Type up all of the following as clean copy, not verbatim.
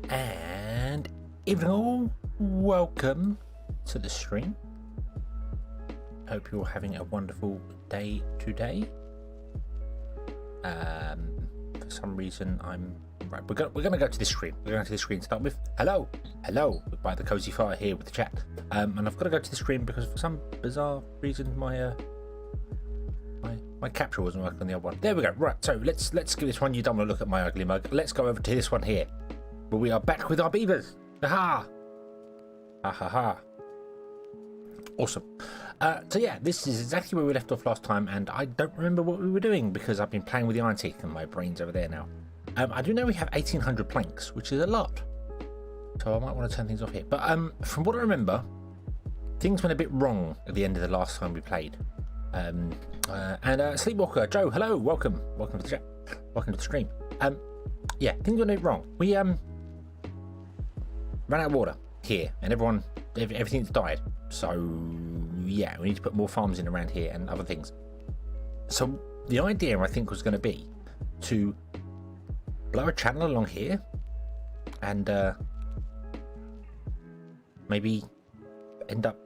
And evening all, welcome to the stream. Hope you're having a wonderful day today. For some reason right. We're gonna go to this screen. We're going to the screen to start with. Hello, by the cozy fire here with the chat. And I've got to go to the screen because for some bizarre reason my capture wasn't working on the other one. There we go. Right, so let's give this one. You don't want to look at my ugly mug. Let's go over to this one here. But we are back with our beavers. Aha! Ha ha ha. Awesome. So yeah, this is exactly where we left off last time, and I don't remember what we were doing because I've been playing with the iron teeth and my brain's over there now. I do know we have 1,800 planks, which is a lot. So I might want to turn things off here. But from what I remember, things went a bit wrong at the end of the last time we played. Sleepwalker Joe, hello, welcome to the chat, welcome to the stream. Yeah, things went a bit wrong. We ran out of water here, and everything's died. So yeah, we need to put more farms in around here and other things. So the idea I think was going to be to blow a channel along here and maybe end up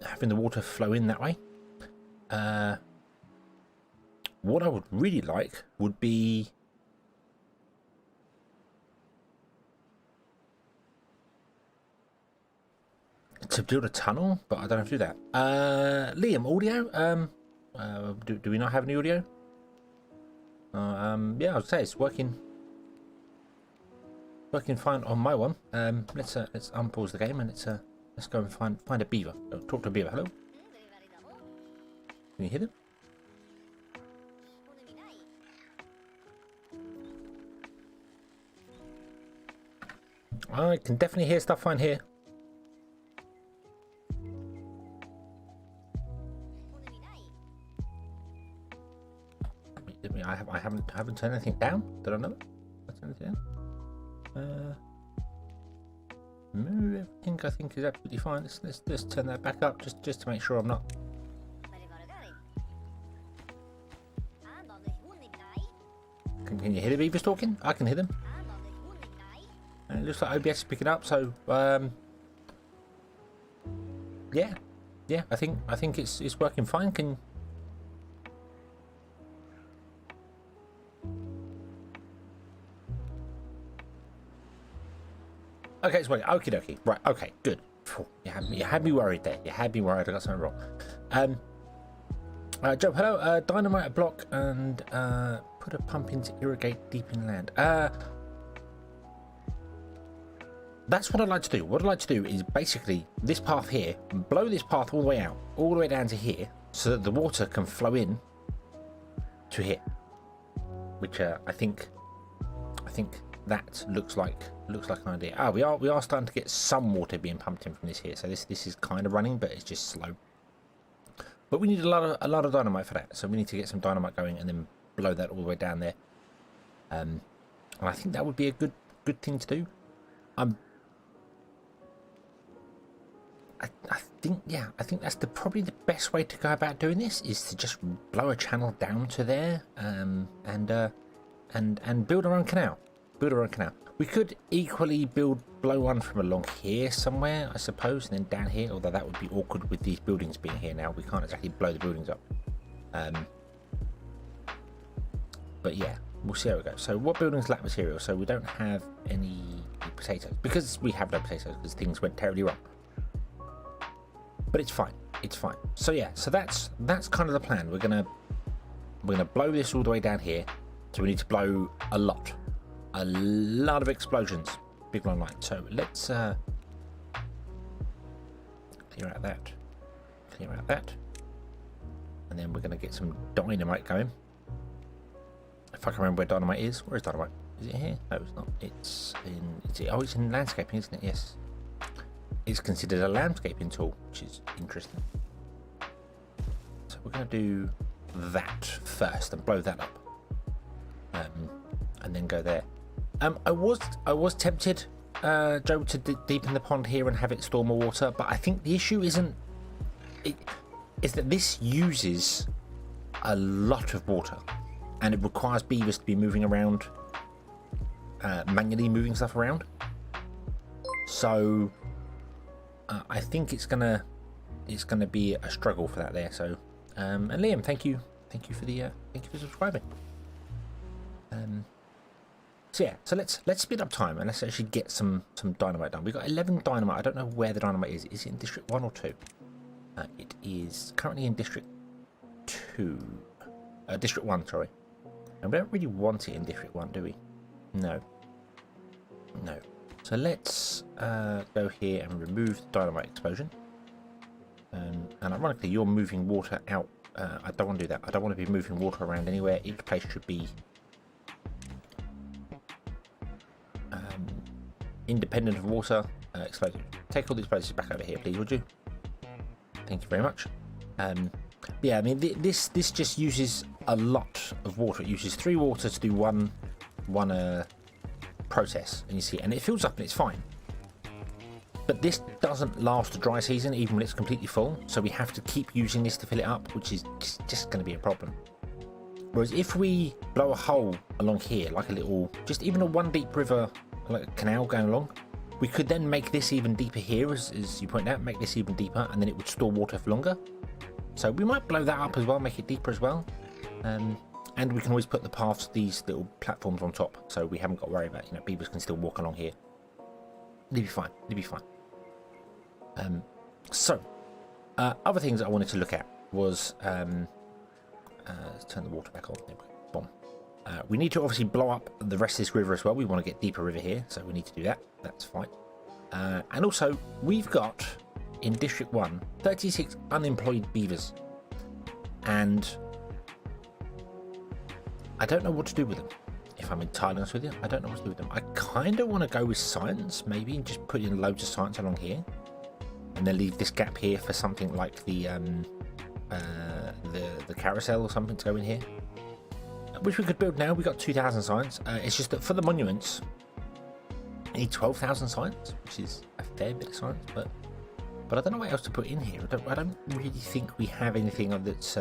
having the water flow in that way. What I would really like would be to build a tunnel, but I don't have to do that. Liam, audio? Do we not have any audio? Yeah, I'd say it's working fine on my one. Let's unpause the game and let's go and find a beaver. Talk to a beaver. Hello. Can you hear them? I can definitely hear stuff fine here. I haven't turned anything down. Did I know? I turned anything down? Everything I think is absolutely fine. Let's turn that back up just to make sure I'm not. Can you hear the beavers talking? I can hear them. And it looks like OBS is picking up. So yeah. I think it's working fine. Okay, it's working. Okie dokie. Right. Okay. Good. You had me worried there. You had me worried. I got something wrong. Joe, hello. Dynamite a block and put a pump in to irrigate deep inland. That's what I'd like to do. What I'd like to do is basically this path here, blow this path all the way out, all the way down to here, so that the water can flow in to here. Which I think that looks like an idea. We are starting to get some water being pumped in from this here. So this is kind of running, but it's just slow. But we need a lot of dynamite for that. So we need to get some dynamite going and then blow that all the way down there. And I think that would be a good thing to do. I think that's probably the best way to go about doing this is to just blow a channel down to there and build our own canal. We could equally blow one from along here somewhere, I suppose, and then down here, although that would be awkward with these buildings being here now. We can't exactly blow the buildings up. But yeah, we'll see how it goes. So what buildings lack material? So we don't have any potatoes. Because we have no potatoes, because things went terribly wrong. But it's fine. So yeah, so that's kind of the plan. We're gonna blow this all the way down here. So we need to blow a lot of explosions, big long line. So let's clear out that, and then we're gonna get some dynamite going. If I can remember where dynamite is. Where is dynamite? Is it here? No, it's not. It's in landscaping, isn't it? Yes. It's considered a landscaping tool, which is interesting. So we're going to do that first and blow that up, and then go there. I was tempted, Joe, to deepen the pond here and have it store more water, but I think the issue is that this uses a lot of water, and it requires beavers to be moving around manually moving stuff around. So I think it's gonna be a struggle for that there. So and Liam, thank you for the thank you for subscribing. So yeah, so let's speed up time and let's actually get some dynamite done. We've got 11 dynamite. I don't know where the dynamite is. Is it in District 1 or 2? It is currently in District 2. District 1, sorry. And we don't really want it in District 1, do we? No. No. So let's go here and remove the dynamite explosion. And ironically, you're moving water out. I don't want to do that. I don't want to be moving water around anywhere. Each place should be independent of water. Explosion. Take all these places back over here, please, would you? Thank you very much. Yeah, I mean, this just uses a lot of water. It uses 3 water to do one process, and you see, and it fills up and it's fine. But this doesn't last the dry season, even when it's completely full. So we have to keep using this to fill it up, which is just going to be a problem. Whereas if we blow a hole along here, like a little, just even a 1 deep river, like a canal going along, we could then make this even deeper here, as you point out, make this even deeper, and then it would store water for longer. So we might blow that up as well, make it deeper as well. And we can always put the paths, these little platforms on top, so we haven't got to worry about, you know, beavers can still walk along here. It'll be fine, it'll be fine. Other things I wanted to look at was, let's turn the water back on, there we go, boom. We need to obviously blow up the rest of this river as well. We want to get deeper river here, so we need to do that. That's fine. And also, we've got, in District 1, 36 unemployed beavers. And I don't know what to do with them. If I'm entirely honest with you, I don't know what to do with them. I kind of want to go with science, maybe, and just put in loads of science along here. And then leave this gap here for something like the carousel or something to go in here. Which we could build now. We got 2,000 science. It's just that for the monuments, I need 12,000 science, which is a fair bit of science. But I don't know what else to put in here. I don't really think we have anything that's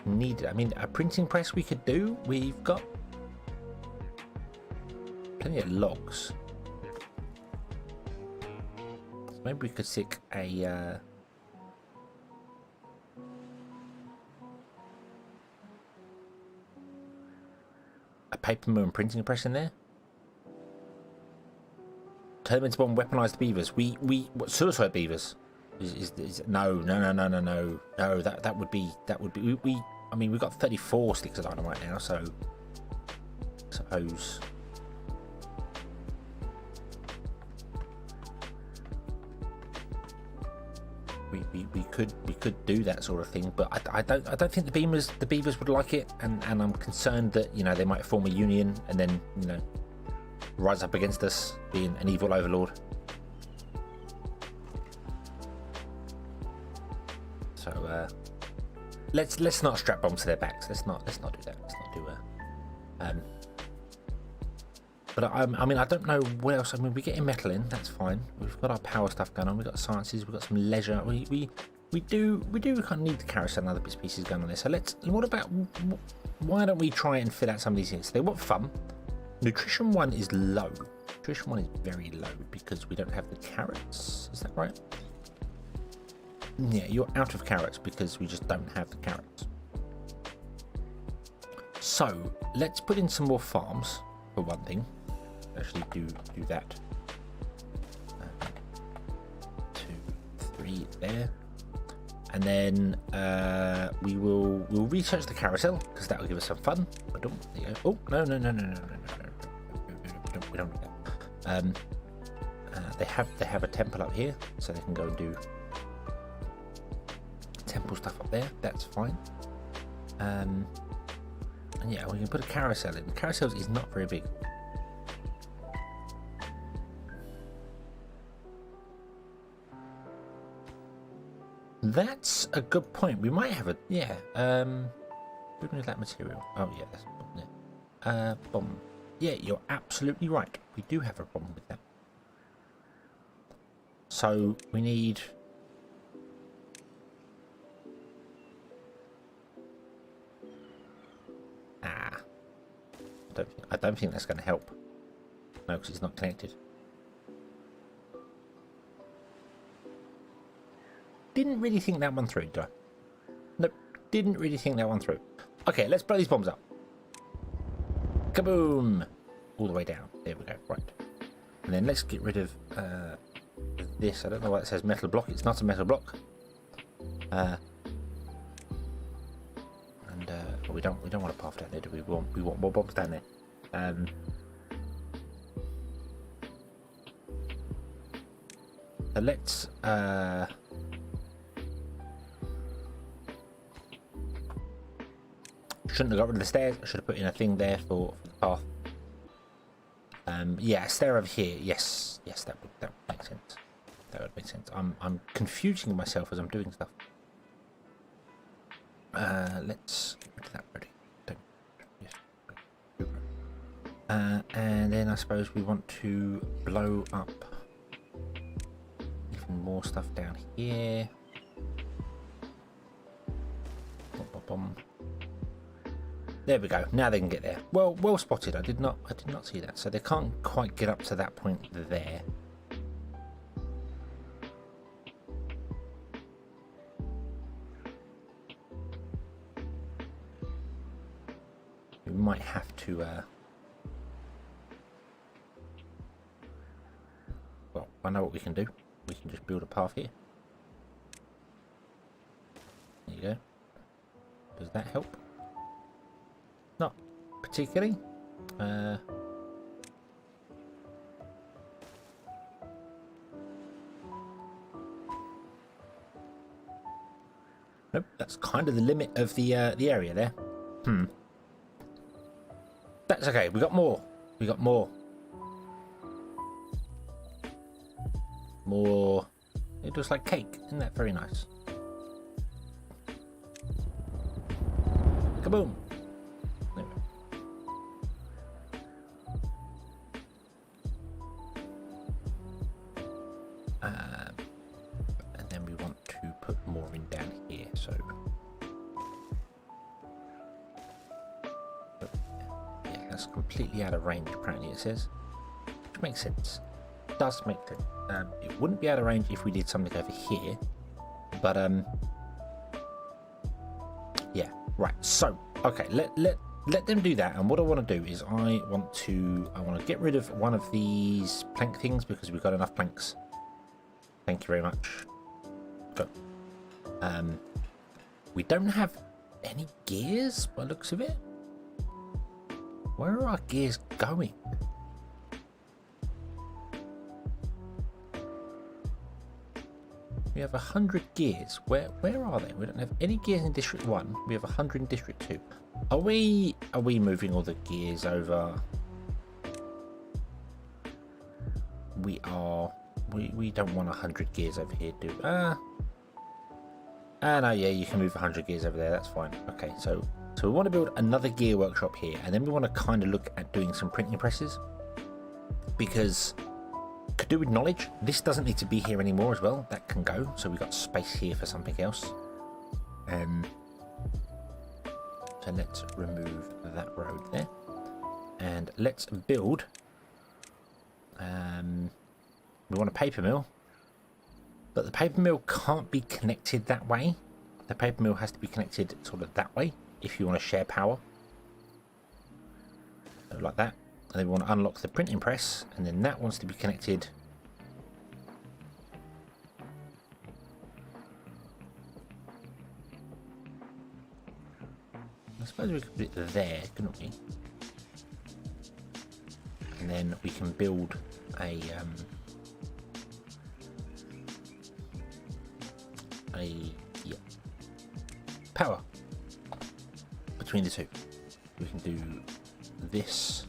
needed. I mean, a printing press we could do. We've got plenty of logs. So maybe we could stick a paper mill and printing press in there. Timberborn weaponized beavers. What suicide beavers? No. That would be. I mean, we've got 34 sticks of dynamite now, so I suppose. We could do that sort of thing, but I don't think the beavers would like it, and I'm concerned that, you know, they might form a union and then, you know, rise up against us, being an evil overlord. So let's not strap bombs to their backs. Let's not do that. Let's not do But I mean, I don't know what else. I mean, we're getting metal in. That's fine. We've got our power stuff going on. We've got sciences. We've got some leisure. We do kind of need the carousel and other bits and pieces going on there. So why don't we try and fill out some of these things? So they want fun. Nutrition 1 is low. Nutrition 1 is very low because we don't have the carrots. Is that right? Yeah, you're out of carrots because we just don't have the carrots. So let's put in some more farms for one thing. Actually do that. 2, 3 there, and then we'll research the carousel because that will give us some fun. There you go. Oh no, we don't do that. They have a temple up here, so they can go and do temple stuff up there. That's fine. And yeah, we can put a carousel in. The carousel is not very big. That's a good point. We might have a with that material. Oh yeah, that's a bomb. Yeah, you're absolutely right. We do have a problem with that. So we need. I don't think that's going to help. No, because it's not connected. Didn't really think that one through, do I? Nope, didn't really think that one through. Okay, let's blow these bombs up. Kaboom! All the way down. There we go, right. And then let's get rid of this. I don't know why it says metal block. It's not a metal block. We don't want a path down there, do we? We want more bombs down there. So let's shouldn't have got rid of the stairs. I should have put in a thing there for the path. Yeah, a stair over here. Yes, that would make sense. That would make sense. I'm confusing myself as I'm doing stuff. Let's get rid of that already. And then I suppose we want to blow up even more stuff down here. There we go. Now they can get there. Well spotted. I did not see that. So they can't quite get up to that point there. We might have to. Well, I know what we can do. We can just build a path here. There you go. Does that help? Not particularly. Nope, that's kind of the limit of the area there. That's okay. We got more. We got more. More. It looks like cake. Isn't that very nice? Kaboom. There we go. And then we want to put more in down here. So. That's completely out of range, apparently it says, which makes sense. Does make sense. It wouldn't be out of range if we did something over here, but yeah, right. So okay, let them do that. And what I want to do is I want to get rid of one of these plank things because we've got enough planks. Thank you very much. Go. We don't have any gears by the looks of it. Where are our gears going? We have 100 gears. Where are they? We don't have any gears in District 1. We have 100 in District 2. Are we moving all the gears over? We are. We don't want 100 gears over here, do we? No, yeah, you can move 100 gears over there. That's fine. Okay, so we want to build another gear workshop here, and then we want to kind of look at doing some printing presses, because could do with knowledge. This doesn't need to be here anymore as well. That can go. So we've got space here for something else. So let's remove that road there, and let's build. We want a paper mill, but the paper mill can't be connected that way. The paper mill has to be connected sort of that way if you want to share power. So like that. And then we want to unlock the printing press, and then that wants to be connected. I suppose we could put it there, couldn't we? And then we can build a power between the two. We can do this.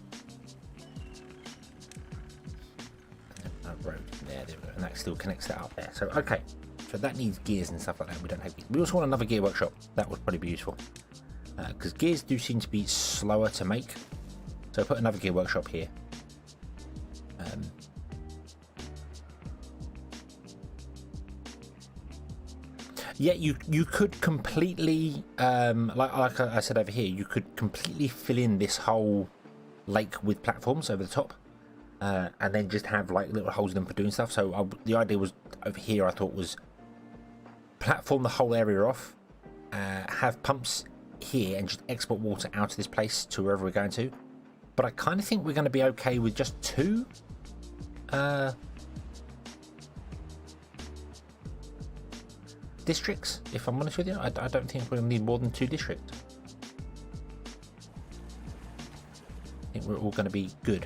Road there, and that still connects that up there. So okay, so that needs gears and stuff like that. We don't have gears. We also want another gear workshop. That would probably be useful, because gears do seem to be slower to make. So put another gear workshop here. Yeah, you could completely like I said over here, you could completely fill in this whole lake with platforms over the top. and then just have like little holes in them for doing stuff. So the idea was over here, I thought, was platform the whole area off, have pumps here and just export water out of this place to wherever we're going to. But I kind of think we're going to be okay with just 2 districts, if I'm honest with you. I don't think we're going to need more than 2 districts. I think we're all going to be good.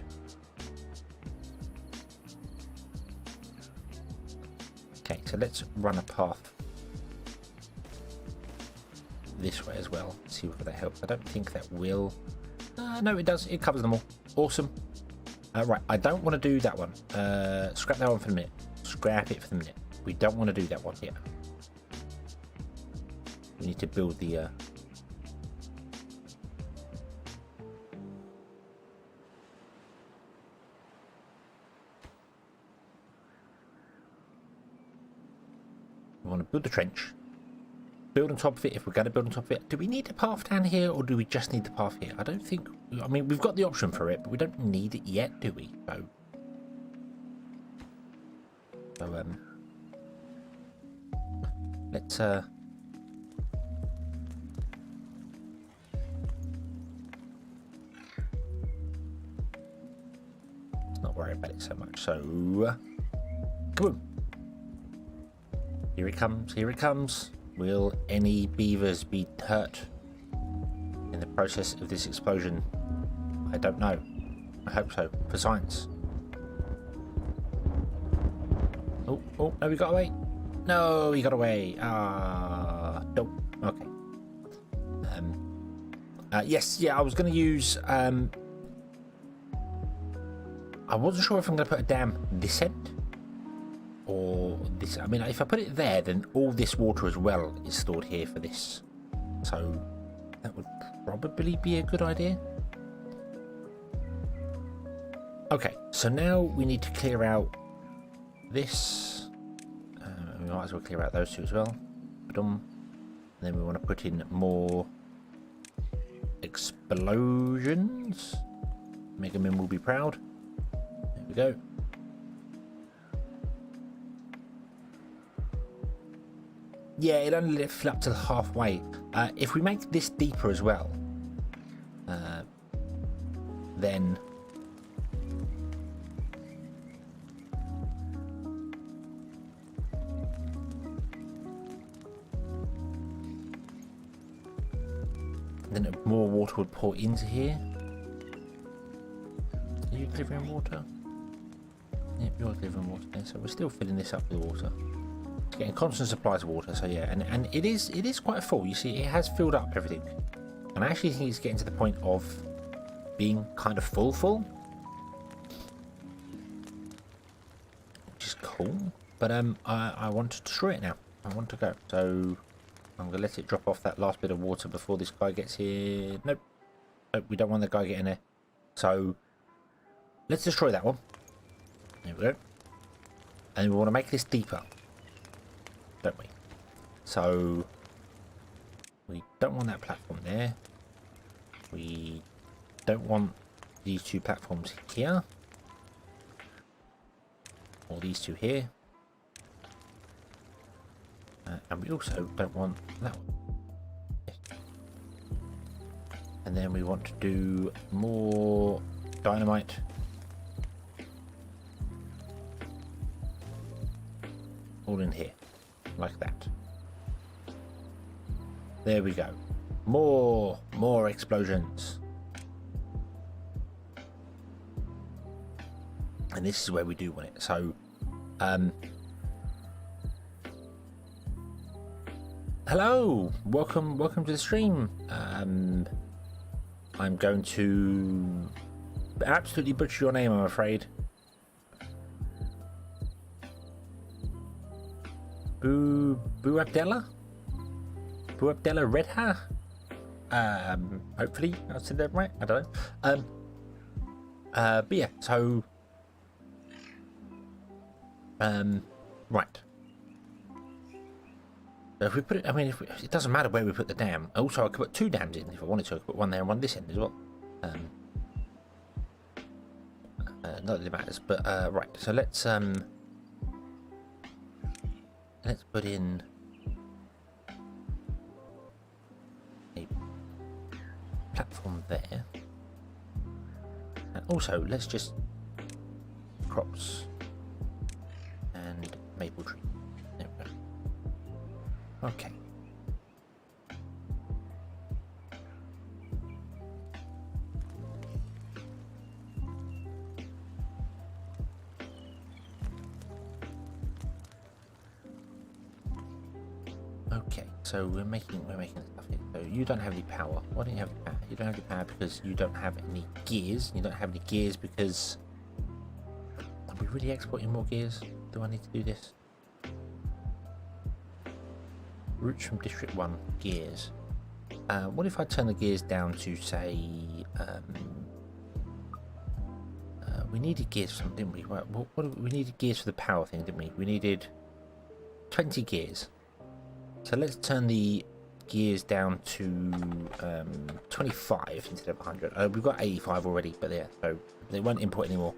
Okay, so let's run a path this way as well, see whether that helps. I don't think that will. No, it does. It covers them all. Awesome. Right, I don't want to do that one. Scrap that one for the minute. Scrap it for the minute. We don't want to do that one yet. We need to build the... We want to build the trench. Build on top of it if we're going to build on top of it. Do we need a path down here, or do we just need the path here? I don't think... I mean, we've got the option for it, but we don't need it yet, do we? So let's... Let's not worry about it so much. So... Kaboom! Here it comes, here it comes. Will any beavers be hurt in the process of this explosion? I don't know. I hope so, for science. Oh, no, he got away. No, he got away. Nope. Okay. Yes, yeah, I was going to use... I wasn't sure if I'm going to put a dam this end. Or this. I mean, if I put it there, then all this water as well is stored here for this. So that would probably be a good idea. Okay, so now we need to clear out this. We might as well clear out those 2 as well. And then we want to put in more explosions. Mega Min will be proud. There we go. Yeah, it only let it fill up to halfway. If we make this deeper as well, then more water would pour into here. Are you delivering water? Yep, you're delivering water there. So we're still filling this up with water. It's getting constant supplies of water. So yeah, and it is quite full. You see, it has filled up everything, and I actually think it's getting to the point of being kind of full, which is cool. But I want to destroy it now. I want to go. So I'm gonna let it drop off that last bit of water before this guy gets here. Nope, we don't want the guy getting there. So let's destroy that one. There we go. And we want to make this deeper, don't we? So we don't want that platform there. We don't want these 2 platforms here, or these 2 here. And we also don't want that one. Yes. And then we want to do more dynamite. All in here, like that. There we go. More explosions. And this is where we do want it. So, hello, welcome to the stream. I'm going to absolutely butcher your name, I'm afraid. Boo Abdella Redha. Hopefully I said that right. I don't know. But yeah, so right. So if we put it, I mean, it doesn't matter where we put the dam. Also, I could put 2 dams in if I wanted to. I could put one there and one this end as well. Not that it matters, but right. So let's put in a platform there, and also let's just crops and maple tree. There we go. Okay. Okay, so we're making stuff here. So you don't have any power. Why don't you have the power? You don't have the power because you don't have any gears. You don't have any gears because are we really exporting more gears? Do I need to do this? Routes from District 1 gears. What if I turn the gears down to say we needed gears for something, didn't we? What we needed gears for the power thing, didn't we? We needed 20 gears. So let's turn the gears down to 25 instead of 100. We've got 85 already, but yeah, so they won't import anymore.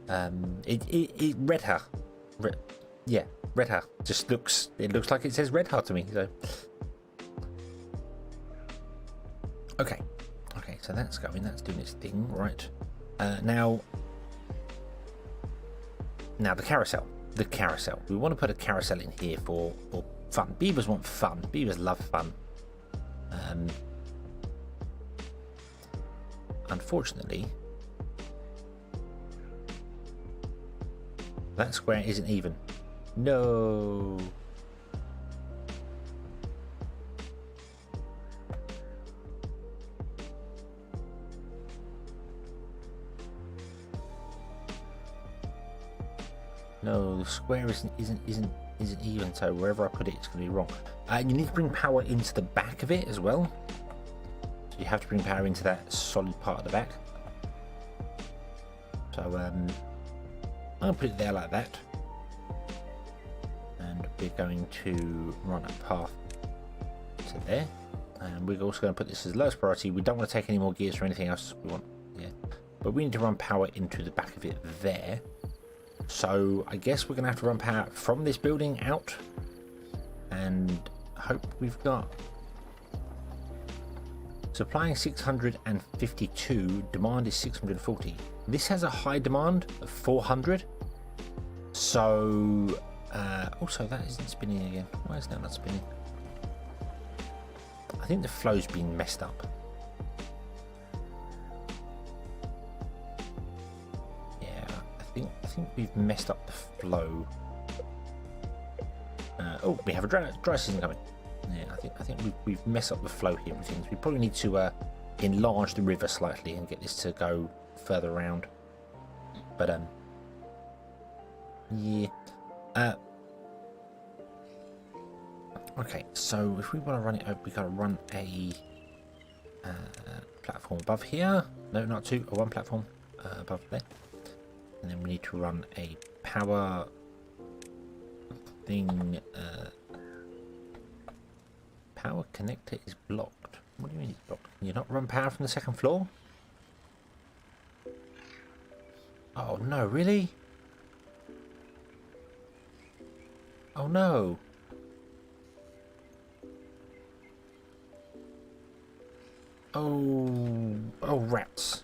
It Redha, yeah, Redha just looks like it says Redha to me. So okay, so that's going, that's doing its thing, right? Now the carousel. The carousel. We want to put a carousel in here for fun. Beavers want fun. Beavers love fun. Unfortunately, that square isn't even. No. No, the square isn't even, so wherever I put it, it's going to be wrong. You need to bring power into the back of it as well. So you have to bring power into that solid part of the back. So I'll put it there like that. And we're going to run a path to there. And we're also going to put this as lowest priority. We don't want to take any more gears or anything else. We want, yeah. But we need to run power into the back of it there. So I guess we're going to have to run power from this building out and hope we've got supplying 652, demand is 640. This has a high demand of 400. So also that isn't spinning again. Why is that not spinning? I think the flow's been messed up. I think we've messed up the flow. Oh, we have a dry season coming. Yeah, I think we've messed up the flow here with things. We probably need to enlarge the river slightly and get this to go further around. But yeah. Okay, so if we want to run it up, we gotta run a platform above here. No, not two, or one platform above there. And then we need to run a power thing. Power connector is blocked. What do you mean it's blocked? Can you not run power from the second floor? Oh no, really? Oh no. Oh rats.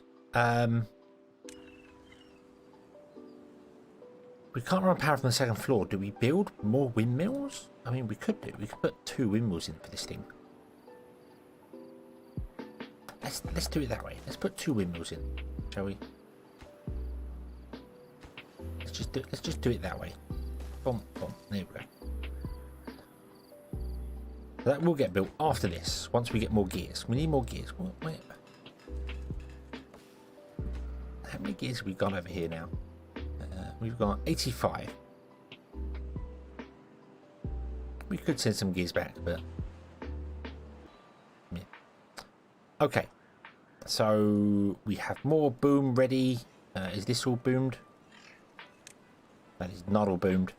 We can't run power from the second floor. Do we build more windmills? I mean, we could do. We could put 2 windmills in for this thing. Let's do it that way. Let's put 2 windmills in, shall we? Let's just do it that way. Boom, boom. There we go. So that will get built after this. Once we get more gears, we need more gears. Wait. How many gears have we got over here now? We've got 85. We could send some gears back, but yeah. Okay, so we have more boom ready. Is this all boomed? That is not all boomed.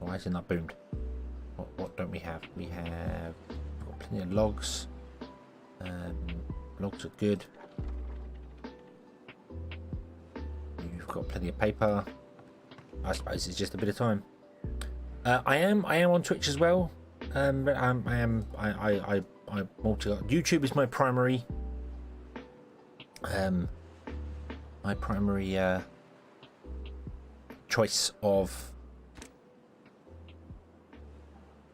Why is it not boomed? What don't we have? We have got plenty of logs. Logs are good. You've got plenty of paper. I suppose it's just a bit of time. I am on Twitch as well. I YouTube is my primary choice of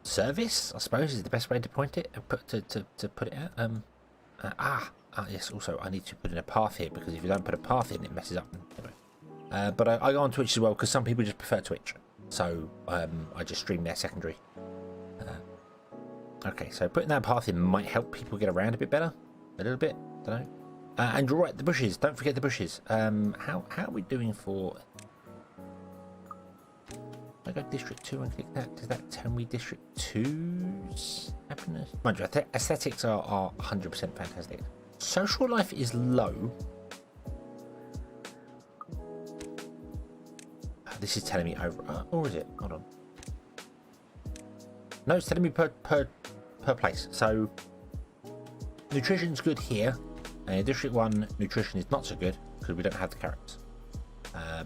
service, I suppose, is the best way to point it. To put it out. Yes. Also, I need to put in a path here, because if you don't put a path in, it messes up. Anyway. But I go on Twitch as well, because some people just prefer Twitch. So I just stream their secondary. Okay, so putting that path in might help people get around a bit better, a little bit. Don't know. And you're right, the bushes. Don't forget the bushes. How are we doing for? I go District 2 and click that. Does that tell me District 2's happiness? Mind you, aesthetics are 100% fantastic. Social life is low. This is telling me over, or is it? Hold on. No, it's telling me per place. So nutrition's good here, and in District 1 nutrition is not so good because we don't have the carrots.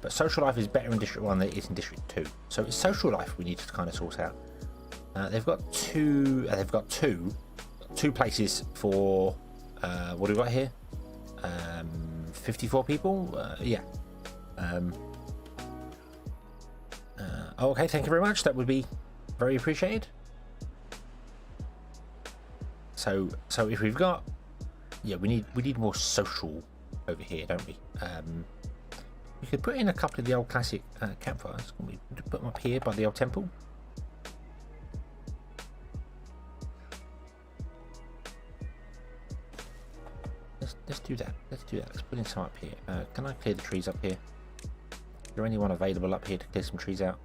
But social life is better in District 1 than it is in District 2. So it's social life we need to kind of sort out. They've got two places for what do we got here? 54 people. Yeah. Okay, thank you very much. That would be very appreciated. So if we've got, yeah, we need more social over here, don't we? We could put in a couple of the old classic campfires. Can we put them up here by the old temple? Let's do that. Let's do that. Let's put in some up here. Can I clear the trees up here? Is there anyone available up here to clear some trees out?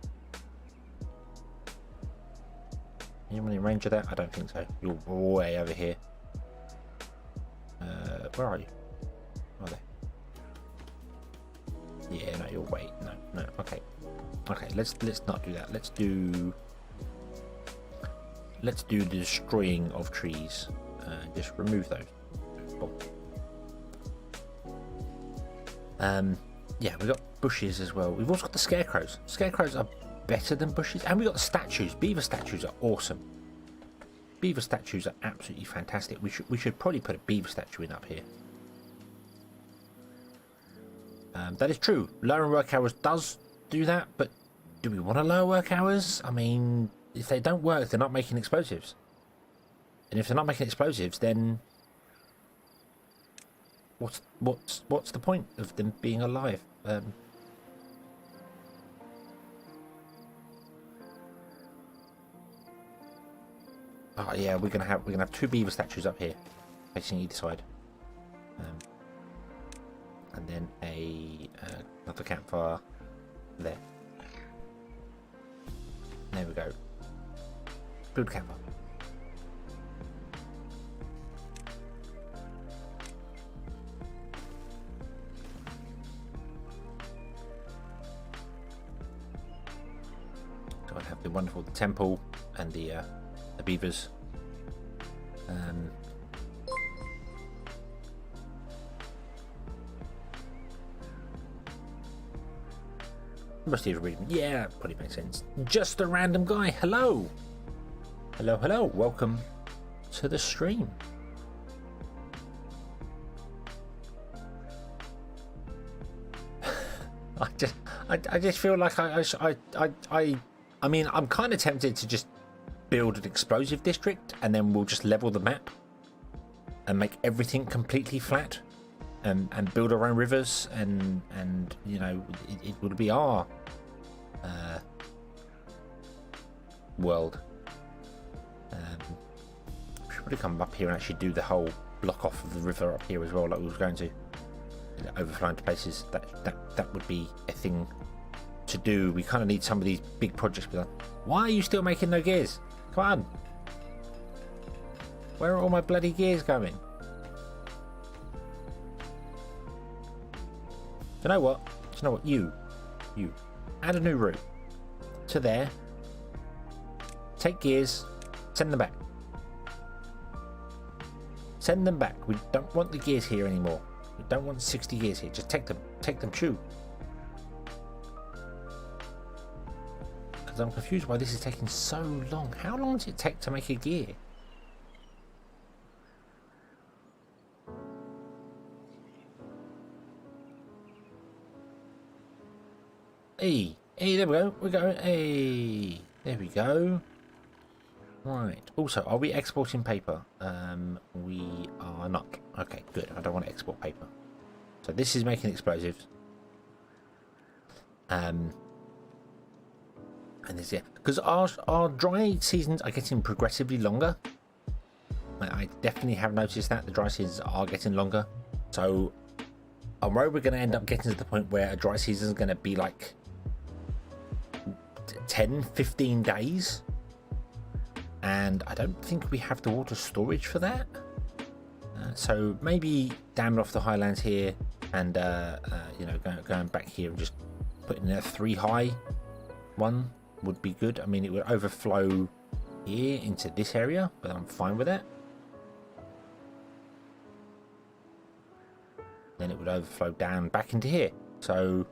Anyone in range of that? I don't think so. You're way over here. Where are you? Are they? Yeah, no, you're way. No. Okay. Let's not do that. Let's do the destroying of trees. Just remove those. Yeah, we've got bushes as well. We've also got the scarecrows. Scarecrows are better than bushes, and we've got the statues. Beaver statues are awesome. Beaver statues are absolutely fantastic. We should probably put a beaver statue in up here. That is true. Lowering work hours does do that, but do we want to lower work hours? I mean, if they don't work, they're not making explosives. And if they're not making explosives, then what's the point of them being alive? Oh yeah, we're gonna have two beaver statues up here, facing either side, and then another campfire there. There we go. Build campfire. So I have the wonderful temple and the beavers. Must have read. Yeah, probably makes sense. Just a random guy. Hello. Welcome to the stream. I just feel like I mean, I'm kind of tempted to just build an explosive district, and then we'll just level the map and make everything completely flat, and build our own rivers, and you know, it would be our world. We should probably come up here and actually do the whole block off of the river up here as well, like we was going to, overflow into places. That would be a thing to do. We kind of need some of these big projects done. Why are you still making no gears? Come on. Where are all my bloody gears going? Do you know what? You add a new route to there. Take gears, Send them back. Send them back. We don't want the gears here anymore. We don't want 60 gears here. Just take them. Take them, shoo. Because I'm confused why this is taking so long. How long does it take to make a gear? Hey, there we go. We're going. Hey, there we go. Right. Also, are we exporting paper? We are not. Okay, good. I don't want to export paper. So this is making explosives. And this, yeah, because our dry seasons are getting progressively longer. I definitely have noticed that the dry seasons are getting longer. So I'm worried we're going to end up getting to the point where a dry season is going to be like 10-15 days. And I don't think we have the water storage for that. So maybe damming off the highlands here and you know, going back here and just putting a 3 high one would be good. I mean, it would overflow here into this area, but I'm fine with that. Then it would overflow down back into here. So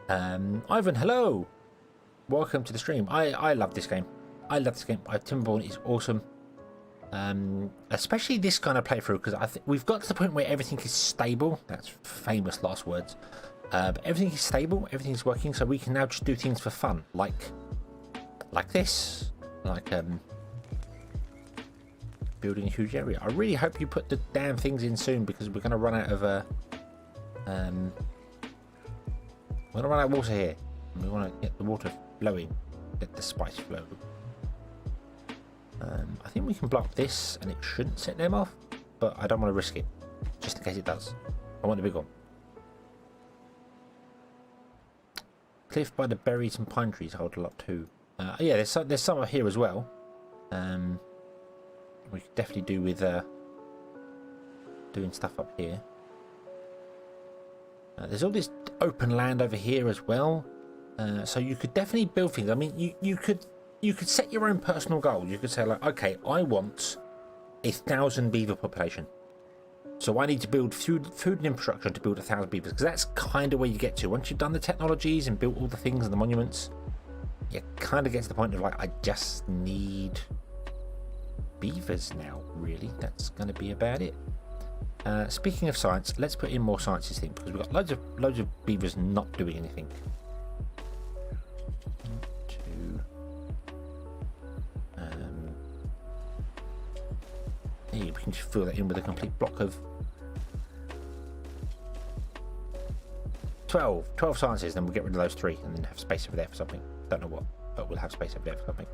Ivan, hello, welcome to the stream. I love this game. I love this game. Timberborn is awesome. Especially this kind of playthrough, because I think we've got to the point where everything is stable. That's famous last words. But everything is stable, everything is working, so we can now just do things for fun, like this, like building a huge area. I really hope you put the damn things in soon, because we're going to run out of we're going to run out of water here. And we want to get the water flowing, let the spice flow. I think we can block this and it shouldn't set them off, but I don't want to risk it, just in case it does. I want the big one. Cliff by the berries and pine trees hold a lot too. Yeah, there's some up here as well. We could definitely do with doing stuff up here. There's all this open land over here as well, so you could definitely build things. I mean, you could set your own personal goals. You could say, like, okay, I want 1,000 beaver population, so I need to build food and infrastructure to build 1,000 beavers, because that's kind of where you get to once you've done the technologies and built all the things and the monuments. You kind of get to the point of, like, I just need beavers now, really. That's going to be about it. Speaking of science, let's put in more sciences thing, because we've got loads of beavers not doing anything. We can just fill that in with a complete block of 12 sciences, then we'll get rid of those 3 and then have space over there for something. Don't know what, but we'll have space over there for something.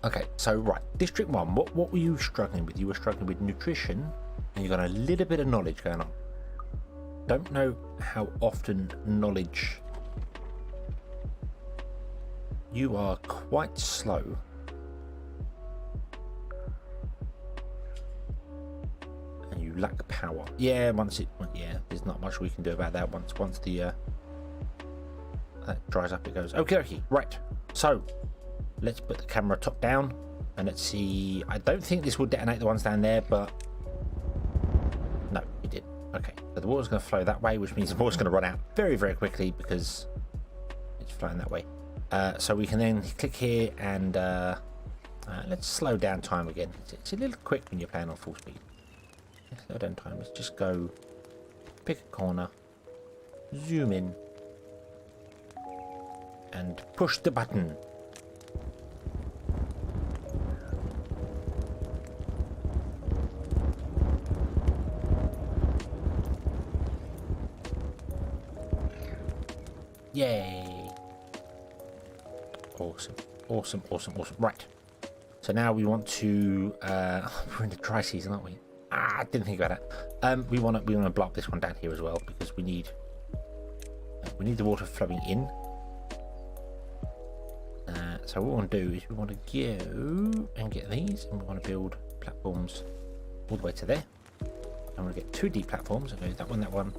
Okay, so right, District 1, what were you struggling with? You were struggling with nutrition, and you got a little bit of knowledge going on. Don't know how often knowledge... You are quite slow. And you lack power. Yeah, yeah, there's not much we can do about that. Once the that dries up, it goes. Okay, right. So let's put the camera top down and let's see. I don't think this will detonate the ones down there, but no, it did. Okay, so the water's going to flow that way, which means the water's going to run out very, very quickly because it's flowing that way. So we can then click here and let's slow down time again. It's a little quick when you're playing on full speed. Slow down time. Let's just go pick a corner, zoom in, and push the button. Yay! Awesome. Right. So now we want to we're in the dry season, aren't we? I didn't think about that. We want to block this one down here as well, because we need the water flowing in. So what we want to do is we want to go and get these, and we want to build platforms all the way to there. And we'll get 2D platforms. Okay, that one, that one,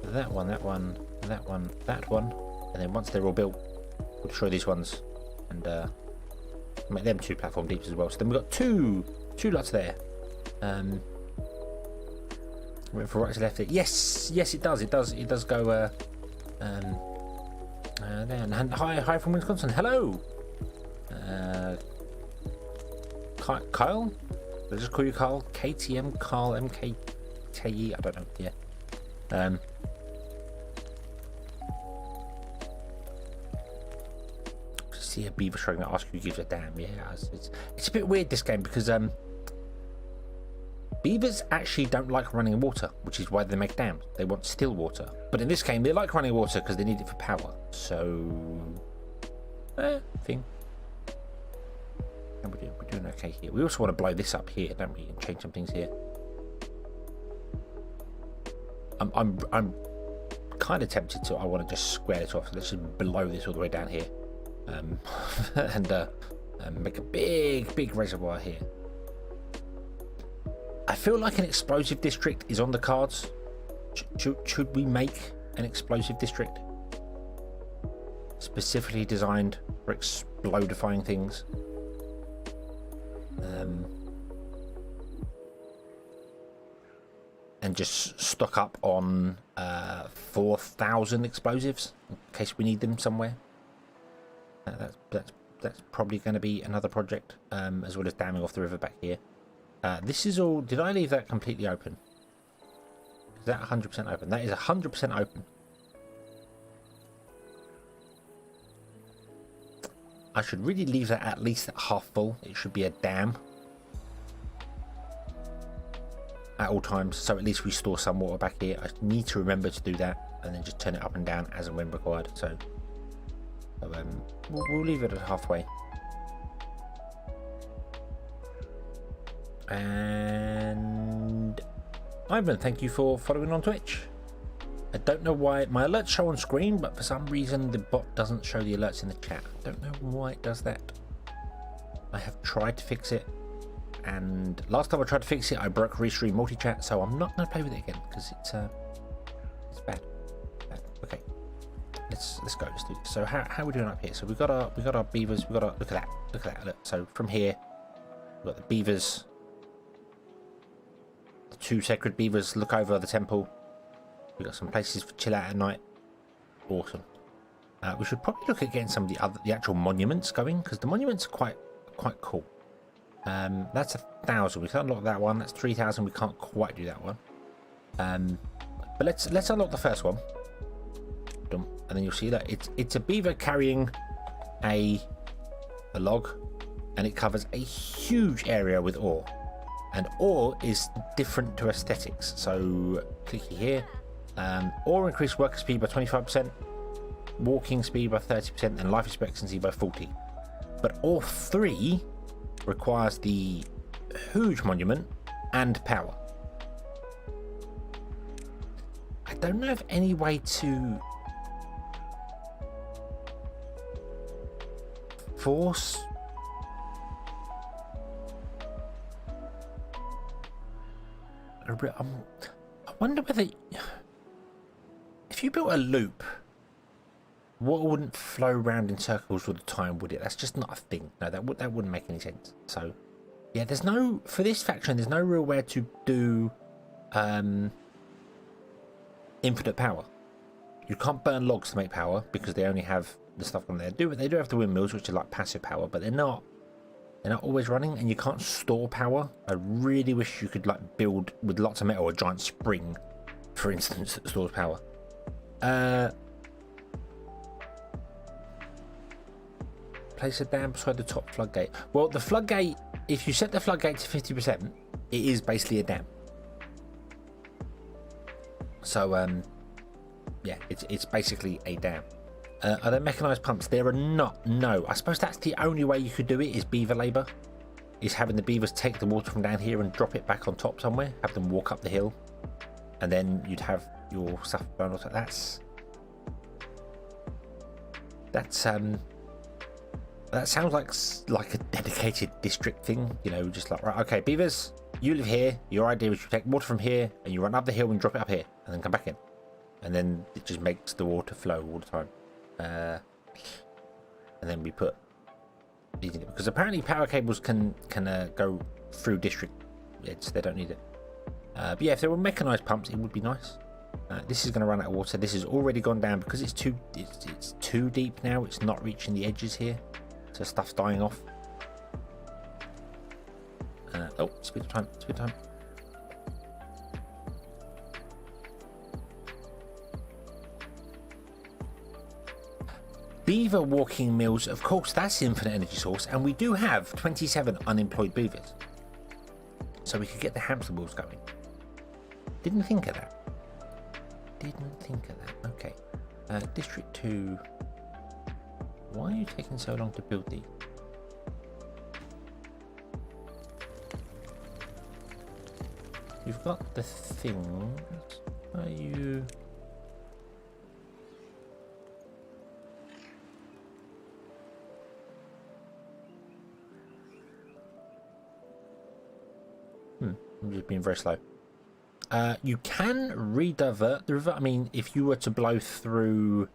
that one, that one, that one, that one. And then once they're all built, we'll destroy these ones and make them 2 platform deeps as well. So then we've got two lots there. Went from right to left. Yes, it does. It does go there. And hi from Wisconsin. Hello. Kyle. I'll just call you Kyle. KTM Carl MKKE. I don't know. Yeah. See a beaver trying to ask who gives a damn. Yeah, it's a bit weird, this game, because beavers actually don't like running in water, which is why they make dams. They want still water. But in this game, they like running water because they need it for power. So, thing. And we're doing okay here. We also want to blow this up here, don't we? And change some things here. I'm kind of tempted to. I want to just square this off. So let's just blow this all the way down here. And make a big reservoir here. I feel like an explosive district is on the cards. Should we make an explosive district specifically designed for explodifying things? And just stock up on 4,000 explosives in case we need them somewhere. That's probably going to be another project, as well as damming off the river back here. This is all. Did I leave that completely open? Is that 100% open? That is 100% open. I should really leave that at least at half full. It should be a dam at all times, so at least we store some water back here. I need to remember to do that, and then just turn it up and down as and when required. So we'll leave it at halfway. And Ivan, thank you for following on Twitch. I don't know why my alerts show on screen, but for some reason the bot doesn't show the alerts in the chat. I don't know why it does that. I have tried to fix it, and last time I tried to fix it I broke Restream multi-chat, so I'm not going to play with it again because it's bad. Okay, let's go. Let's do this. So how are we doing up here? So we've got our beavers. We've got our, look at that. Look. So from here we've got the beavers. The 2 sacred beavers look over the temple. We've got some places for chill out at night. Awesome. We should probably look at getting some of the actual monuments going, because the monuments are quite cool. That's 1,000. We can't unlock that one. That's 3,000. We can't quite do that one. But let's unlock the first one. And then you'll see that it's a beaver carrying a log, and it covers a huge area with ore. And ore is different to aesthetics. So click here. Ore increase worker speed by 25%, walking speed by 30%, and life expectancy by 40%. But ore 3 requires the huge monument and power. I don't know of any way to force I wonder whether if you built a loop, water wouldn't flow around in circles all the time, would it? That's just not a thing. No, that wouldn't make any sense. So yeah, there's no, for this faction, there's no real way to do infinite power. You can't burn logs to make power because they only have the stuff on there. They do have the windmills, which are like passive power, but they're not always running, and you can't store power. I really wish you could like build with lots of metal a giant spring, for instance, that stores power. Place a dam beside the top floodgate. Well, the floodgate, if you set the floodgate to 50%, it is basically a dam. So yeah, it's basically a dam. Are there mechanized pumps? There are not. No. I suppose that's the only way you could do it, is beaver labor. Is having the beavers take the water from down here and drop it back on top somewhere. Have them walk up the hill. And then you'd have your stuff burned off. That sounds like a dedicated district thing. You know, just like, right, okay, beavers, you live here. Your idea is you take water from here and you run up the hill and drop it up here and then come back in. And then it just makes the water flow all the time. and then we put these in it, because apparently power cables can go through district grids. They don't need it. But yeah, if there were mechanized pumps, it would be nice. This is going to run out of water. This has already gone down because it's too deep now. It's not reaching the edges here, so stuff's dying off. Oh, speed of time, speed of time. Beaver walking mills, of course, that's infinite energy source, and we do have 27 unemployed beavers, so we could get the hamster wheels going. Didn't think of that. Didn't think of that. Okay. District 2. Why are you taking so long to build these? You've got the things. Are you... I'm just being very slow. You can redivert the river. I mean, if you were to blow through,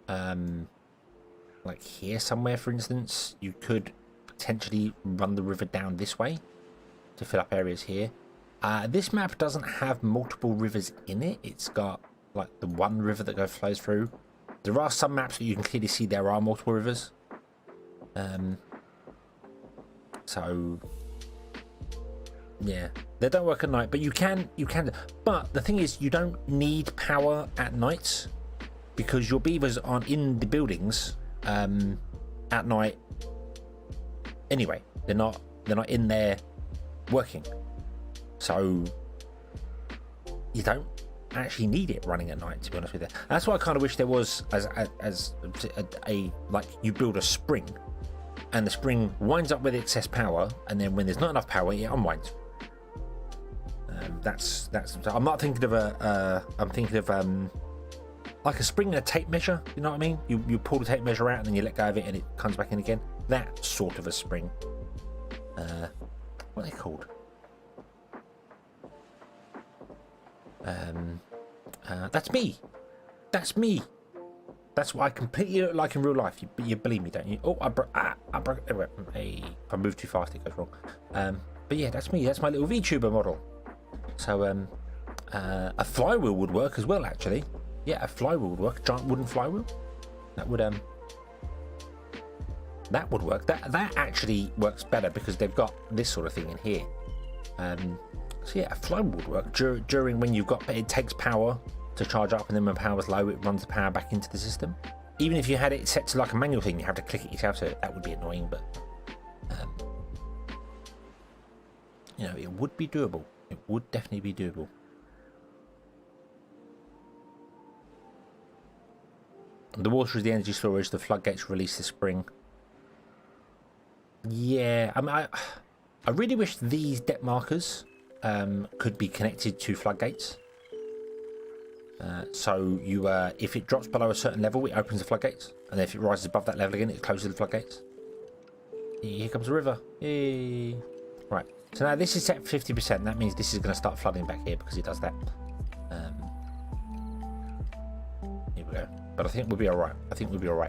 like here somewhere, for instance, you could potentially run the river down this way to fill up areas here. This map doesn't have multiple rivers in it. It's got like the one river that flows through. There are some maps that you can clearly see there are multiple rivers. So yeah, they don't work at night, but you can. But the thing is, you don't need power at night because your beavers aren't in the buildings at night anyway. They're not in there working, so you don't actually need it running at night, to be honest with you. That's why I kind of wish there was as a like you build a spring, and the spring winds up with excess power, and then when there's not enough power, it unwinds. That's. I'm not thinking of I'm thinking of like a spring and a tape measure. You know what I mean? You pull the tape measure out and then you let go of it and it comes back in again. That sort of a spring. What are they called? That's me. That's me. That's what I completely look like in real life. You believe me, don't you? Oh, I broke. Hey, if I move too fast, it goes wrong. But yeah, that's me. That's my little VTuber model. So a flywheel would work as well, actually. Yeah, a flywheel would work. A giant wooden flywheel. That would work. That actually works better because they've got this sort of thing in here. So yeah, a flywheel would work during when you've got. It takes power to charge up, and then when power's low, it runs the power back into the system. Even if you had it set to like a manual thing, you have to click it yourself, so that would be annoying. But you know, it would be doable. It would definitely be doable. The water is the energy storage. The floodgates release the spring. Yeah, I mean, I really wish these depth markers could be connected to floodgates. So you, if it drops below a certain level, it opens the floodgates, and if it rises above that level again, it closes the floodgates. Here comes the river. Yay! Right. So now this is set 50%. That means this is going to start flooding back here because it does that. Here we go. But I think we'll be all right.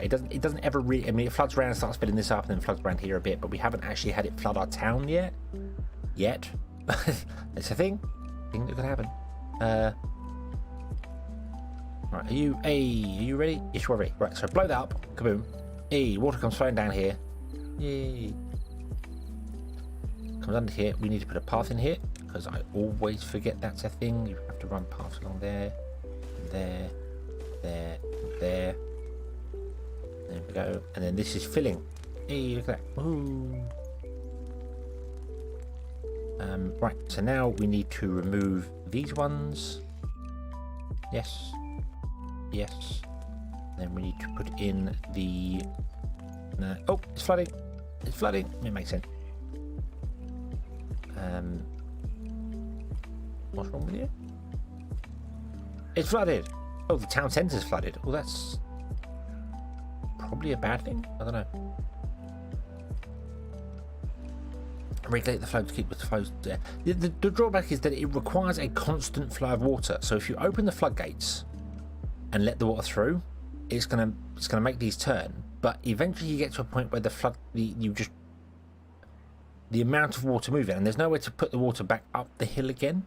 It doesn't ever really. I mean, it floods around and starts filling this up, and then floods around here a bit. But we haven't actually had it flood our town yet. It's a thing that could happen. Right. Are you ready? Yes, you're ready. Right. So blow that up. Kaboom. Hey, water comes flowing down here. Yay. Comes under here. We need to put a path in here because I always forget that's a thing. You have to run paths along there. There we go. And then this is filling. Hey, look at that. Ooh. Right, so now we need to remove these ones. Yes. Then we need to put in the oh, it's flooding. It makes sense. What's wrong with you? It's flooded. Oh, the town centre's flooded. Well, that's probably a bad thing. I don't know. Regulate the flow to keep the flows there. The drawback is that it requires a constant flow of water. So if you open the floodgates and let the water through, it's gonna make these turn. But eventually you get to a point where the flood, the amount of water moving, and there's nowhere to put the water back up the hill again,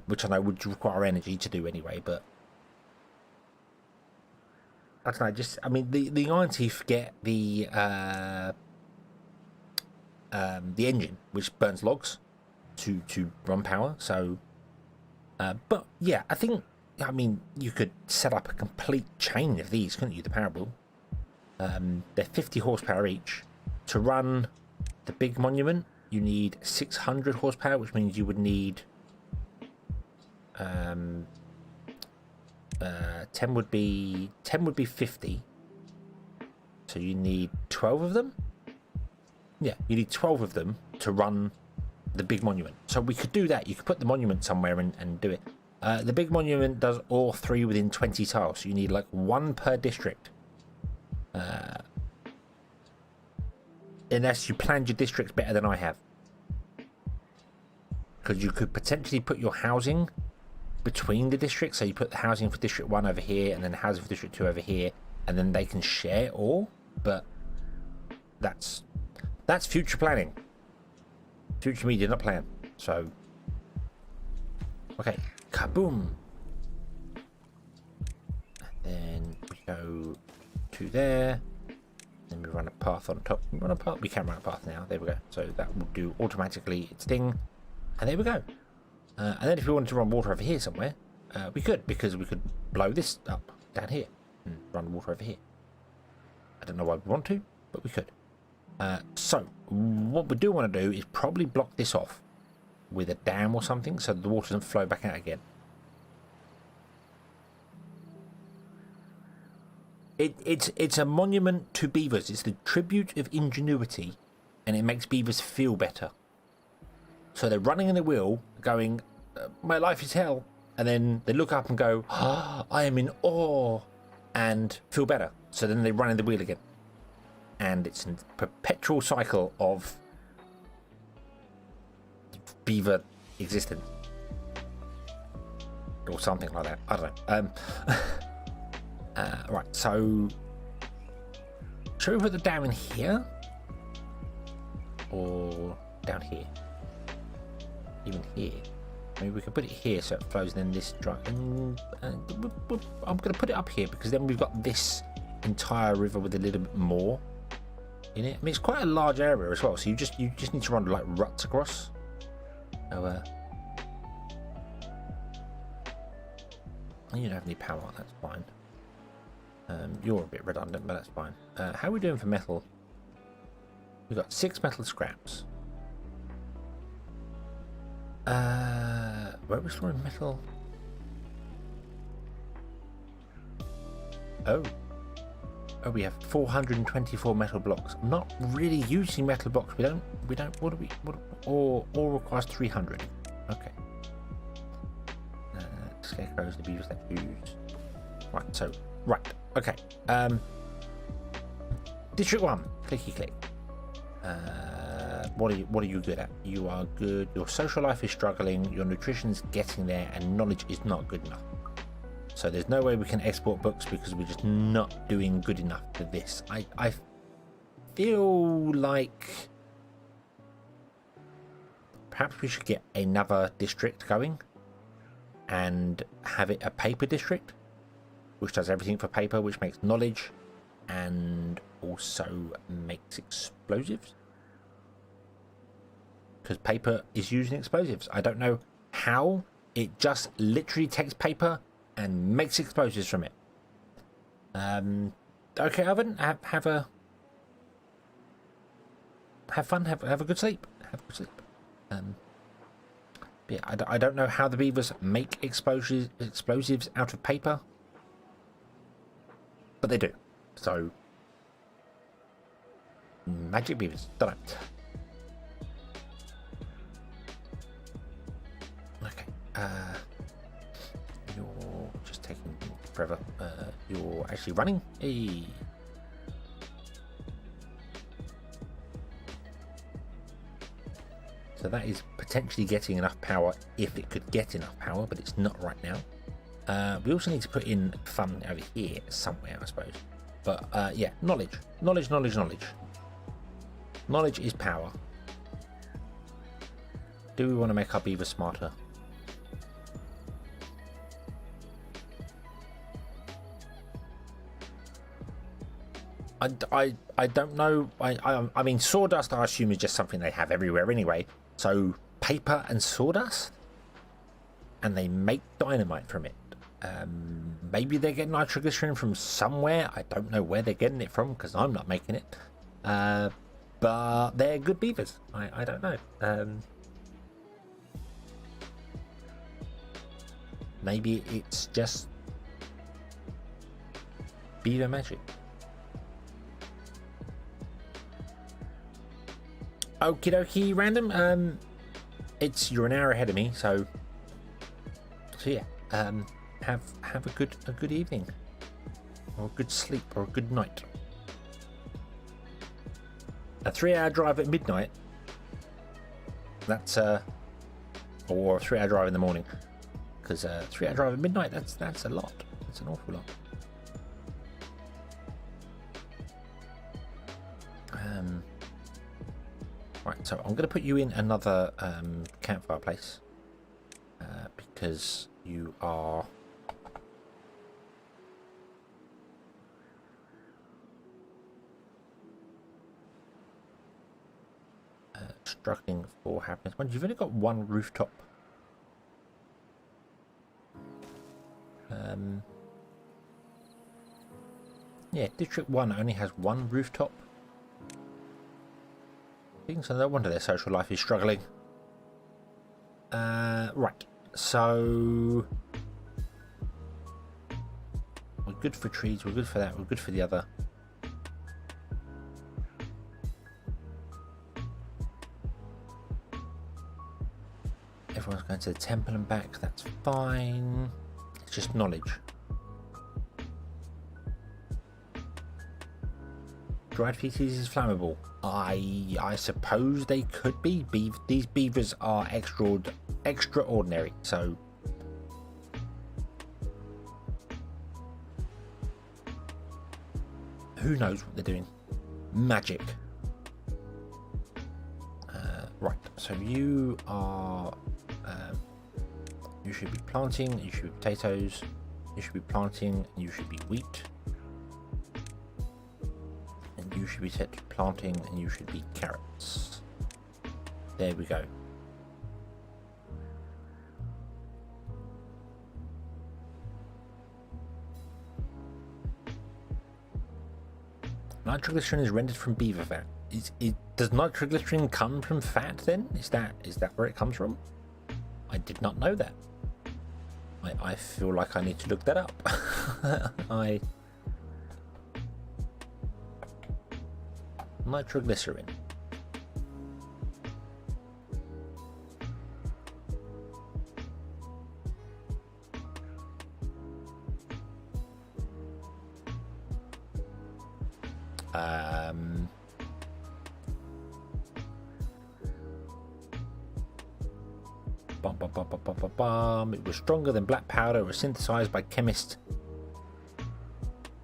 which I know would require energy to do anyway. But I don't know. I mean, the Iron Teeth get the engine, which burns logs to run power. So, but yeah, I mean, you could set up a complete chain of these, couldn't you? The power wheel. They're 50 horsepower each. To run the big monument, you need 600 horsepower, which means you would need 10 would be 50. So you need 12 of them. Yeah, you need 12 of them to run the big monument. So we could do that. You could put the monument somewhere and do it. The big monument does all 3 within 20 tiles. So you need like 1 per district. Unless you planned your districts better than I have. Because you could potentially put your housing between the districts. So you put the housing for District 1 over here, and then the housing for District 2 over here, and then they can share all. But that's future planning. Future media, not plan. So, okay, kaboom. And then we go to there. Then we run a path on top. We can run a path now. There we go. So that will do automatically its thing. And there we go. And then if we wanted to run water over here somewhere, we could, because we could blow this up down here and run water over here. I don't know why we want to, but we could. So what we do want to do is probably block this off with a dam or something so the water doesn't flow back out again. It's a monument to beavers. It's the tribute of ingenuity, and it makes beavers feel better. So they're running in the wheel going, my life is hell, and then they look up and go, oh, I am in awe, and feel better. So then they run in the wheel again, and it's a perpetual cycle of beaver existence or something like that. I don't know. Right, so should we put the dam in here or down here? Even here? Maybe we can put it here so it flows, and then this dry. I'm going to put it up here because then we've got this entire river with a little bit more in it. I mean, it's quite a large area as well, so you just need to run like ruts across. So, you don't have any power, that's fine. You're a bit redundant, but that's fine. How are we doing for metal? We've got 6 metal scraps. Where are we storing metal? Oh, we have 424 metal blocks. I'm not really using metal blocks. We don't. Or requires 300. Okay. Scarecrows, the beavers that use. Right. So. Right, okay. District 1, clicky click. What are you good at? You are good. Your social life is struggling, your nutrition's getting there, and knowledge is not good enough. So there's no way we can export books because we're just not doing good enough for this. I feel like perhaps we should get another district going and have it a paper district, which does everything for paper, which makes knowledge and also makes explosives. Because paper is used in explosives. I don't know how. It just literally takes paper and makes explosives from it. Okay, Oven, have fun, have a good sleep. Have a good sleep. Yeah, I don't know how the beavers make explosives out of paper. But they do. So, magic beavers. Don't know. Okay. You're just taking forever. You're actually running. Hey. So that is potentially getting enough power if it could get enough power, but it's not right now. We also need to put in fun over here somewhere, I suppose. But yeah, knowledge. Knowledge is power. Do we want to make our beaver smarter? I don't know. I mean, sawdust, I assume, is just something they have everywhere anyway. So paper and sawdust, and they make dynamite from it. Maybe they get nitroglycerin from somewhere. I don't know where they're getting it from because I'm not making it. But they're good beavers. I don't know. Maybe it's just beaver magic. Okie dokie, random. You're an hour ahead of me, so yeah. Have a good evening, or a good sleep, or a good night. A 3-hour drive at midnight. That's or a 3-hour drive in the morning. Because 3-hour drive at midnight, that's a lot. That's an awful lot. Right, so I'm going to put you in another campfire place because you are struggling for happiness. You've only got one rooftop. Yeah, District 1 only has one rooftop. So no wonder their social life is struggling. Right, so we're good for trees, we're good for that, we're good for the other. Everyone's going to the temple and back, that's fine. It's just knowledge. Dried feces is flammable. I suppose they could be. These beavers are extraordinary, so who knows what they're doing? Magic. Right, so you are you should be planting, you should be potatoes, you should be planting, you should be wheat. You should be set to planting, and you should be carrots. There we go. Nitroglycerin is rendered from beaver fat. Does nitroglycerin come from fat then? Is that where it comes from? I did not know that. I feel like I need to look that up. Nitroglycerin. It was stronger than black powder. It was synthesized by chemist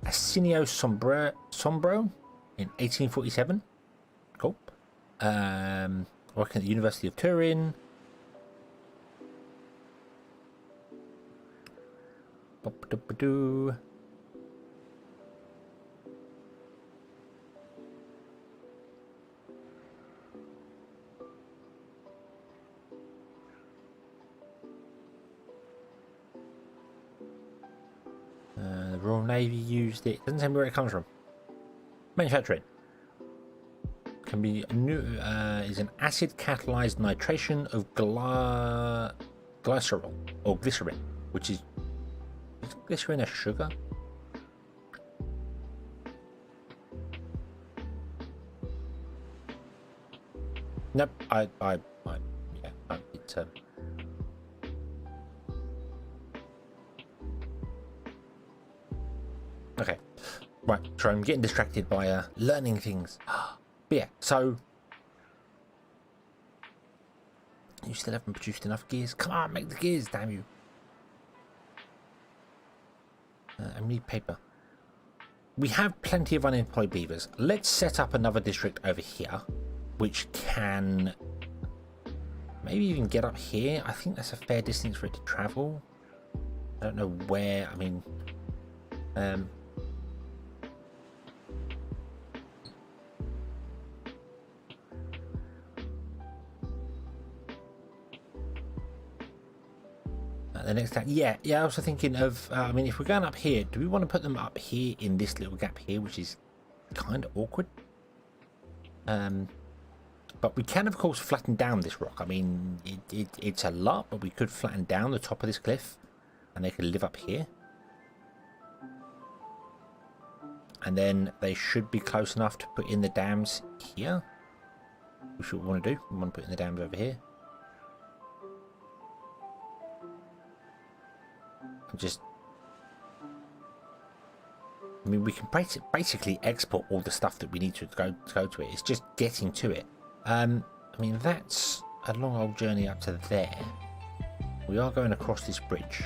Asinio Sombro in 1847. Cool. Working at the University of Turin. The Royal Navy used it. Doesn't tell me where it comes from. Manufacturing can be is an acid catalyzed nitration of glycerol or glycerin, which is glycerin a sugar? Nope. Yeah, it's okay. Right, so I'm getting distracted by learning things. But yeah, so you still haven't produced enough gears. Come on, make the gears, damn you. And we need paper. We have plenty of unemployed beavers. Let's set up another district over here, which can maybe even get up here. I think that's a fair distance for it to travel. I don't know where. I mean, the next time, yeah. I was thinking of. I mean, if we're going up here, do we want to put them up here in this little gap here, which is kind of awkward? But we can, of course, flatten down this rock. I mean, it's a lot, but we could flatten down the top of this cliff, and they could live up here. And then they should be close enough to put in the dams here, which is what we want to do. We want to put in the dams over here. I mean, we can basically export all the stuff that we need to go to it. It's just getting to it. I mean, that's a long old journey up to there. We are going across this bridge,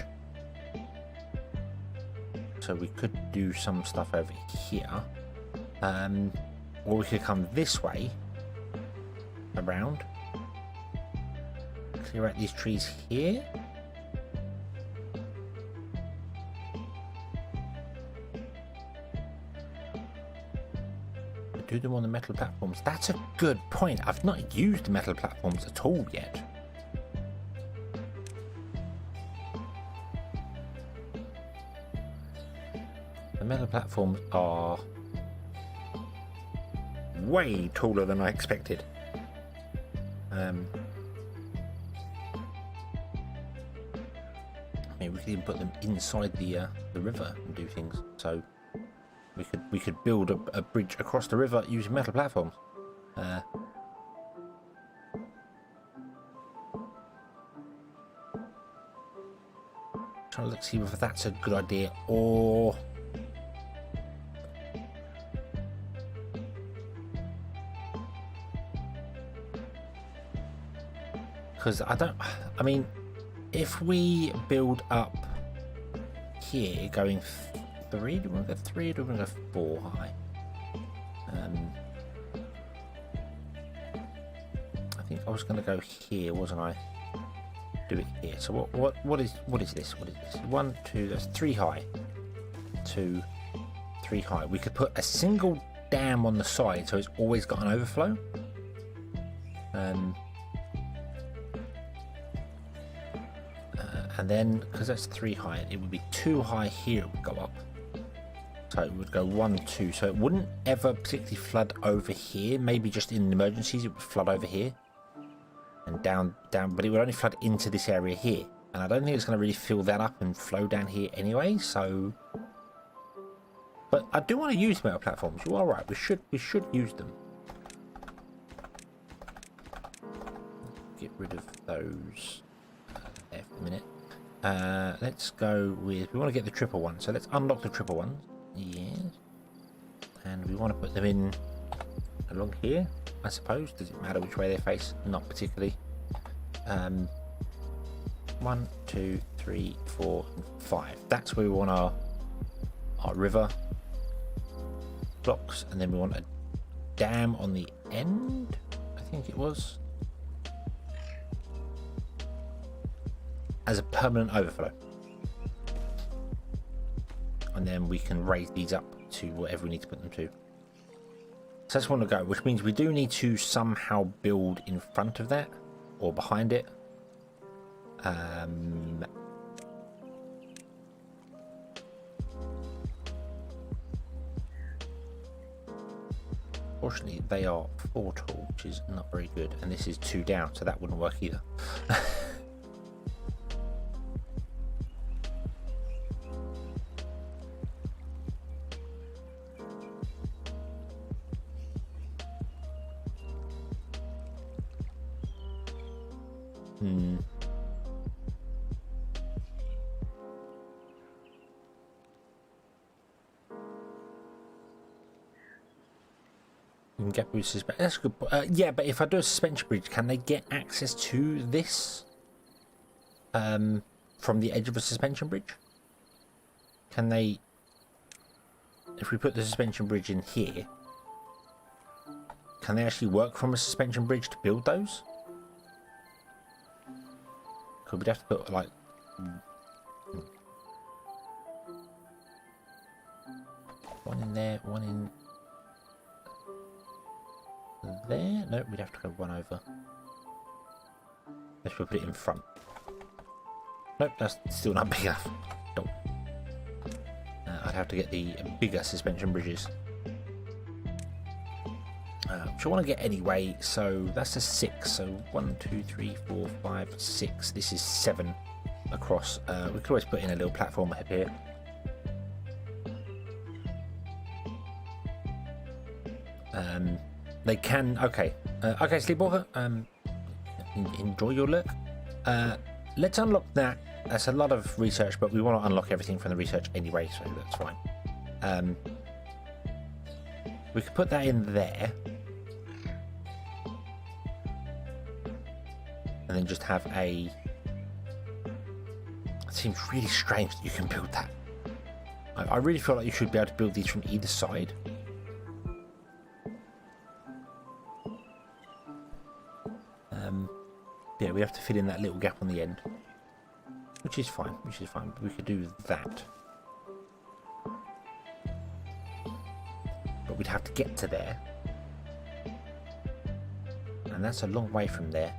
so we could do some stuff over here, or we could come this way around, clear out these trees here. Do them on the metal platforms. That's a good point. I've not used the metal platforms at all yet. The metal platforms are way taller than I expected. I mean, we could even put them inside the river and do things. So we could build a bridge across the river using metal platforms. Trying to look see whether that's a good idea or because I mean, if we build up here going 3, do we want to go 3 or do we want to go 4 high? I think I was going to go here, wasn't I? Do it here. So what is this? What is this? 1, 2, that's 3 high. 2, 3 high. We could put a single dam on the side so it's always got an overflow. And then because that's 3 high, it would be 2 high here. It would go up. So it would go 1, 2. So it wouldn't ever particularly flood over here. Maybe just in emergencies it would flood over here and down, but it would only flood into this area here. And I don't think it's going to really fill that up and flow down here anyway. So, but I do want to use metal platforms. You're all right. We should use them. Get rid of those there for a minute. Let's go with. We want to get the triple one. So let's unlock the triple ones. Yes, and we want to put them in along here, I suppose. Does it matter which way they face? Not particularly. 1, 2, 3, 4, 5. That's where we want our river blocks, and then we want a dam on the end, I think it was, as a permanent overflow. And then we can raise these up to whatever we need to put them to. So that's one to go, which means we do need to somehow build in front of that or behind it. Fortunately, they are 4 tall, which is not very good, and this is 2 down, so that wouldn't work either. You can get boosters, but that's good. Yeah, but if I do a suspension bridge, can they get access to this from the edge of a suspension bridge? Can they if we put the suspension bridge in here, can they actually work from a suspension bridge to build those? Could we have to put like one in there, one in there? No, we'd have to go one over. Let's put it in front. Nope, that's still not big enough. Nope. I'd have to get the bigger suspension bridges. Which I want to get anyway, so that's a 6. So 1, 2, 3, 4, 5, 6. This is 7 across. We could always put in a little platform up here. They can. Okay. Okay, Sleepwalker. Enjoy your look. Let's unlock that. That's a lot of research, but we want to unlock everything from the research anyway, so that's fine. We could put that in there. And then just have a... It seems really strange that you can build that. I really feel like you should be able to build these from either side. Yeah, we have to fill in that little gap on the end. Which is fine, But we could do that. But we'd have to get to there. And that's a long way from there.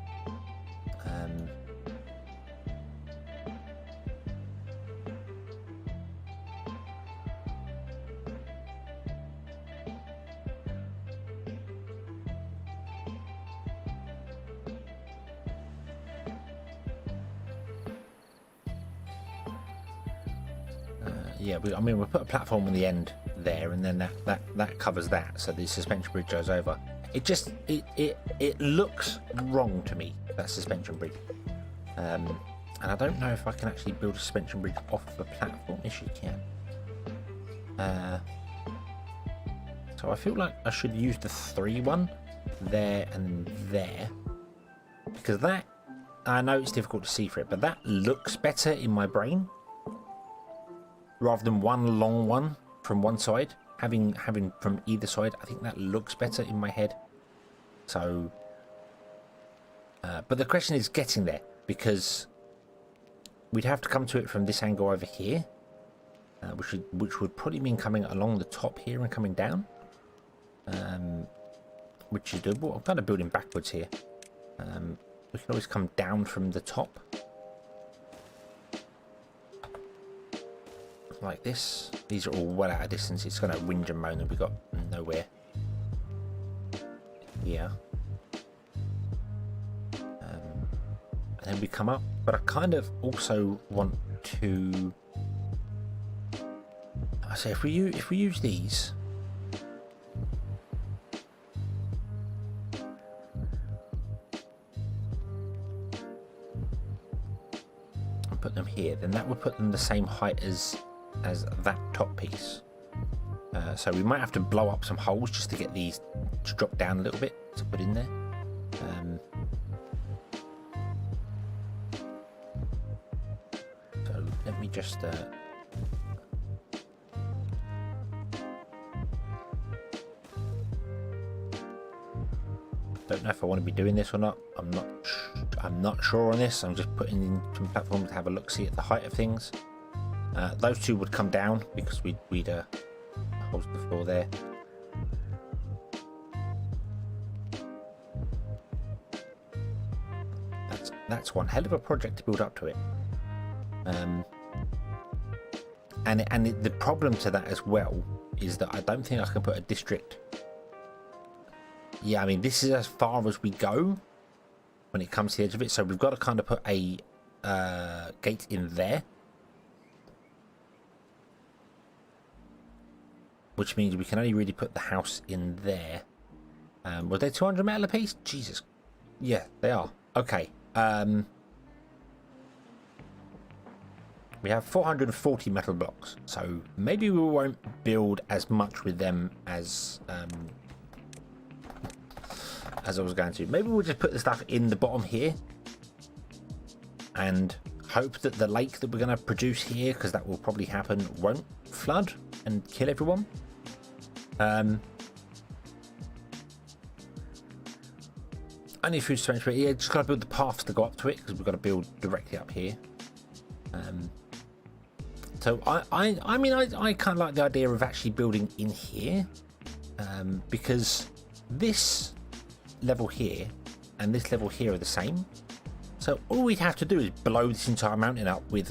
Yeah, I mean, we'll put a platform on the end there, and then that covers that, so the suspension bridge goes over. It just it looks wrong to me, that suspension bridge, and I don't know if I can actually build a suspension bridge off of a platform. Yes, you can. So I feel like I should use the 3 one there and there, because that, I know it's difficult to see for it, but that looks better in my brain. Rather than one long one from one side, having from either side, I think that looks better in my head. So, but the question is getting there, because we'd have to come to it from this angle over here, which would probably mean coming along the top here and coming down, which is doable. I'm kind of building backwards here. We can always come down from the top. Like this. These are all well out of distance. It's going to whinge and moan and we got nowhere. Yeah. And then we come up, but I kind of also want to. I say if we use these. And put them here, then that would put them the same height as that top piece. So we might have to blow up some holes just to get these to drop down a little bit to put in there. So let me just don't know if I want to be doing this or not. I'm not sure on this. I'm just putting in some platforms to have a look, see at the height of things. Those two would come down because we'd hold the floor there. That's one hell of a project to build up to it. And the problem to that as well is that I don't think I can put a district. Yeah, I mean, this is as far as we go when it comes to the edge of it. So we've got to kind of put a gate in there. Which means we can only really put the house in there. Were they 200 metal a piece? Jesus. Yeah, they are. Okay. We have 440 metal blocks. So maybe we won't build as much with them as I was going to. Maybe we'll just put the stuff in the bottom here. And hope that the lake that we're going to produce here, because that will probably happen, won't flood and kill everyone. Only food storage, but yeah, just got to build the paths to go up to it because we've got to build directly up here. So I mean, I kind of like the idea of actually building in here, because this level here and this level here are the same. So all we'd have to do is blow this entire mountain up with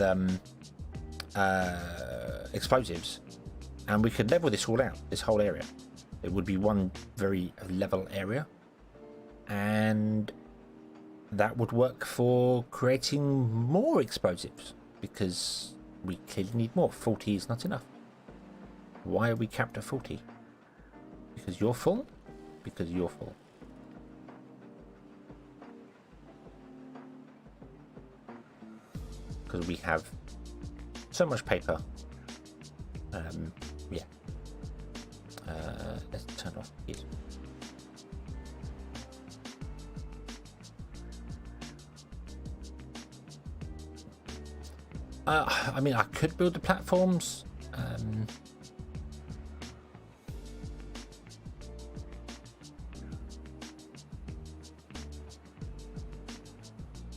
explosives, and we could level this all out, this whole area. It would be one very level area, and that would work for creating more explosives, because we clearly need more. 40 is not enough. Why are we capped at 40? Because you're full? Because you're full. Because we have so much paper. Yeah. Let's turn off it. I mean, I could build the platforms.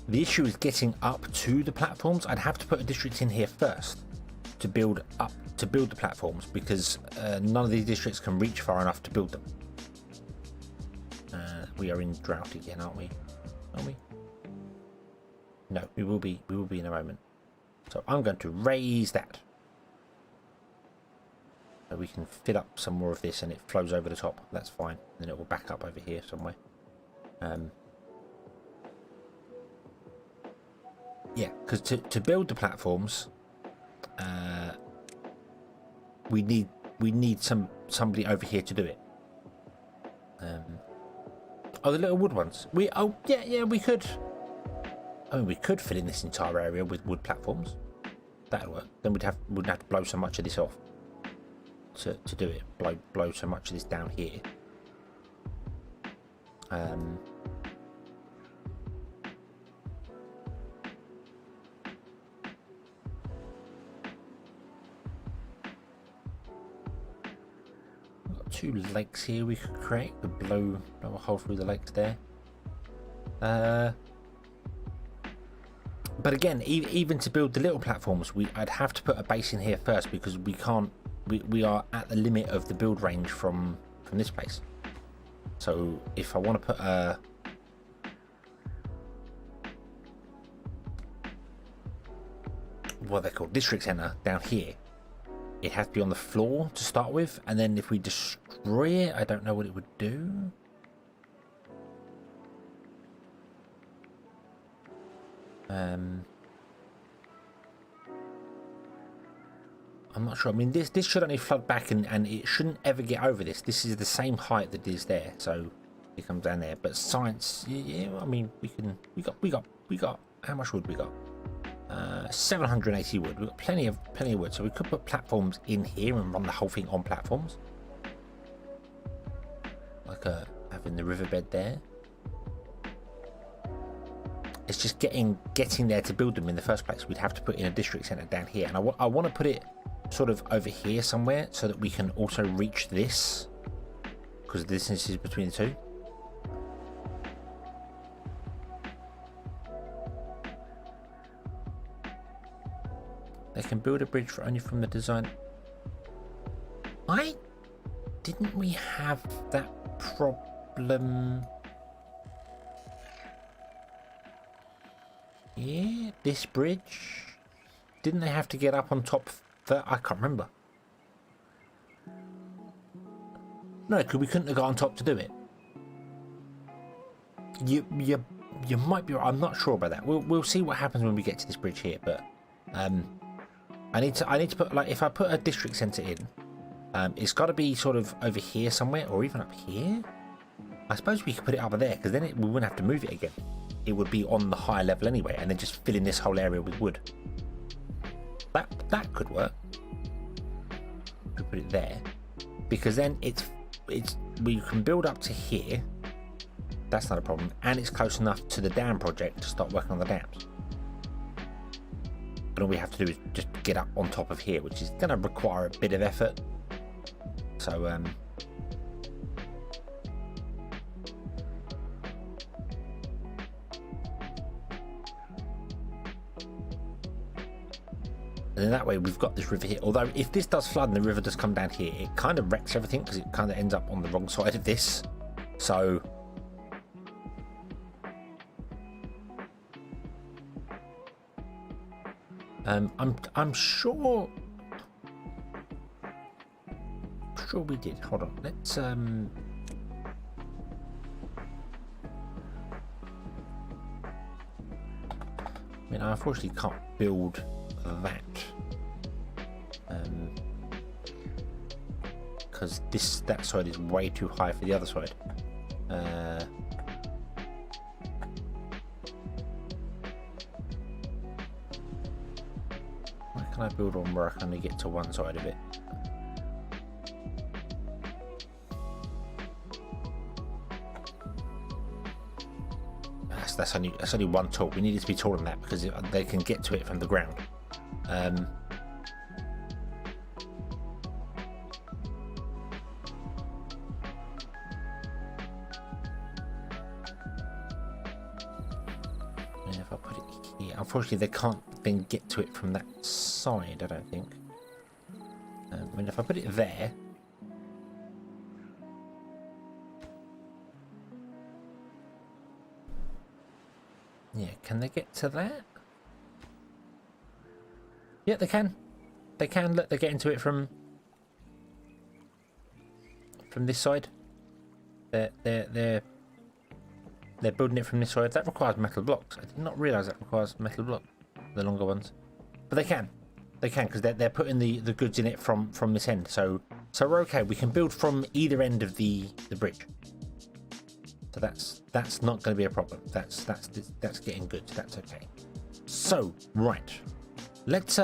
The issue is getting up to the platforms. I'd have to put a district in here first to build the platforms, because none of these districts can reach far enough to build them. We are in drought again, aren't we? Are we? No, we will be in a moment. So I'm going to raise that, so we can fill up some more of this and it flows over the top. That's fine. Then it will back up over here somewhere. Yeah, because to build the platforms, we need somebody over here to do it. Oh, the little wood ones. We could. I mean, we could fill in this entire area with wood platforms. That'd work. Then wouldn't have to blow so much of this off to do it. Blow so much of this down here. We've got 2 lakes here we could create. We could blow a hole through the lakes there. But again, even to build the little platforms, I'd have to put a base in here first, because we can't. We are at the limit of the build range from this place. So if I want to put a what they call district center down here, it has to be on the floor to start with, and then if we destroy it, I don't know what it would do. I'm not sure. I mean, this should only flood back, and it shouldn't ever get over this. This is the same height that is there, so it comes down there. But science, yeah. I mean, we got. How much wood we got? 780 wood. We've got plenty of wood, so we could put platforms in here and run the whole thing on platforms, like having the riverbed there. It's just getting there to build them in the first place. We'd have to put in a district center down here, and I want to put it sort of over here somewhere so that we can also reach this, because the distance is between the two. They can build a bridge for only from the design. Didn't we have that problem? Yeah, this bridge. Didn't they have to get up on top? I can't remember. No, because we couldn't have got on top to do it. You might be right. I'm not sure about that. We'll see what happens when we get to this bridge here. But I need to put, like, if I put a district center in, it's got to be sort of over here somewhere, or even up here. I suppose we could put it up there, because then we wouldn't have to move it again. It would be on the higher level anyway, and then just fill in this whole area with wood. That could work. We put it there, because then we can build up to here. That's not a problem, and it's close enough to the dam project to start working on the dams. And all we have to do is just get up on top of here, which is going to require a bit of effort. So And then that way we've got this river here. Although if this does flood and the river does come down here, it kind of wrecks everything because it kind of ends up on the wrong side of this. So I'm sure we did. Hold on. Let's I mean, I unfortunately can't build that because that side is way too high for the other side. Where can I build on where I can only get to one side of it? That's only one tall. We need it to be taller than that because they can get to it from the ground. If I put it here, unfortunately they can't then get to it from that side, I don't think. I mean, if I put it there, yeah, can they get to that? Yeah, they can. They can. Look, they're getting to it from this side. They're building it from this side. That requires metal blocks. I did not realise that requires metal block, the longer ones. But they can because they're putting the goods in it from this end. So we're okay. We can build from either end of the bridge. So that's not going to be a problem. That's getting good. That's okay. So right, let's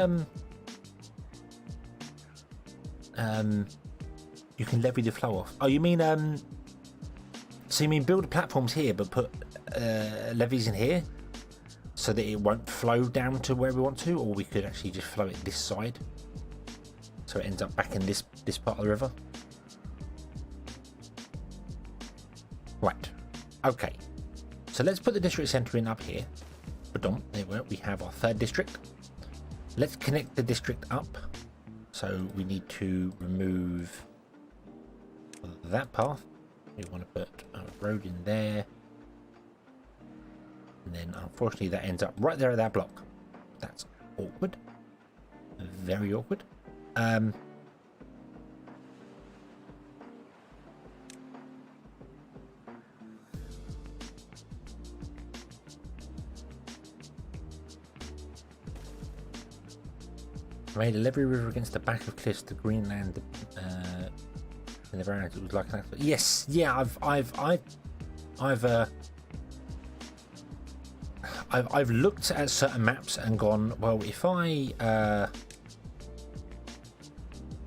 you can levy the flow off. Oh, you mean so you mean build platforms here, but put levees in here so that it won't flow down to where we want to, or we could actually just flow it this side so it ends up back in this part of the river. Right. Okay. So let's put the district centre in up here. There we have our third district. Let's connect the district up. So we need to remove that path. We want to put a road in there. And then unfortunately that ends up right there at that block. That's awkward. Very awkward. Made a levee river against the back of cliffs to Greenland. In the variant, it was like that. Yes, yeah, I've looked at certain maps and gone, well, if I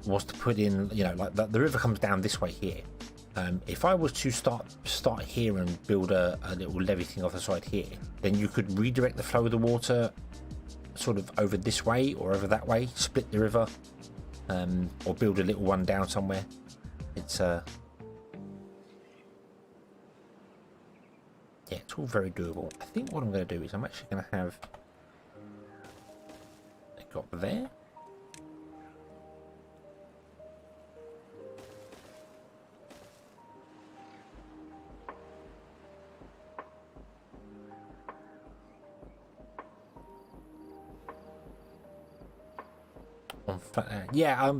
was to put in, you know, like the river comes down this way here. If I was to start here and build a little levee thing off the side here, then you could redirect the flow of the water sort of over this way or over that way, split the river, or build a little one down somewhere. It's yeah, it's all very doable. I think what I'm going to do is I'm actually going to have it got there. Yeah,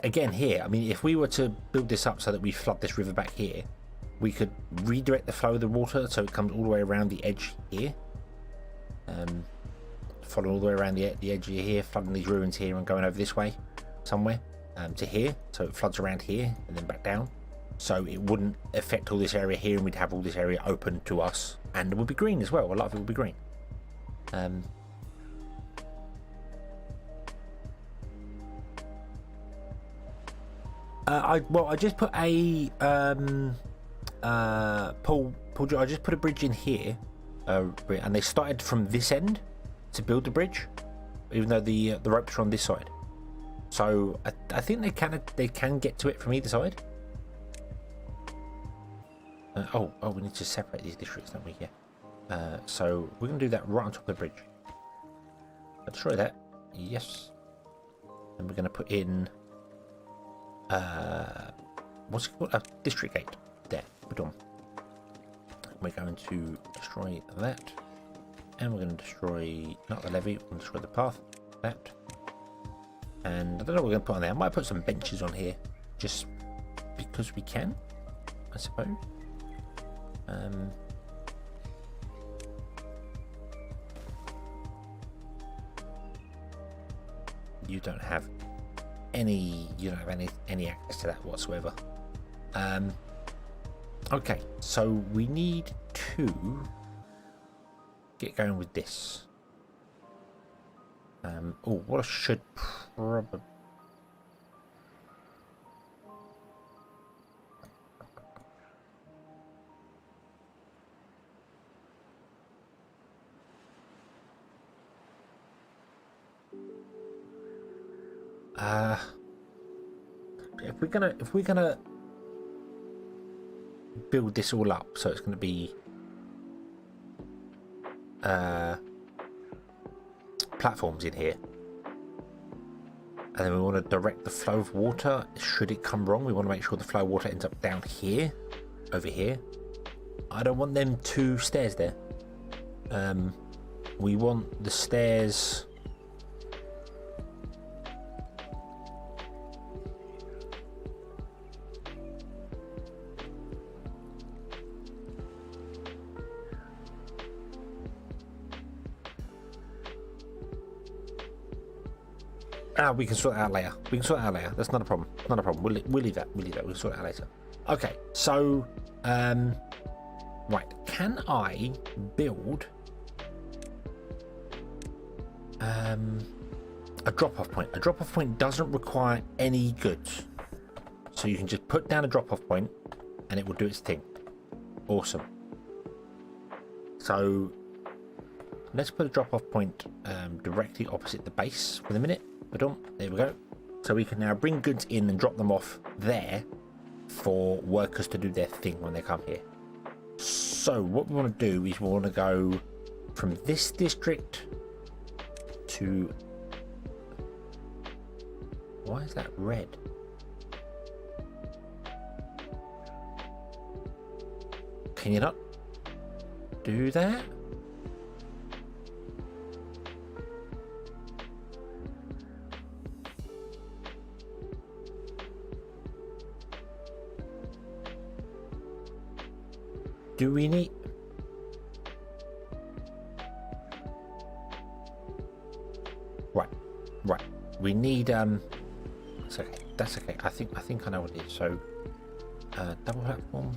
again here, I mean, if we were to build this up so that we flood this river back here, we could redirect the flow of the water so it comes all the way around the edge here, follow all the way around the edge here, flooding these ruins here and going over this way somewhere to here, so it floods around here and then back down, so it wouldn't affect all this area here and we'd have all this area open to us, and it would be green as well. A lot of it would be green. I just put a I just put a bridge in here, and they started from this end to build the bridge, even though the ropes are on this side. So I think they can get to it from either side. We need to separate these districts, don't we? Yeah. So we're gonna do that right on top of the bridge. Destroy that. Yes. And we're going to put in what's it called? A district gate. There. Boom. We're going to destroy that. And we're going to destroy, not the levee, we're going to destroy the path. That. And I don't know what we're going to put on there. I might put some benches on here. Just because we can, I suppose. You don't have any access to that whatsoever. Okay, so we need to get going with this. Oh, what I should probably... if we're gonna build this all up, so it's gonna be platforms in here, and then we want to direct the flow of water. Should it come wrong, we want to make sure the flow of water ends up down here, over here. I don't want them two stairs there. We want the stairs we can sort it out later. We can sort it out later. That's not a problem. Not a problem. We'll leave that. We'll sort it out later. Okay. So, right. Can I build a drop-off point? A drop-off point doesn't require any goods, so you can just put down a drop-off point, and it will do its thing. Awesome. So, let's put a drop-off point directly opposite the base for the minute. There we go. So we can now bring goods in and drop them off there for workers to do their thing when they come here. So what we want to do is we want to go from this district to... Why is that red? Can you not do that? Do we need... Right. We need it's okay. That's okay. I think I know what it is. So double platform.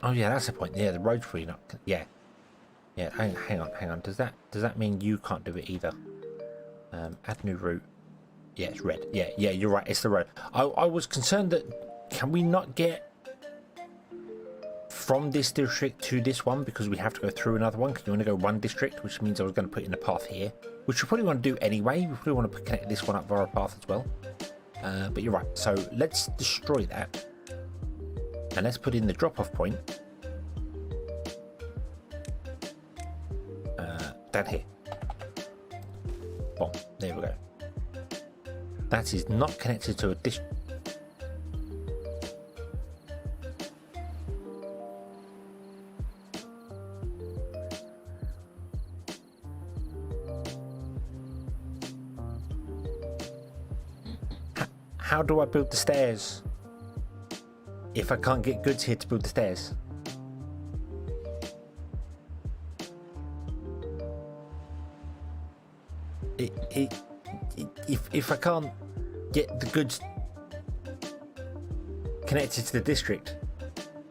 Oh yeah, that's the point. Yeah, the road's free. Not yeah. Yeah, hang on. Does that mean you can't do it either? Add new route. Yeah, it's red. Yeah, you're right. It's the road. I was concerned that can we not get from this district to this one because we have to go through another one? Because you want to go one district, which means I was going to put in a path here, which we probably want to do anyway. We probably want to connect this one up via a path as well. But you're right. So let's destroy that, and let's put in the drop-off point. Down here. Boom. There we go. That is not connected to a dish. How do I build the stairs if I can't get goods here to build the stairs? If I can't get the goods connected to the district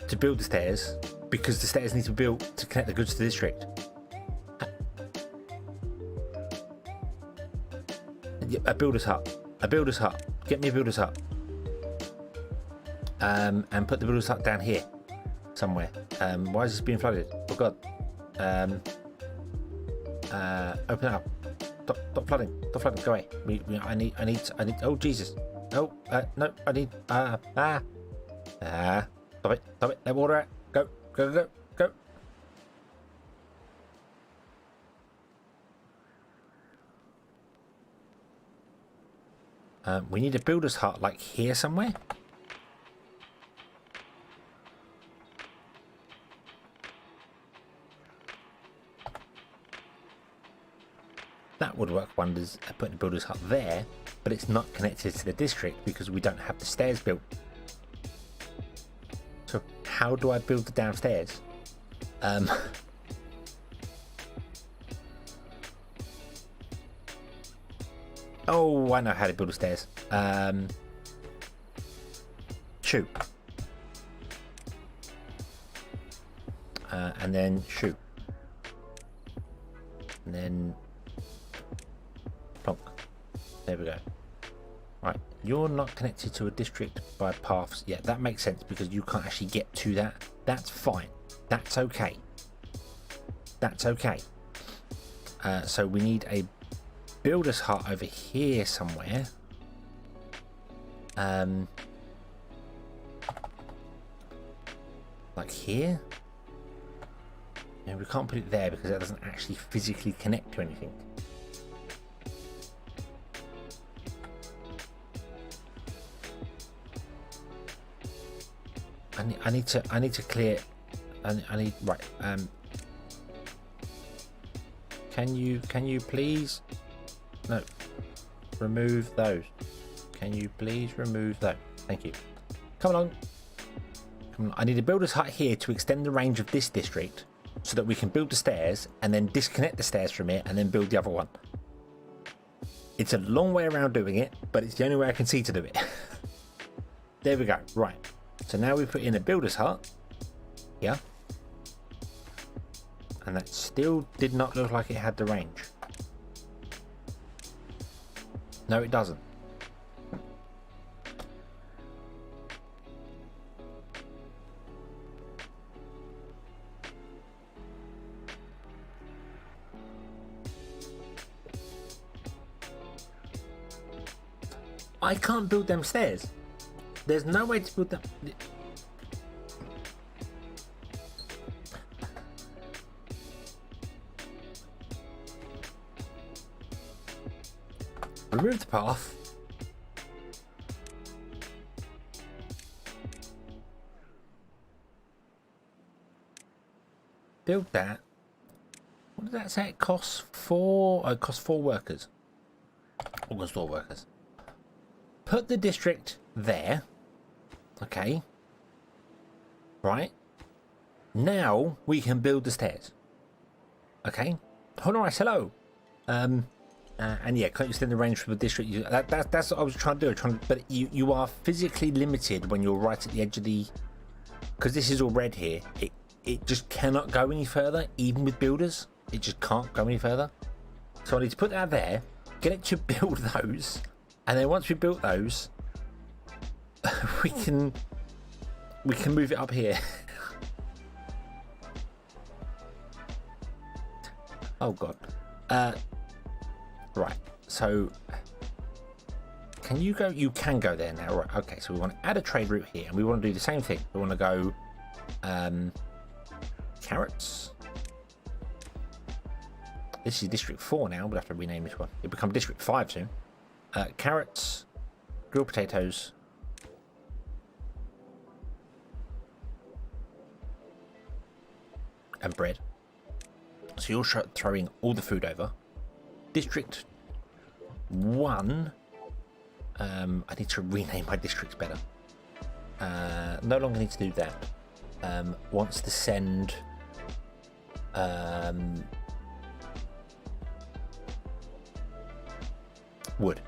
to build the stairs, because the stairs need to be built to connect the goods to the district. A builder's hut. Get me a builder's hut. And put the builder's hut down here somewhere. Why is this being flooded? Oh god. Open it up. Stop flooding. Go away. I need. Oh Jesus. Oh, no, I need, stop it, let water out, go, go, go, go. We need a builder's hut, like here somewhere. That would work wonders, putting a builder's hut there, but it's not connected to the district because we don't have the stairs built. So how do I build the downstairs? Oh, I know how to build the stairs. Shoot. And then shoot. And then plonk. There we go. Right, you're not connected to a district by paths. Yeah, that makes sense because you can't actually get to that. That's fine. That's okay. That's okay. So we need a builder's hut over here somewhere. Like here. Yeah, we can't put it there because that doesn't actually physically connect to anything. I need to clear. I need right. Can you please? No. Remove those. Can you please remove those? Thank you. Come along. Come on. I need a builder's hut here to extend the range of this district so that we can build the stairs and then disconnect the stairs from it and then build the other one. It's a long way around doing it, but it's the only way I can see to do it. There we go. Right. So now we put in a builder's hut here. And that still did not look like it had the range. No, it doesn't. I can't build them stairs. There's no way to build them. Remove the path. Build that. What did that say? It costs 4. Oh, it costs 4 workers. Or 4 workers. Put the district there. Okay. Right. Now we can build the stairs. Okay. Oh, nice. Hello. And yeah, can't extend the range from the district. That's what I was trying to do. But you are physically limited when you're right at the edge of the. Because this is all red here. It just cannot go any further, even with builders. It just can't go any further. So I need to put that there, get it to build those, and then once we built those, we can move it up here. Oh god. Right. So can you go? You can go there now. Right. Okay. So we want to add a trade route here, and we want to do the same thing. We want to go carrots. This is District 4 now. We'll have to rename this one. It'll become District 5 soon. Carrots, grilled potatoes, and bread. So you're throwing all the food over. District 1. I need to rename my districts better. No longer need to do that. Wants to send wood.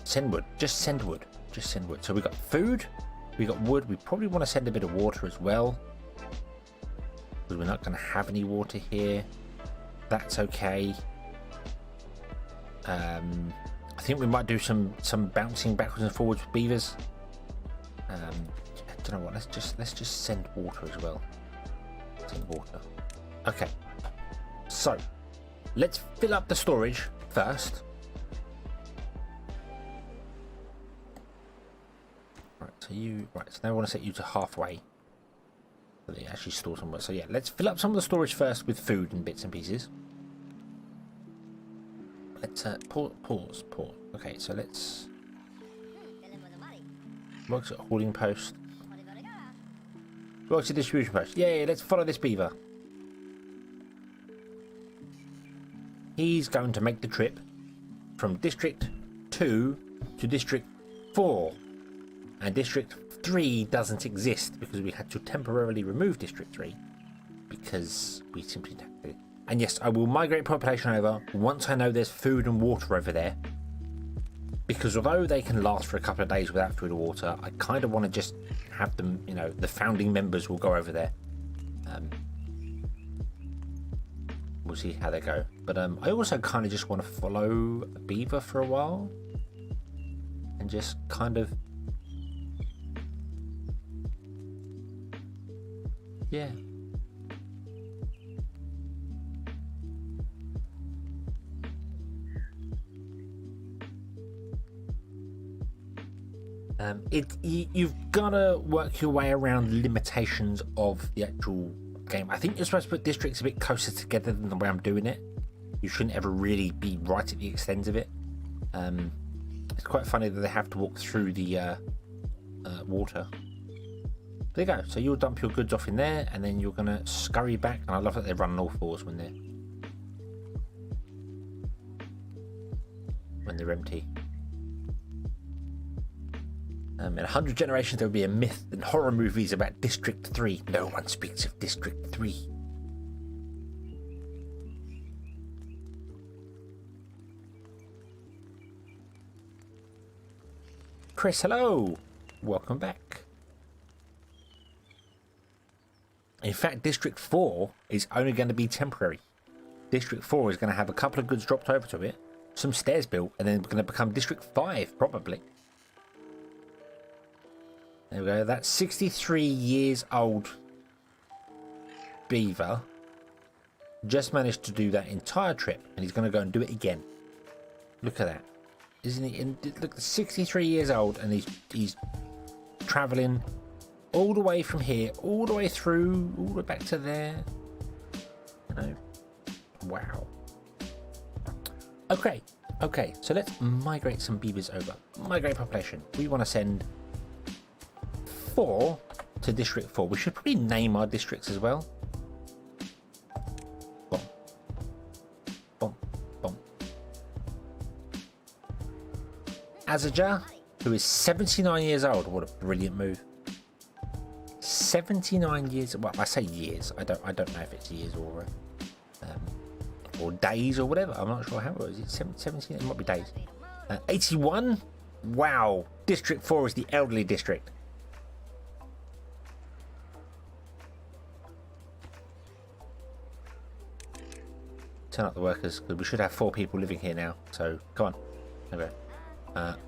Send wood. Just send wood. Just send wood. So we got food. We got wood. We probably want to send a bit of water as well, because we're not going to have any water here. That's okay. I think we might do some bouncing backwards and forwards with beavers. I don't know what. Let's just send water as well. Send water. Okay. So let's fill up the storage first. so you... Right, so now I want to set you to halfway. So they actually store somewhere. So yeah, let's fill up some of the storage first with food and bits and pieces. Let's pause. Okay, so let's... Works at holding post. Works at distribution post. Yeah, let's follow this beaver. He's going to make the trip from District 2 to District 4. And District 3 doesn't exist because we had to temporarily remove District 3. Because we simply don't do it. And yes, I will migrate population over once I know there's food and water over there. Because although they can last for a couple of days without food or water, I kind of want to just have them, you know, the founding members will go over there. We'll see how they go. But I also kind of just want to follow a beaver for a while. And just kind of... Yeah. You've got to work your way around limitations of the actual game. I think you're supposed to put districts a bit closer together than the way I'm doing it. You shouldn't ever really be right at the extent of it. It's quite funny that they have to walk through the water. There you go. So you'll dump your goods off in there, and then you're going to scurry back. And I love that they run on all fours when they're empty. In 100 generations, there will be a myth and horror movies about District 3. No one speaks of District 3. Chris, hello. Welcome back. In fact, District 4 is only going to be temporary. District 4 is going to have a couple of goods dropped over to it, some stairs built, and then it's going to become District 5, probably. There we go. That 63 years old beaver just managed to do that entire trip, and he's going to go and do it again. Look at that. Isn't he? Look, 63 years old, and he's traveling all the way from here, all the way through, all the way back to there. You know, wow. Okay, so let's migrate some beavers over. Migrate population. We want to send 4 to District 4. We should probably name our districts as well. Boom. Boom. Boom. Azaja, who is 79 years old. What a brilliant move. 79 years. Well, I say years. I don't know if it's years or days or whatever. I'm not sure how it was. It's 17. It might be days. 81. Wow. District 4 is the elderly district. Turn up the workers, because we should have 4 people living here now. So come on. Okay.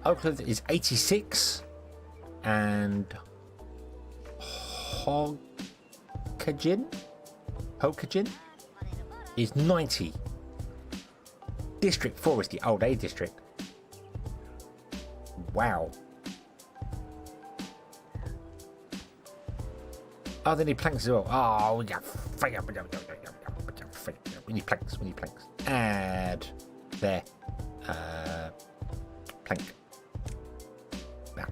Oakland is 86, and Hokajin is 90. District 4 is the old age district. Wow. Oh, they need planks as well. Oh, yeah. We need planks. Add there. Plank. Now.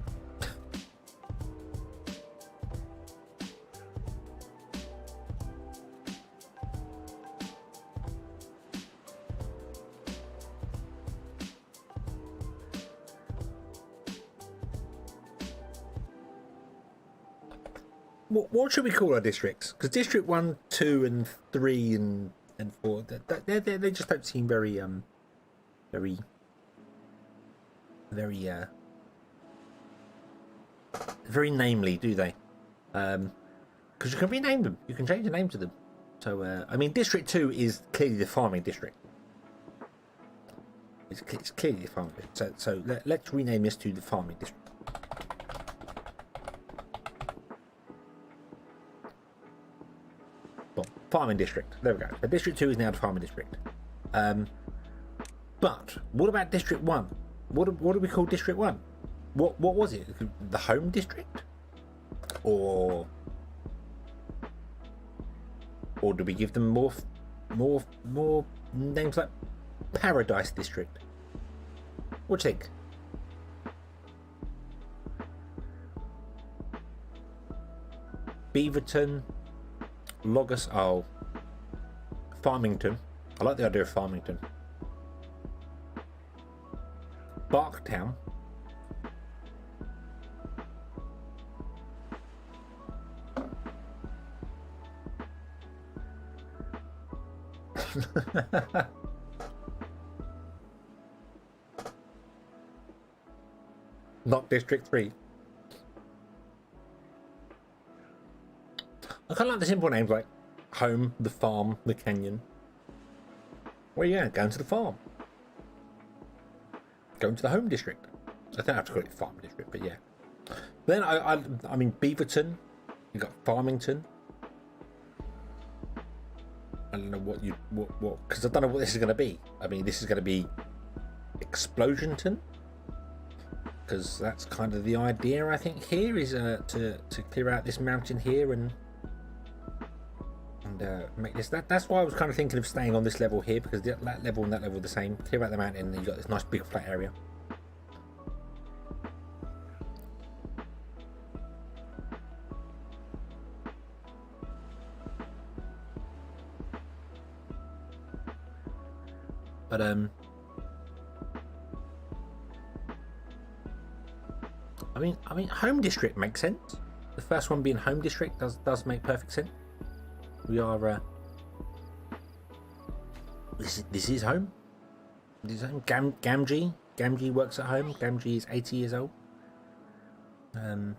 What should we call our districts? Because District 1, 2, and 3 and 4, they just don't seem very very namely, do they? Because you can rename them. You can change the name to them. So I mean, District 2 is clearly the farming district. It's clearly the farming district. So let's rename this to the farming district. Farming district. There we go. So District 2 is now the farming district. But what about District 1? What do we call District 1? What was it? The home district, or do we give them more names like Paradise District? What do you think? Beaverton, Logos, Farmington. I like the idea of Farmington. Barktown. Not District 3. I kind of like the simple names like home, the farm, the canyon. Where are you going? Going to the farm. Going to the home district. I don't have to call it farm district, but yeah. Then I mean Beaverton. You got Farmington. I don't know what because I don't know what this is going to be. I mean, this is going to be Explosionton, because that's kind of the idea. I think here is to clear out this mountain here and make this. That's why I was kind of thinking of staying on this level here, because that level and that level are the same. Clear out the mountain, and you got this nice big flat area. But I mean, home district makes sense. The first one being home district does make perfect sense. We are this is home. This is home. Gamgee works at home. Gamgee is 80 years old. Then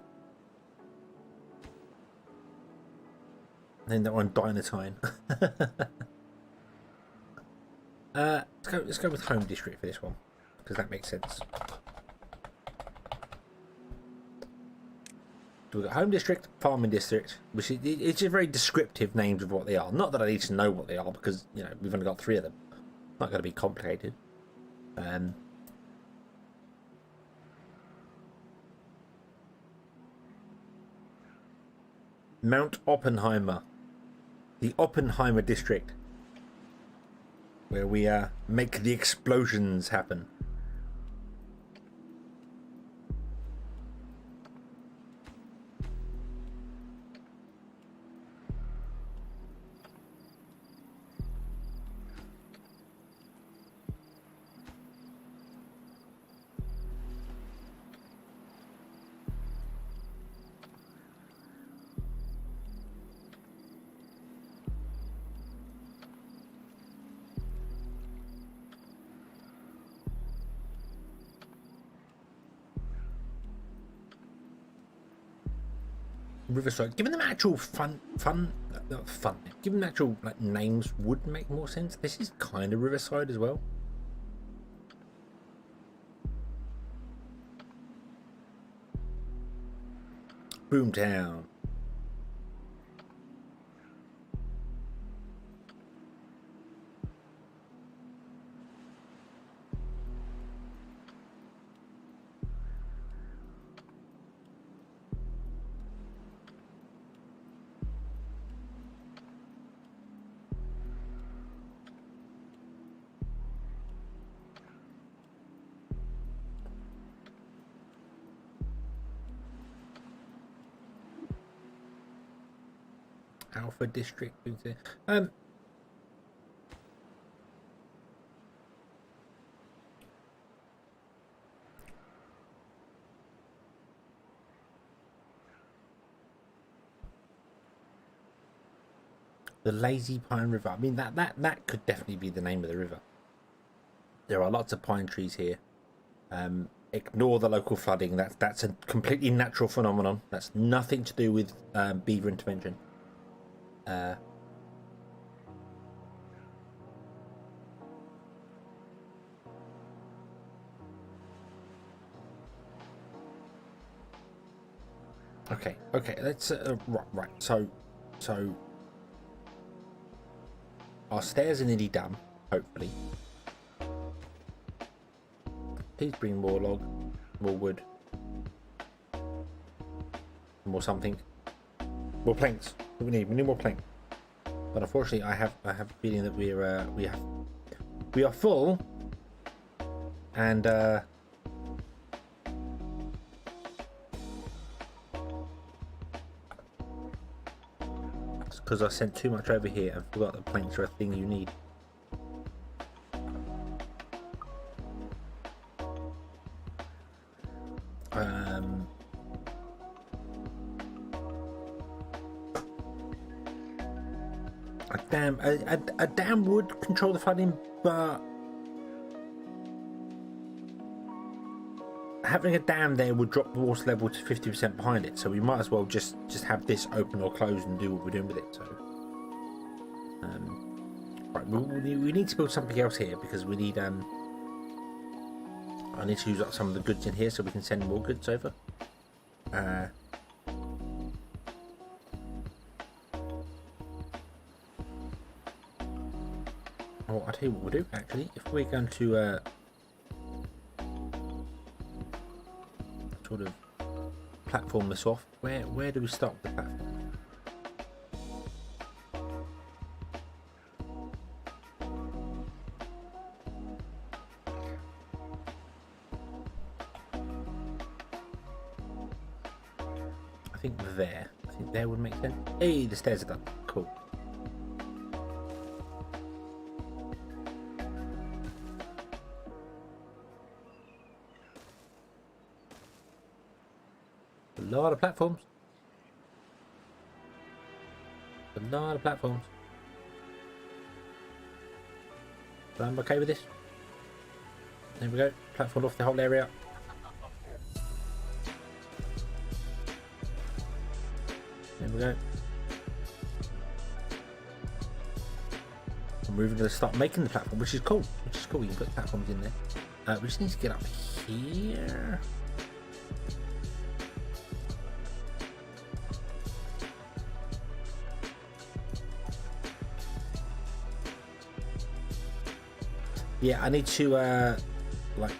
that one, Dynatine. Let's go with home district for this one, because that makes sense. So we've got home district, farming district, which it's just very descriptive names of what they are. Not that I need to know what they are, because you know we've only got 3 of them. Not going to be complicated. Mount Oppenheimer, the Oppenheimer district, where we make the explosions happen. Riverside. Giving them actual fun. Giving them actual like names would make more sense. This is kind of Riverside as well. Boomtown. Alpha District. The Lazy Pine River. I mean that could definitely be the name of the river. There are lots of pine trees here. Ignore the local flooding. That's a completely natural phenomenon. That's nothing to do with beaver intervention. Okay, let's right. So our stairs are nearly done, hopefully. Please bring more wood. more something. More planks. We need more plank. But unfortunately, I have a feeling that we are full, and it's because I sent too much over here and forgot that planks are a thing you need. A dam would control the flooding, but having a dam there would drop the water level to 50% behind it. So we might as well just have this open or closed and do what we're doing with it. So, right, we need to build something else here because we need I need to use up some of the goods in here so we can send more goods over. Oh, I'll tell you what we'll do actually. If we're going to sort of platform this off, where do we start with the platform? I think there would make sense. Hey, the stairs are done. Cool. A lot of platforms. A lot of platforms. But I'm okay with this. There we go. Platform off the whole area. There we go. And we're even going to start making the platform, which is cool. We can put platforms in there. We just need to get up here. Yeah, I need to like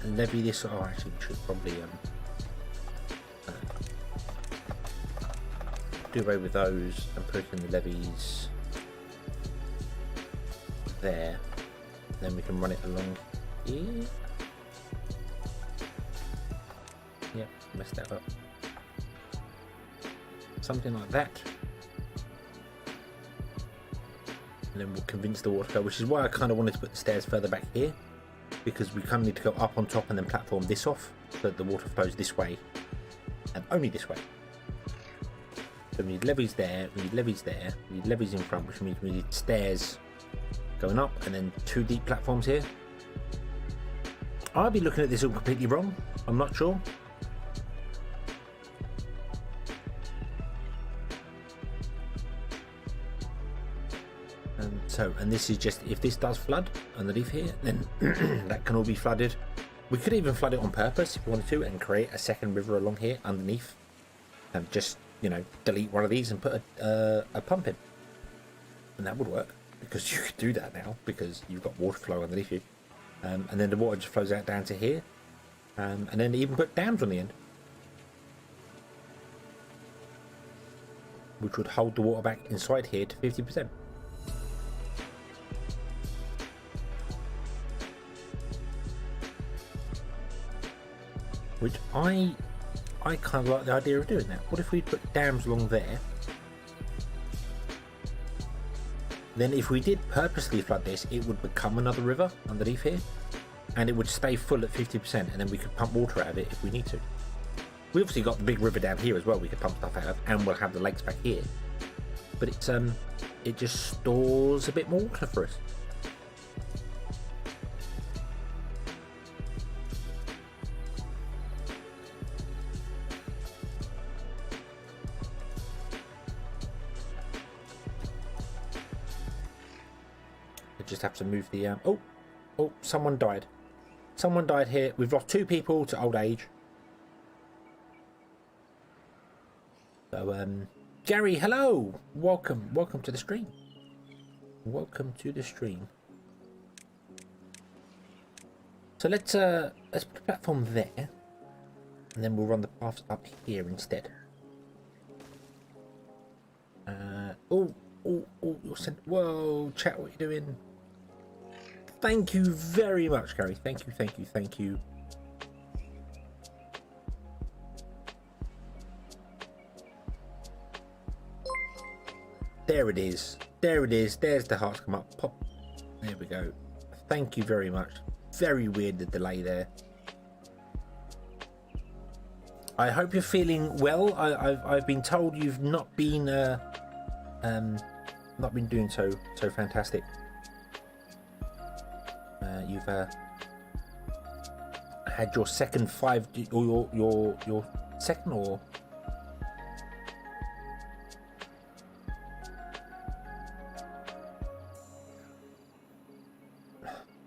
levy this. Oh, actually, we should probably do away with those and put in the levies there. Then we can run it along here. Yep, messed that up. Something like that. And then we'll convince the water to go, which is why I kind of wanted to put the stairs further back here, because we kind of need to go up on top and then platform this off so that the water flows this way and only this way. So we need levies there, we need levies there, we need levies in front, which means we need stairs going up and then 2 deep platforms here. I'll be looking at this all completely wrong, I'm not sure. And this is just, if this does flood underneath here, then that can all be flooded. We could even flood it on purpose if we wanted to and create a second river along here underneath and just, you know, delete one of these and put a pump in, and that would work because you could do that now because you've got water flow underneath you, and then the water just flows out down to here, and then even put dams on the end which would hold the water back inside here to 50%. Which I kind of like the idea of doing that. What if we put dams along there? Then if we did purposely flood this, it would become another river underneath here. And it would stay full at 50%, and then we could pump water out of it if we need to. We obviously got the big river down here as well we could pump stuff out of, and we'll have the lakes back here. But it's it just stores a bit more water for us. Just have to move the oh, someone died here. We've lost 2 people to old age. So Gary, hello, welcome to the stream. So let's put a platform there, and then we'll run the paths up here instead. Oh, you're sent. Whoa, chat, what are you doing? Thank you very much, Gary. Thank you. There it is. There's the hearts come up. Pop. There we go. Thank you very much. Very weird, the delay there. I hope you're feeling well. I've been told you've not been doing so fantastic. You've had your second 5, or your second, or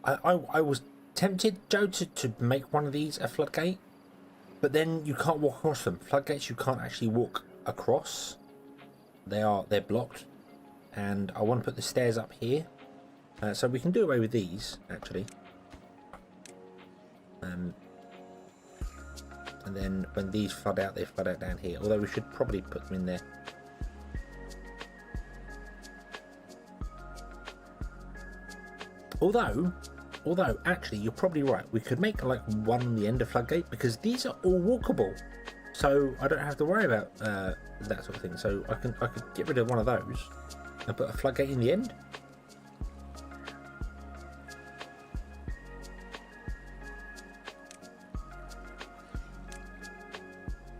I was tempted, Joe, to make one of these a floodgate, but then you can't walk across them. Floodgates you can't actually walk across. They're blocked, and I want to put the stairs up here, so we can do away with these actually. And then when these flood out, they flood out down here. Although we should probably put them in there. Although actually you're probably right, we could make like one on the end of floodgate, because these are all walkable, so I don't have to worry about that sort of thing. So I could get rid of one of those and put a floodgate in the end.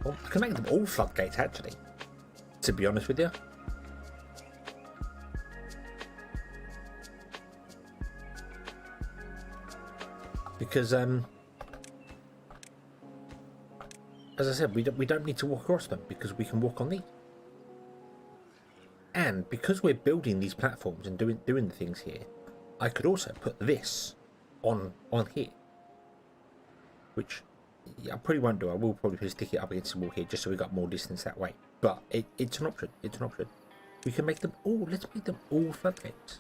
Well, I can make them all floodgates actually, to be honest with you. Because as I said, we don't need to walk across them, because we can walk on these. And because we're building these platforms and doing the things here, I could also put this on here, which I probably won't do. I will probably stick it up against the wall here, just so we got more distance that way. But it's an option. It's an option. We can make them all. Let's make them all floodgates.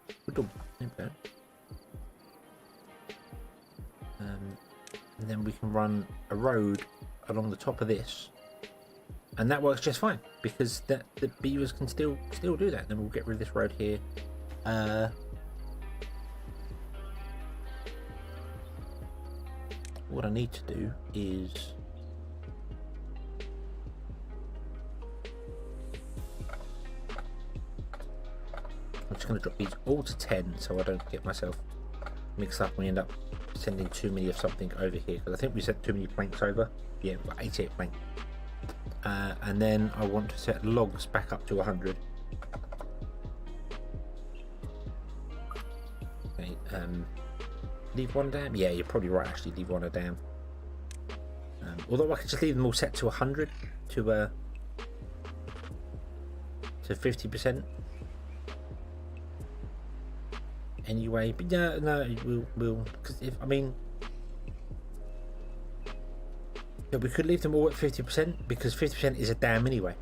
There we go. And then we can run a road along the top of this, and that works just fine, because the beavers can still do that. Then we'll get rid of this road here. What I need to do is I'm just going to drop these all to 10, so I don't get myself mixed up and we end up sending too many of something over here, because I think we sent too many planks over. Yeah, we've got 88 planks. And then I want to set logs back up to 100. Okay, leave one down. Yeah, you're probably right, actually, leave one down. Although I could just leave them all set to 100 to 50%. Anyway, but yeah, no, we'll because if yeah, we could leave them all at 50%, because 50% is a dam anyway.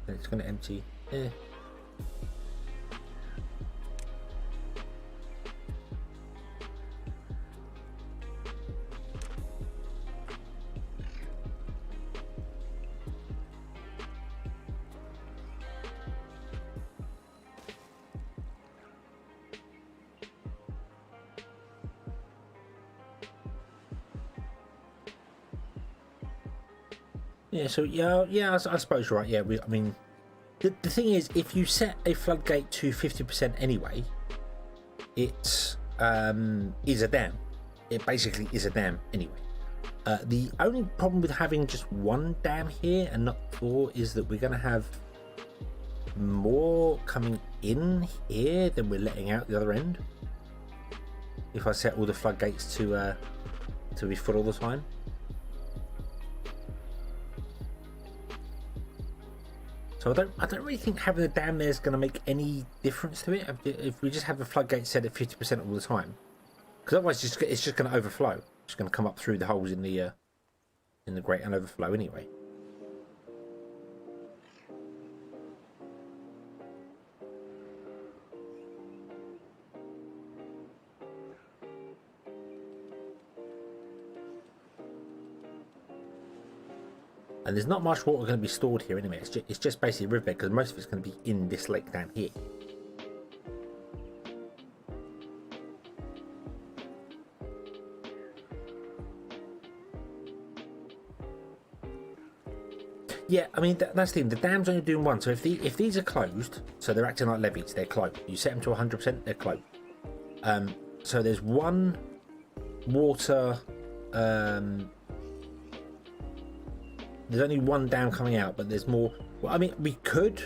And it's going to empty. Yeah. Yeah, so yeah, I suppose you're right. Yeah, I mean, the thing is, if you set a floodgate to 50% anyway, it is a dam. It basically is a dam anyway. The only problem with having just one dam here and not 4 is that we're going to have more coming in here than we're letting out the other end. If I set all the floodgates to be full all the time. So I don't really think having a dam there is going to make any difference to it if we just have the floodgate set at 50% all the time, because otherwise it's just going to overflow. It's just going to come up through the holes in the grate and overflow anyway. And there's not much water going to be stored here anyway. It's just basically a riverbed because most of it's going to be in this lake down here. Yeah, I mean, that's the thing. The dam's only doing one. So if these are closed, so they're acting like levees, they're closed. You set them to 100%, they're closed. So there's one water... there's only one dam coming out, but there's more. Well, I mean, we could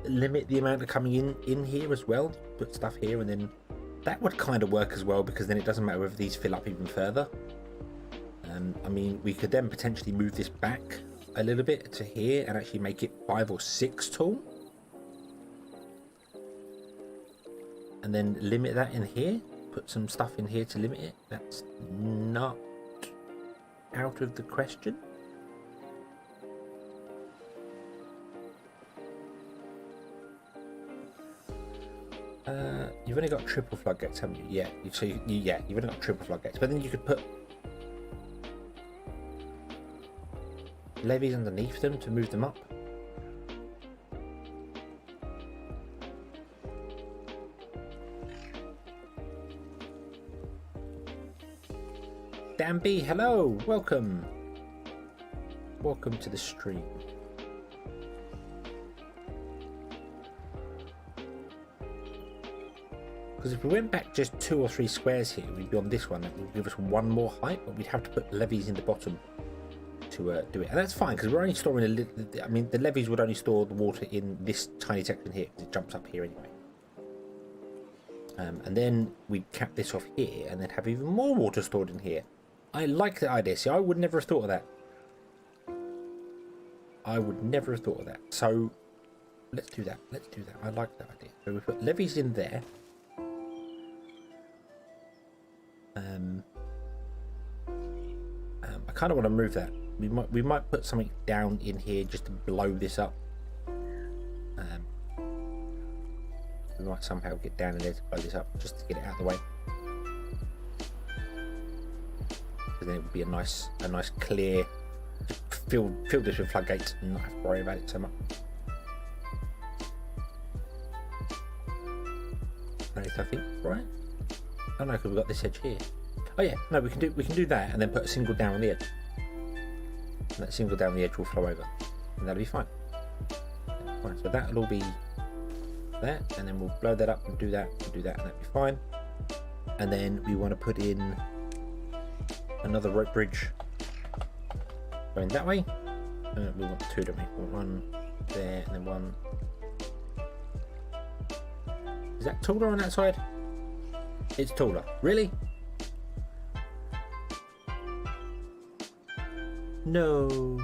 limit the amount of coming in here as well. Put stuff here, and then that would kind of work as well, because then it doesn't matter if these fill up even further. I mean, we could then potentially move this back a little bit to here and actually make it 5 or 6 tall, and then limit that in here. Put some stuff in here to limit it. That's not out of the question. You've only got triple floodgates, haven't you? Yeah. Yeah, you've only got triple floodgates, but then you could put levees underneath them to move them up. Dan B, hello, welcome to the stream. Because if we went back just 2 or 3 squares here, we'd be on this one. It would give us one more height, but we'd have to put levees in the bottom to do it. And that's fine, because we're only storing a little. I mean, the levees would only store the water in this tiny section here, because it jumps up here anyway. And then we'd cap this off here, and then have even more water stored in here. I like that idea. See, I would never have thought of that. I would never have thought of that. So, let's do that. Let's do that. I like that idea. So we put levees in there. I kind of want to move that. We might put something down in here just to blow this up. We might somehow get down in there to blow this up just to get it out of the way. Because then it would be a nice clear. Fill this with floodgates and not have to worry about it so much. I think, right? Oh no, because we've got this edge here. Oh yeah, no, we can do that and then put a single down on the edge. And that single down the edge will flow over, and that'll be fine. Right, so that'll all be that, and then we'll blow that up and do that, and that'll be fine. And then we want to put in another rope bridge going that way. We want 2, don't we? We want one there and then one. Is that taller on that side? It's taller. Really? No.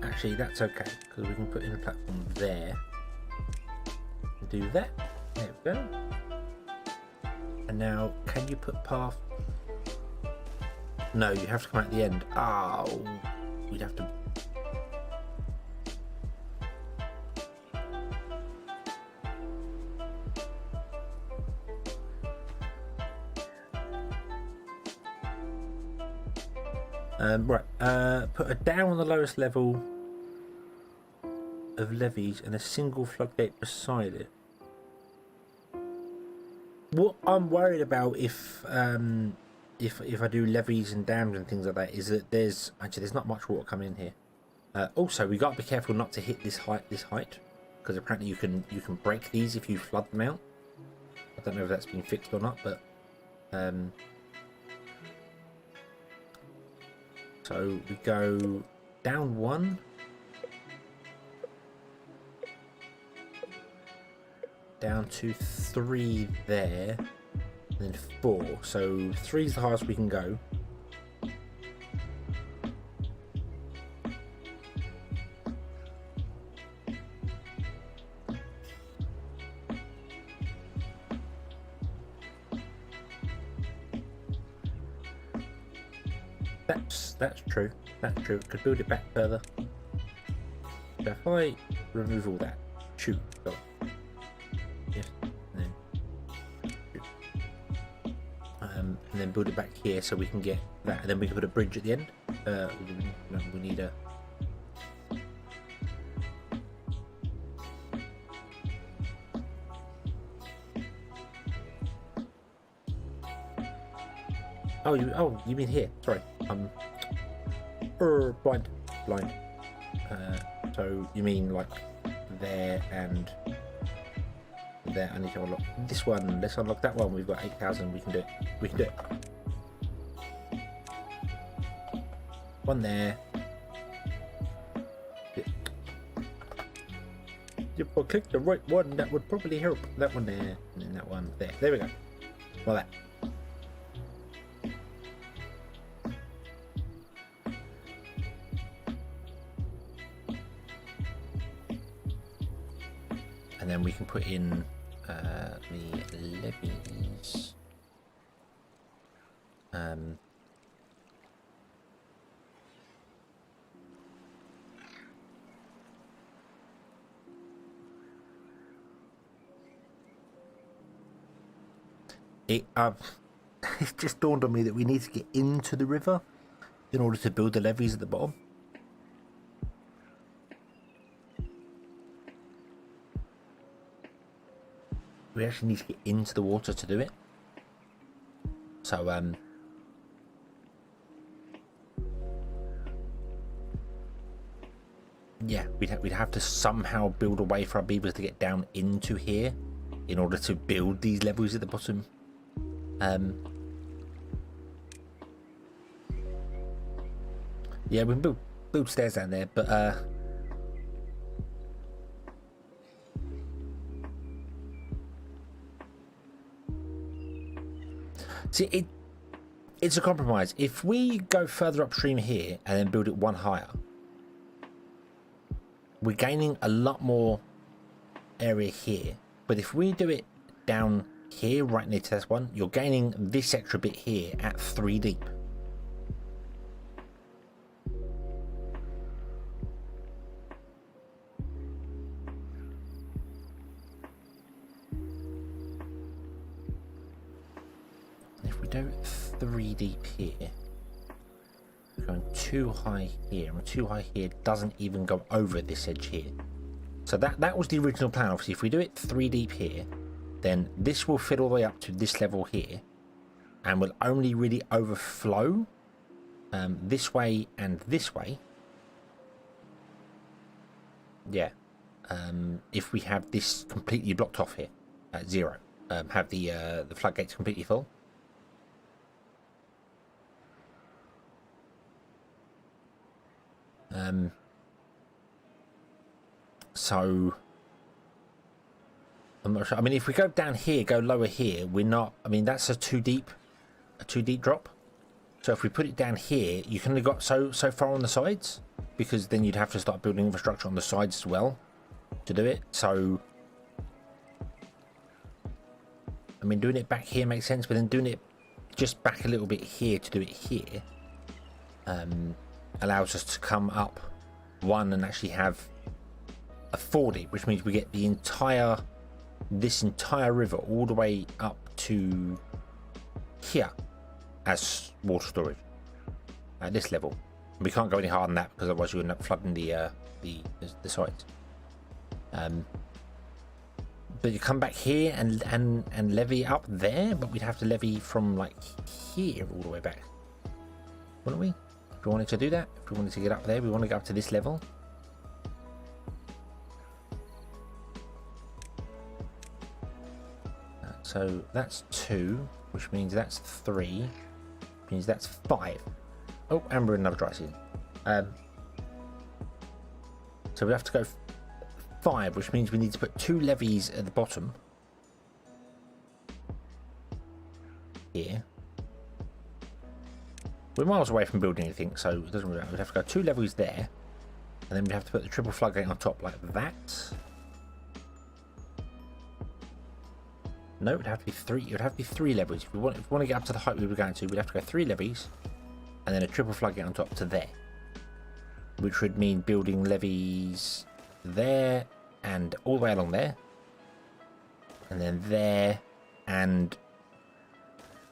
Actually, that's okay, because we can put in a platform there. Do that. There we go. And now, can you put path? No, you have to come out the end. Oh, we'd have to. Right. Put a down on the lowest level of levees and a single floodgate beside it. What I'm worried about if I do levees and dams and things like that is that there's not much water coming in here. Also, we got to be careful not to hit this height, because apparently you can break these if you flood them out. I don't know if that's been fixed or not, but so we go down 1. Down to 3 there, and then 4. So 3 is the highest we can go. That's true. That's true. Could build it back further. So if I remove all that, shoot, go. Yes, and then shoot. And then build it back here so we can get that, and then we can put a bridge at the end. No, we need a. You mean here? Sorry, blind. So you mean like there and there? I need to unlock this one. Let's unlock that one. We've got 8,000. We can do it. We can do it. One there. If I click the right one, that would probably help. That one there, and then that one there. There we go. Like that. And then we can put in the levees. It just dawned on me that we need to get into the river in order to build the levees at the bottom. We actually need to get into the water to do it. So yeah, we'd have to somehow build a way for our beavers to get down into here in order to build these levels at the bottom. Yeah, we can build stairs down there, but see, it's a compromise. If we go further upstream here and then build it one higher, we're gaining a lot more area here. But if we do it down here, right near to this one, you're gaining this extra bit here at 3 deep. If we do 3 deep here, we're going too high here, and too high here doesn't even go over this edge here. So that was the original plan. Obviously, if we do it 3 deep here, then this will fill all the way up to this level here, and will only really overflow this way and this way. Yeah, if we have this completely blocked off here at 0, have the floodgates completely full. So I'm not sure. I mean, if we go down here, go lower here, we're not. I mean, that's a too deep drop. So if we put it down here, you can only got so far on the sides, because then you'd have to start building infrastructure on the sides as well to do it. So I mean, doing it back here makes sense, but then doing it just back a little bit here to do it here allows us to come up one and actually have a 4 deep, which means we get the this entire river all the way up to here as water storage at this level. We can't go any higher than that, because otherwise you end up flooding the sides. But you come back here and levy up there, but we'd have to levy from like here all the way back, wouldn't we? If we wanted to do that, if we wanted to get up there, we want to get up to this level. So that's 2, which means that's 3, which means that's 5. Oh, and we're in another dry season. So we have to go 5, which means we need to put 2 levees at the bottom here. We're miles away from building anything, so it doesn't really matter. We'd have to go 2 levees there, and then we'd have to put the triple floodgate on top like that. No, it would have to be 3. It would have to be 3 levees. If we want to get up to the height we were going to, we'd have to go 3 levees, and then a triple floodgate on top to there, which would mean building levees there, and all the way along there, and then there, and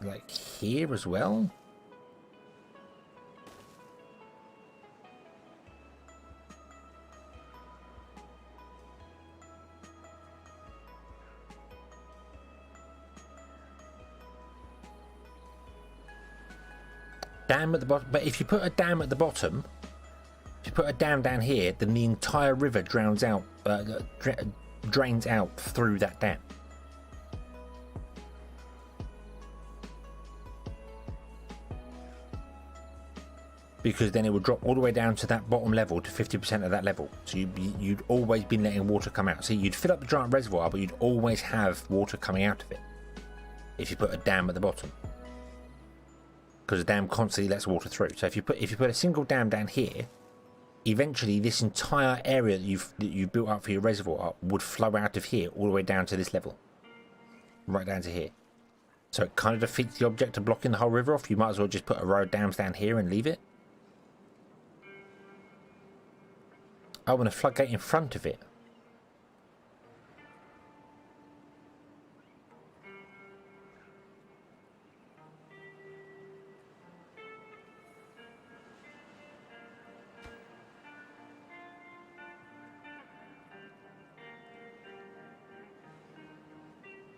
like here as well. Dam at the bottom, but if you put a dam at the bottom, if you put a dam down here, then the entire river drains out through that dam. Because then it would drop all the way down to that bottom level, to 50% of that level. So you'd always been letting water come out. So you'd fill up the giant reservoir, but you'd always have water coming out of it if you put a dam at the bottom. Because the dam constantly lets water through. So if you put a single dam down here, eventually this entire area that you built up for your reservoir would flow out of here all the way down to this level, right down to here. So it kind of defeats the object of blocking the whole river off. You might as well just put a row of dams down here and leave it. Oh, and a floodgate in front of it.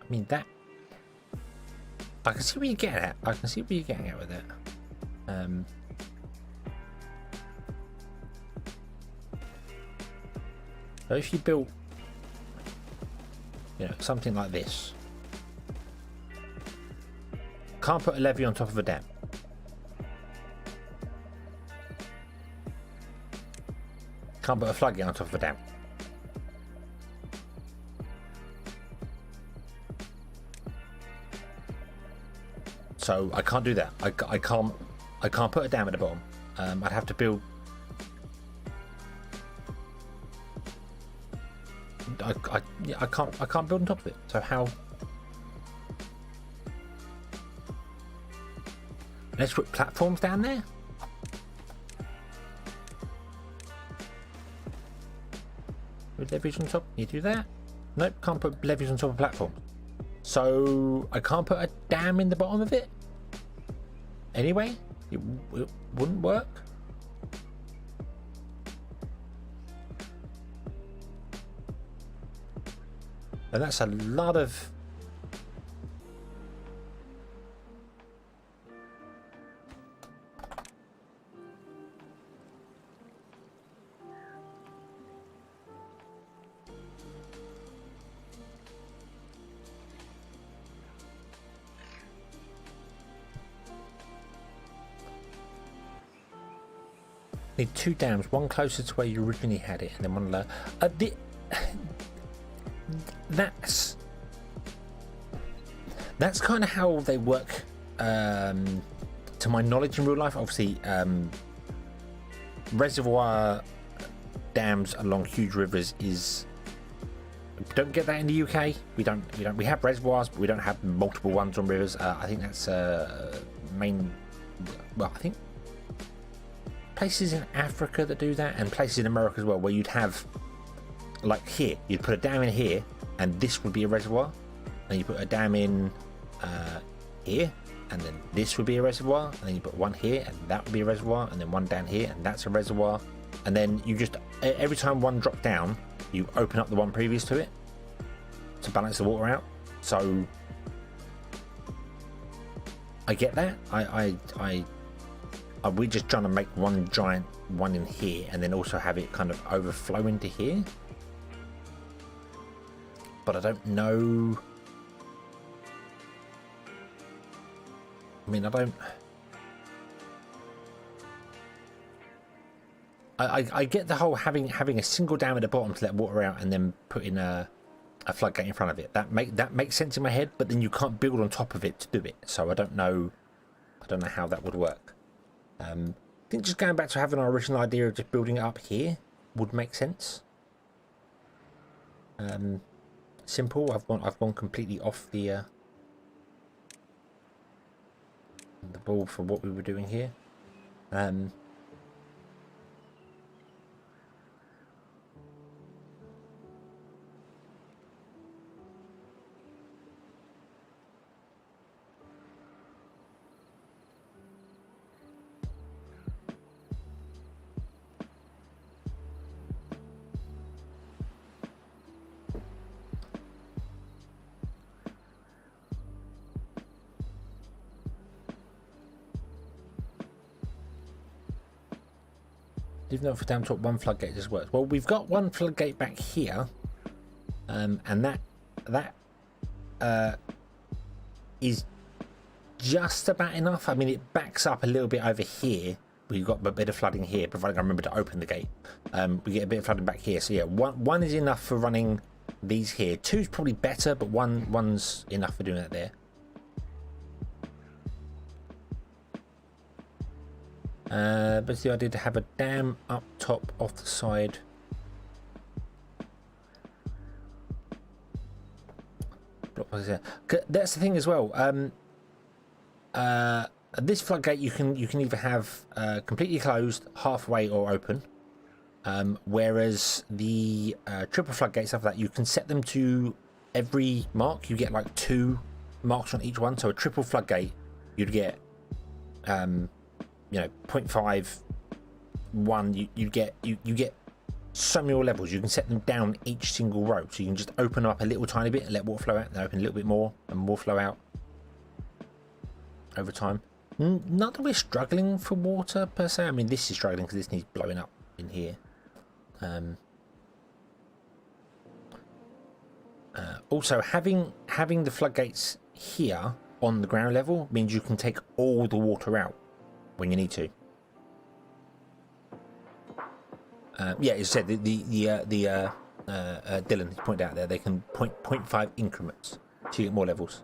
I mean, that... I can see where you're getting at. I can see where you're getting at with it. So if you built, you know, something like this, can't put a levee on top of a dam. Can't put a floodgate on top of a dam. So I can't do that. I can't put a dam at the bottom. I'd have to build. I can't build on top of it. So how? Let's put platforms down there. With levees on top, you do that? Nope, can't put levees on top of platforms. So I can't put a dam in the bottom of it. Anyway, it wouldn't work. And that's a lot of... Need two dams, one closer to where you originally had it, and then one lower. That's kind of how they work, to my knowledge in real life. Obviously, reservoir dams along huge rivers is... We don't get that in the UK. We have reservoirs, but we don't have multiple ones on rivers. I think that's main... Well, I think places in Africa that do that, and places in America as well, where you'd have, like here, you'd put a dam in here, and this would be a reservoir, and you put a dam in here, and then this would be a reservoir, and then you put one here, and that would be a reservoir, and then one down here, and that's a reservoir, and then you just, every time one drops down, you open up the one previous to it to balance the water out. So I get that. We're just trying to make one giant one in here, and then also have it kind of overflow into here. But I don't know. I mean, I get the whole having a single dam at the bottom to let water out, and then putting a floodgate in front of it. That makes sense in my head, but then you can't build on top of it to do it. So I don't know how that would work. I think just going back to having our original idea of just building it up here would make sense. Simple. I've gone completely off the ball for what we were doing here. Even though for down top one floodgate just works. Well, we've got one floodgate back here, and that is just about enough. I mean, it backs up a little bit over here. We've got a bit of flooding here, providing I remember to open the gate. We get a bit of flooding back here. So yeah, one is enough for running these here. Two's probably better, but one's enough for doing that there. But it's the idea to have a dam up top off the side. That's the thing as well. This floodgate you can either have completely closed, halfway, or open. Whereas the triple floodgate stuff like that, you can set them to every mark. You get like 2 marks on each one. So a triple floodgate, you'd get you know, 0.5, 1. You get so many more levels. You can set them down each single row, so you can just open up a little tiny bit and let water flow out, and open a little bit more and more flow out over time. Not that we're struggling for water per se. I mean, this is struggling because this needs blowing up in here. Also, having the floodgates here on the ground level means you can take all the water out when you need to. Yeah, as I said, Dylan has pointed out there they can 0.5 increments to get more levels.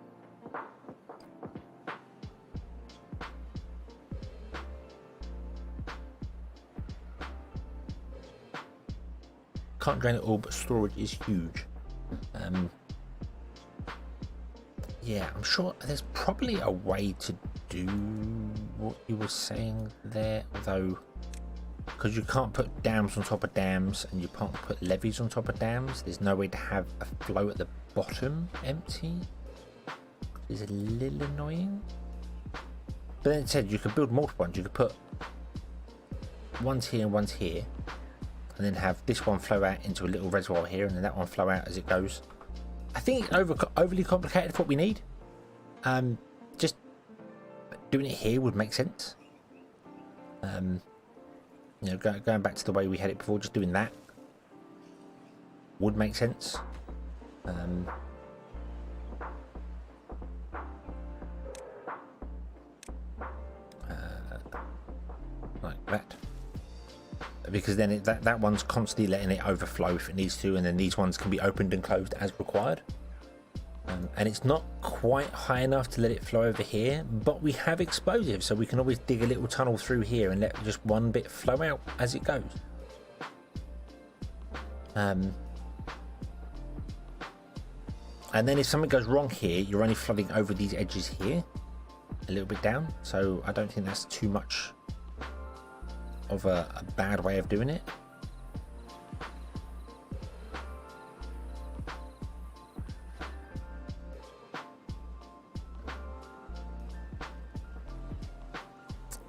Can't drain it all, but storage is huge. Yeah, I'm sure there's probably a way to do what you were saying there, although because you can't put dams on top of dams and you can't put levees on top of dams, there's no way to have a flow at the bottom empty. It's a little annoying. But then it said you could build multiple ones. You could put ones here and ones here, and then have this one flow out into a little reservoir here, and then that one flow out as it goes. I think it's overly complicated for what we need. Just doing it here would make sense. You know, going back to the way we had it before, just doing that would make sense. Like that. Because then that one's constantly letting it overflow if it needs to, and then these ones can be opened and closed as required. And it's not quite high enough to let it flow over here, but we have explosives, so we can always dig a little tunnel through here and let just one bit flow out as it goes. And then if something goes wrong here, you're only flooding over these edges here, a little bit down, so I don't think that's too much of a bad way of doing it.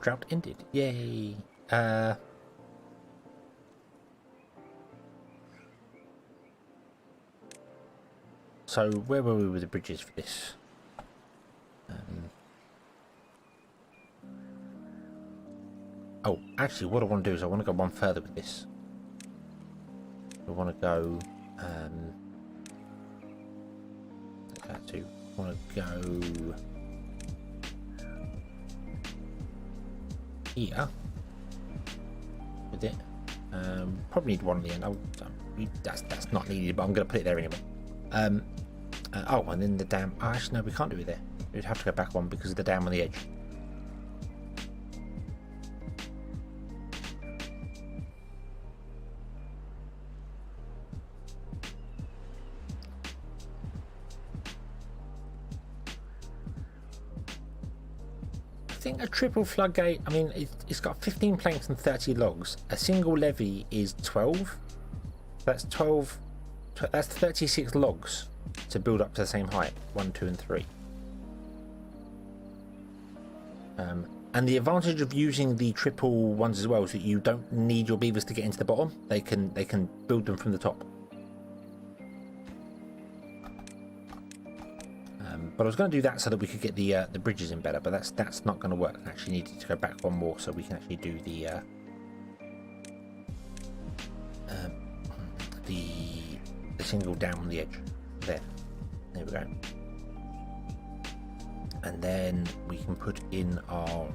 Drought ended. Yay. So where were we with the bridges for this? Oh, actually what I want to do is I want to go one further with this. I want to go here with it. Probably need one at the end. That's not needed, but I'm going to put it there anyway. Oh, and then the dam. Oh, actually, no, we can't do it there. We'd have to go back one because of the dam on the edge. I think a triple floodgate, I mean, it's got 15 planks and 30 logs. A single levee is 12. That's 12. That's 36 logs to build up to the same height. 1, 2, and 3. And the advantage of using the triple ones as well is that you don't need your beavers to get into the bottom. They can build them from the top. But I was going to do that so that we could get the bridges in better, but that's not going to work. I actually needed to go back one more so we can actually do the single down on the edge. There we go. And then we can put in our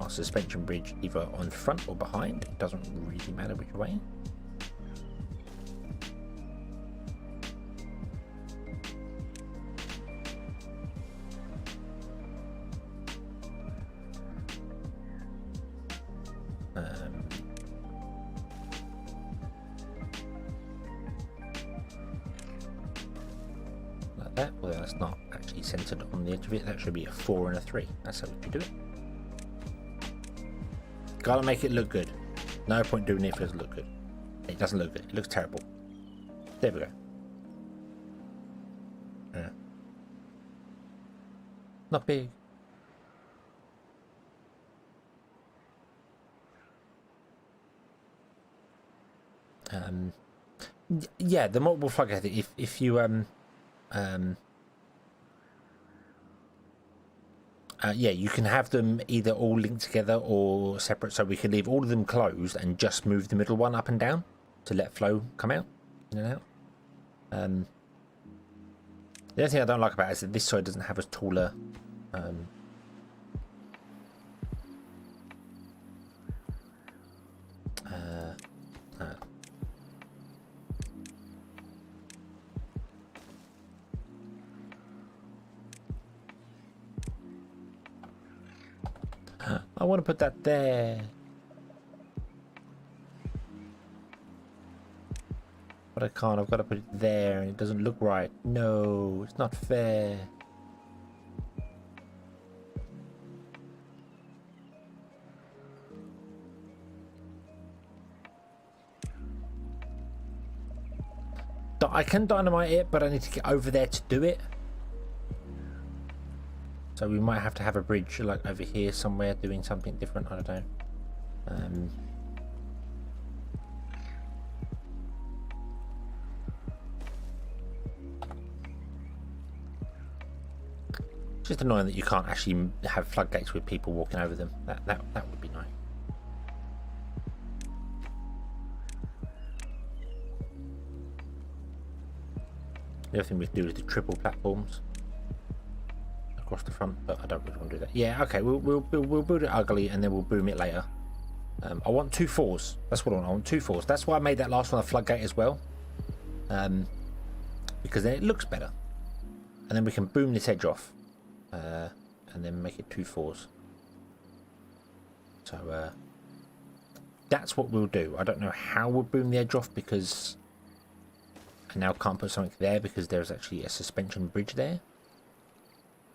suspension bridge either on front or behind. It doesn't really matter which way. Like that. Well, that's not actually centered on the edge of it. That should be a 4 and a 3. That's how we should do it. Gotta make it look good. No point doing it if it doesn't look good. It doesn't look good. It looks terrible. There we go. Yeah. Not big. Yeah, the multiple flag head. If you yeah, you can have them either all linked together or separate, so we can leave all of them closed and just move the middle one up and down to let flow come out, in and out. The only thing I don't like about it is that this side doesn't have as taller I want to put that there. But I can't. I've got to put it there and it doesn't look right. No, it's not fair. I can dynamite it, but I need to get over there to do it. So we might have to have a bridge like over here somewhere doing something different. I don't know. It's just annoying that you can't actually have floodgates with people walking over them. That would be nice. The other thing we can do is the triple platforms across the front, but I don't really want to do that. Yeah, okay, we'll build it ugly and then we'll boom it later. I want 2 4s. That's what I want. I want 2 4s. That's why I made that last one a floodgate as well, because then it looks better. And then we can boom this edge off, and then make it 2 4s. So that's what we'll do. I don't know how we'll boom the edge off because I now can't put something there because there's actually a suspension bridge there.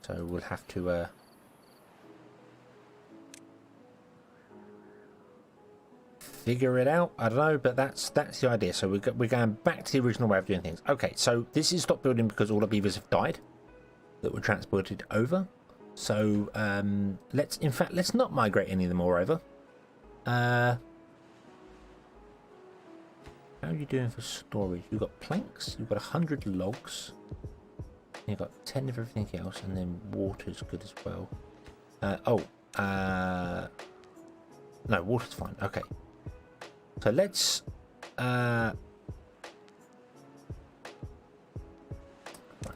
So we'll have to figure it out. I don't know, but that's the idea. So we're going back to the original way of doing things. Okay, so this is stop building because all the beavers have died that were transported over. So let's not migrate any of them more over. How are you doing for storage? You've got planks. You've got 100 logs. You've got 10 of everything else, and then water's good as well. No, water's fine. Okay. So let's right,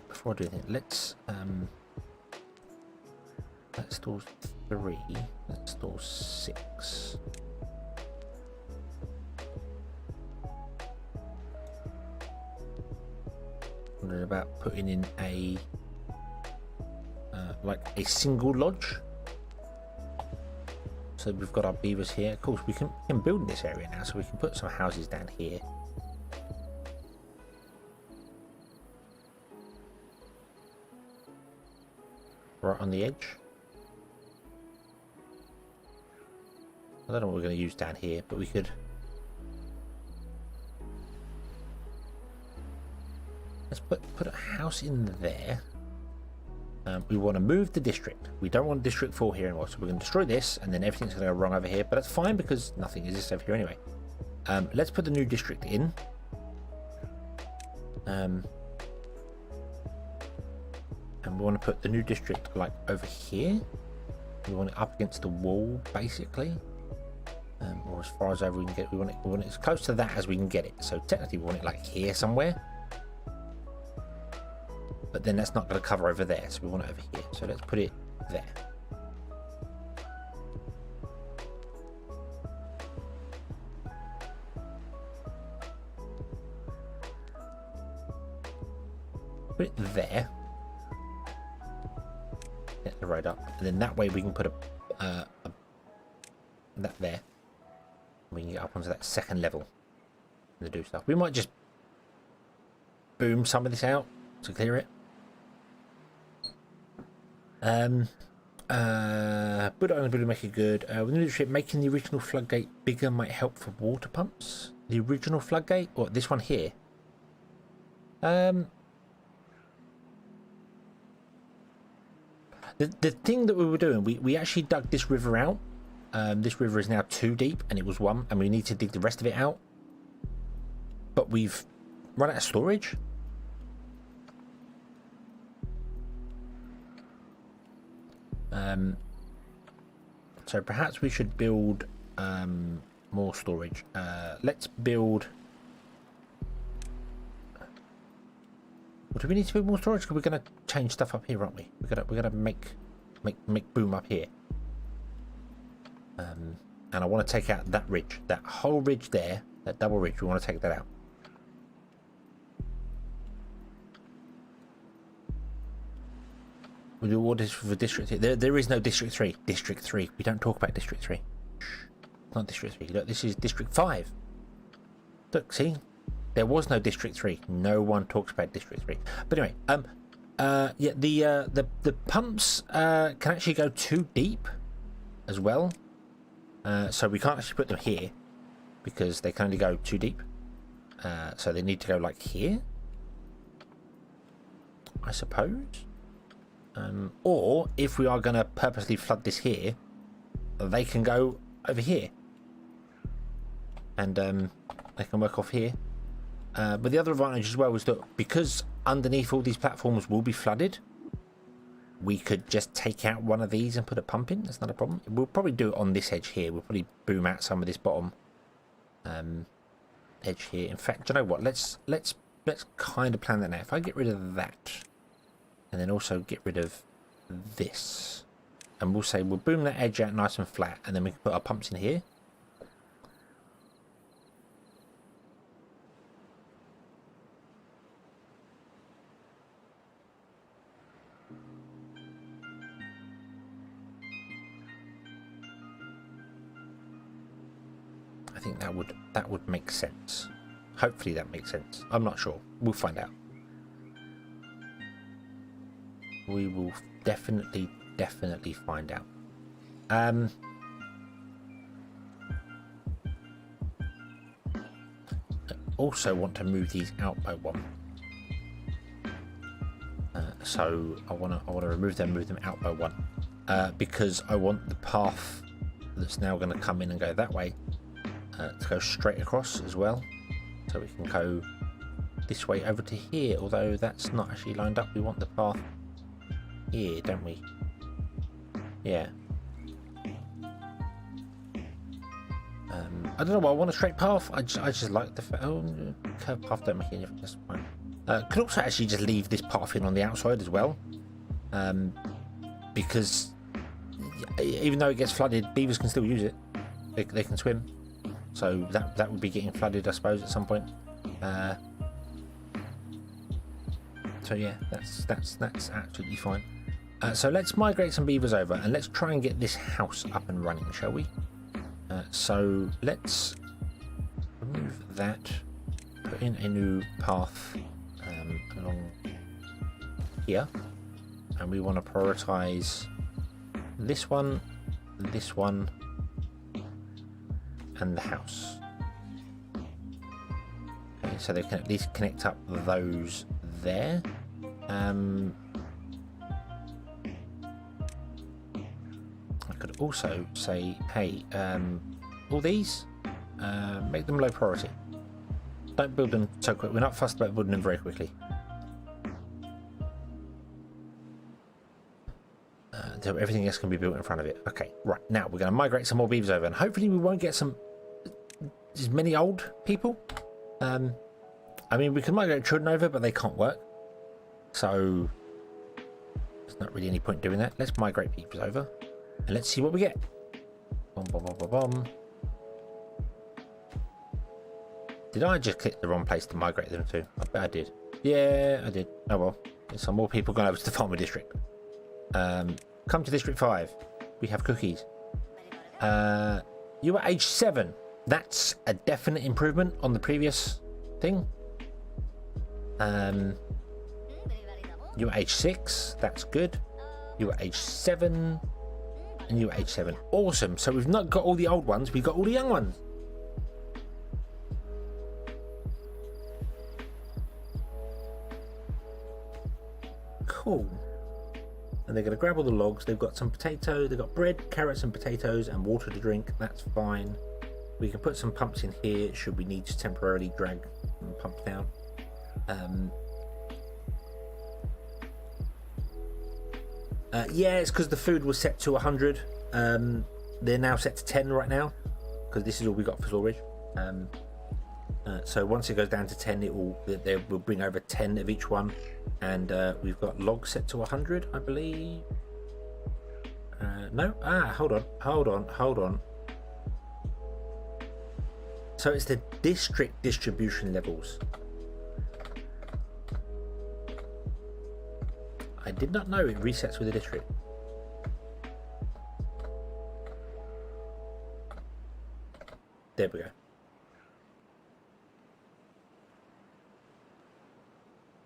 before I do anything, let's store 3. Let's store 6. About putting in a like a single lodge, so we've got our beavers here. Of course we can build in this area now, so we can put some houses down here, right on the edge. I don't know what we're going to use down here, but we could. Let's put a house in there. We want to move the district. We don't want District 4 here anymore, so we're going to destroy this, and then everything's going to go wrong over here, but that's fine because nothing exists over here anyway. Let's put the new district in. And we want to put the new district like over here. We want it up against the wall, basically. Or as far as over we can get. We want it as close to that as we can get it. So technically we want it like here somewhere. but then that's not going to cover over there, so we want it over here. So let's put it there. Put it there. Get the road up, and then that way we can put that there. We can get up onto that second level to do stuff. We might just boom some of this out to clear it. Put it on the building, make it good. Within the trip, making the original floodgate bigger might help for water pumps. The original floodgate, or this one here. The thing that we were doing, we actually dug this river out. This river is now 2 deep, and it was 1, and we need to dig the rest of it out. But we've run out of storage. So perhaps we should build more storage. Let's build. Well, do we need to build more storage? Because we're going to change stuff up here, aren't we? We're gonna make boom up here. And I want to take out that ridge, that whole ridge there, that double ridge. We want to take that out. We do all this for District 3. There is no District 3. District 3. We don't talk about District 3. Shh. It's not District 3. Look, this is District 5. Look, see? There was no District 3. No one talks about District 3. But anyway, yeah, the pumps can actually go 2 deep as well. So we can't actually put them here because they can only go 2 deep. So they need to go like here, I suppose. Or if we are going to purposely flood this here, they can go over here. And they can work off here. But the other advantage as well is that because underneath all these platforms will be flooded, we could just take out one of these and put a pump in. That's not a problem. We'll probably do it on this edge here. We'll probably boom out some of this bottom edge here. In fact, do you know what? Let's kind of plan that now. If I get rid of that, and then also get rid of this, and we'll say we'll boom that edge out nice and flat, and then we can put our pumps in here. I think that would make sense. Hopefully that makes sense. I'm not sure. We'll find out. We will definitely find out. I also want to move these out by 1. So I want to remove them, move them out by 1, because I want the path that's now going to come in and go that way to go straight across as well. So we can go this way over to here, although that's not actually lined up. We want the path here, don't we? Yeah. I don't know why I want a straight path. I just like the curved path don't make any difference. That's fine. Could also actually just leave this path in on the outside as well, because even though it gets flooded, beavers can still use it. They can swim, so that would be getting flooded, I suppose, at some point. So yeah, that's absolutely fine. So let's migrate some beavers over and let's try and get this house up and running, shall we? So let's remove that, put in a new path along here, and we want to prioritize this one, and the house. Okay, so they can at least connect up those there. I could also say, hey, all these, make them low priority. Don't build them so quick. We're not fussed about building them very quickly. So everything else can be built in front of it. Okay, right, now we're going to migrate some more beavers over, and hopefully we won't get as many old people. I mean, we can migrate children over, but they can't work. So there's not really any point doing that. Let's migrate beavers over and let's see what we get. Bom, bom, bom, bom, bom. Did I just click the wrong place to migrate them to? I bet I did. Yeah, I did. Oh well. There's some more people going over to the farmer district. Come to District 5. We have cookies. You are age 7. That's a definite improvement on the previous thing. You are age 6. That's good. You are age 7. And you are age 7. Awesome. So we've not got all the old ones. We've got all the young ones. Cool. And they're going to grab all the logs. They've got some potatoes. They've got bread, carrots and potatoes and water to drink. That's fine. We can put some pumps in here should we need to temporarily drag and pump down. Yeah, it's because the food was set to 100. They're now set to 10 right now because this is all we got for storage. So once it goes down to 10, they will bring over 10 of each one, and we've got logs set to 100, I believe. No, hold on. So it's the district distribution levels. I did not know it resets with the district. There we go.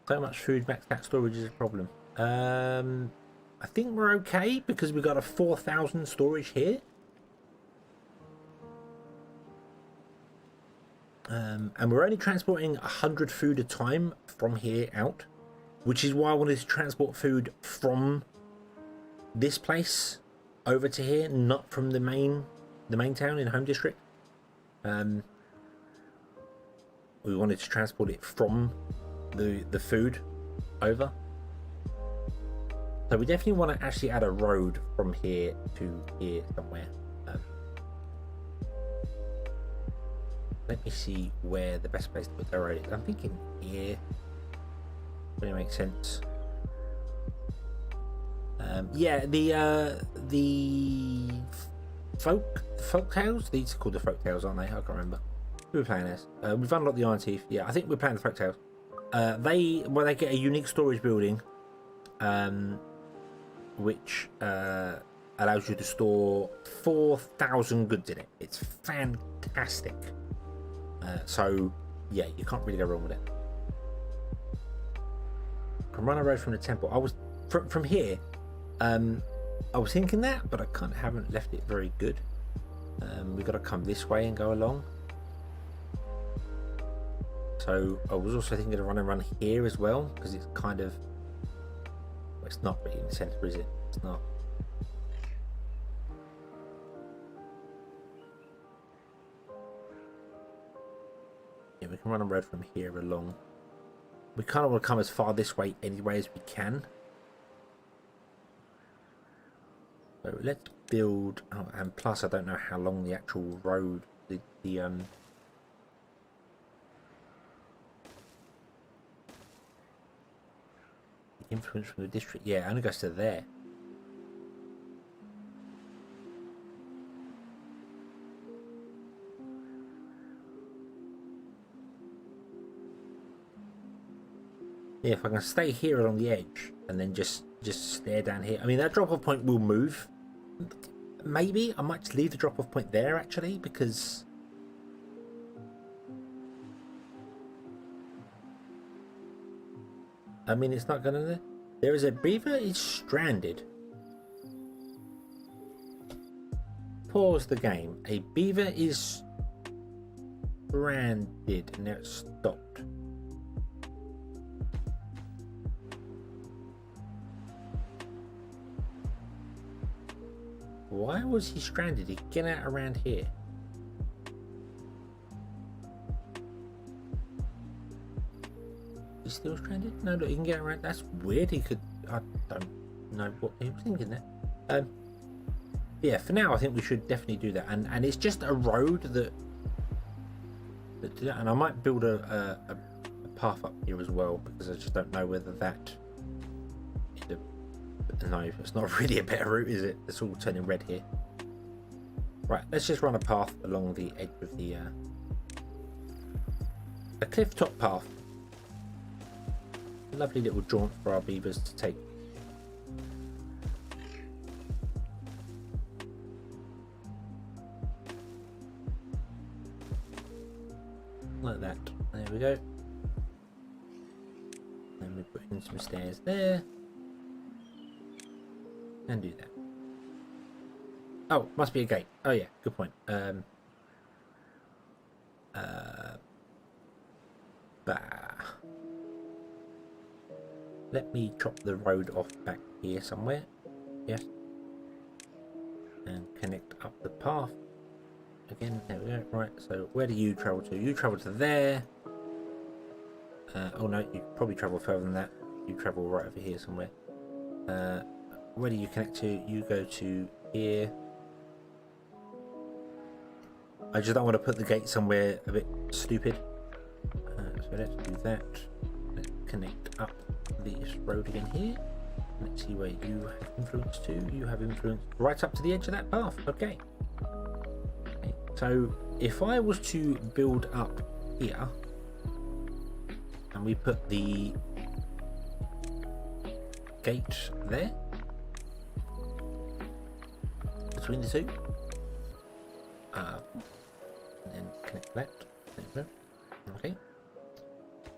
So much food, max cat storage is a problem. I think we're okay because we've got a 4,000 storage here. And we're only transporting 100 food at a time from here out, which is why I wanted to transport food from this place over to here, not from the main town in Home District. We wanted to transport it from the food over. So we definitely want to actually add a road from here to here somewhere. Let me see where the best place to put the road is. I'm thinking here. Really makes sense. Yeah, the folk tales. These are called the folk tales, aren't they? I can't remember. We were playing this. We've unlocked the Iron Teeth. Yeah, I think we're playing the folk tales. They get a unique storage building, which allows you to store 4,000 goods in it. It's fantastic. So yeah, you can't really go wrong with it. Can run a road from the temple. I was from here. I was thinking that, but I kind of haven't left it very good. We got to come this way and go along. So I was also thinking of run here as well, because it's kind of, well, it's not really in the center, is it? It's not. Yeah, we can run a road from here along. We kind of want to come as far this way anyway as we can. So let's build, oh, and plus I don't know how long the actual road, the influence from the district, yeah, it only goes to there. Yeah, if I can stay here along the edge and then just stare down here. I mean, that drop-off point will move. Maybe I might just leave the drop-off point there actually, because I mean, it's not gonna. There is a beaver is stranded. Pause the game. A beaver is stranded, and now it's stopped. Why was he stranded? He can get out around here. He's still stranded? No, look, he can get around. That's weird. He could. I don't know what he was thinking there. Yeah, for now, I think we should definitely do that. And it's just a road that and I might build a path up here as well, because I just don't know whether that No, it's not really a better route, is it? It's all turning red here. Right, let's just run a path along the edge of the a cliff top path. A lovely little jaunt for our beavers to take. Like that. There we go. Then we put in some stairs there. And do that. Oh, must be a gate. Oh yeah, good point. Let me chop the road off back here somewhere. Yes. And connect up the path. Again, there we go. Right, so where do you travel to? You travel to there. Oh no, you probably travel further than that. You travel right over here somewhere. Where do you connect to? You go to here. I just don't want to put the gate somewhere a bit stupid. So let's do that. Let's connect up this road again here. Let's see where you have influence to. You have influence right up to the edge of that path. Okay. So if I was to build up here and we put the gate there between the two, and then connect that. There we go. Okay.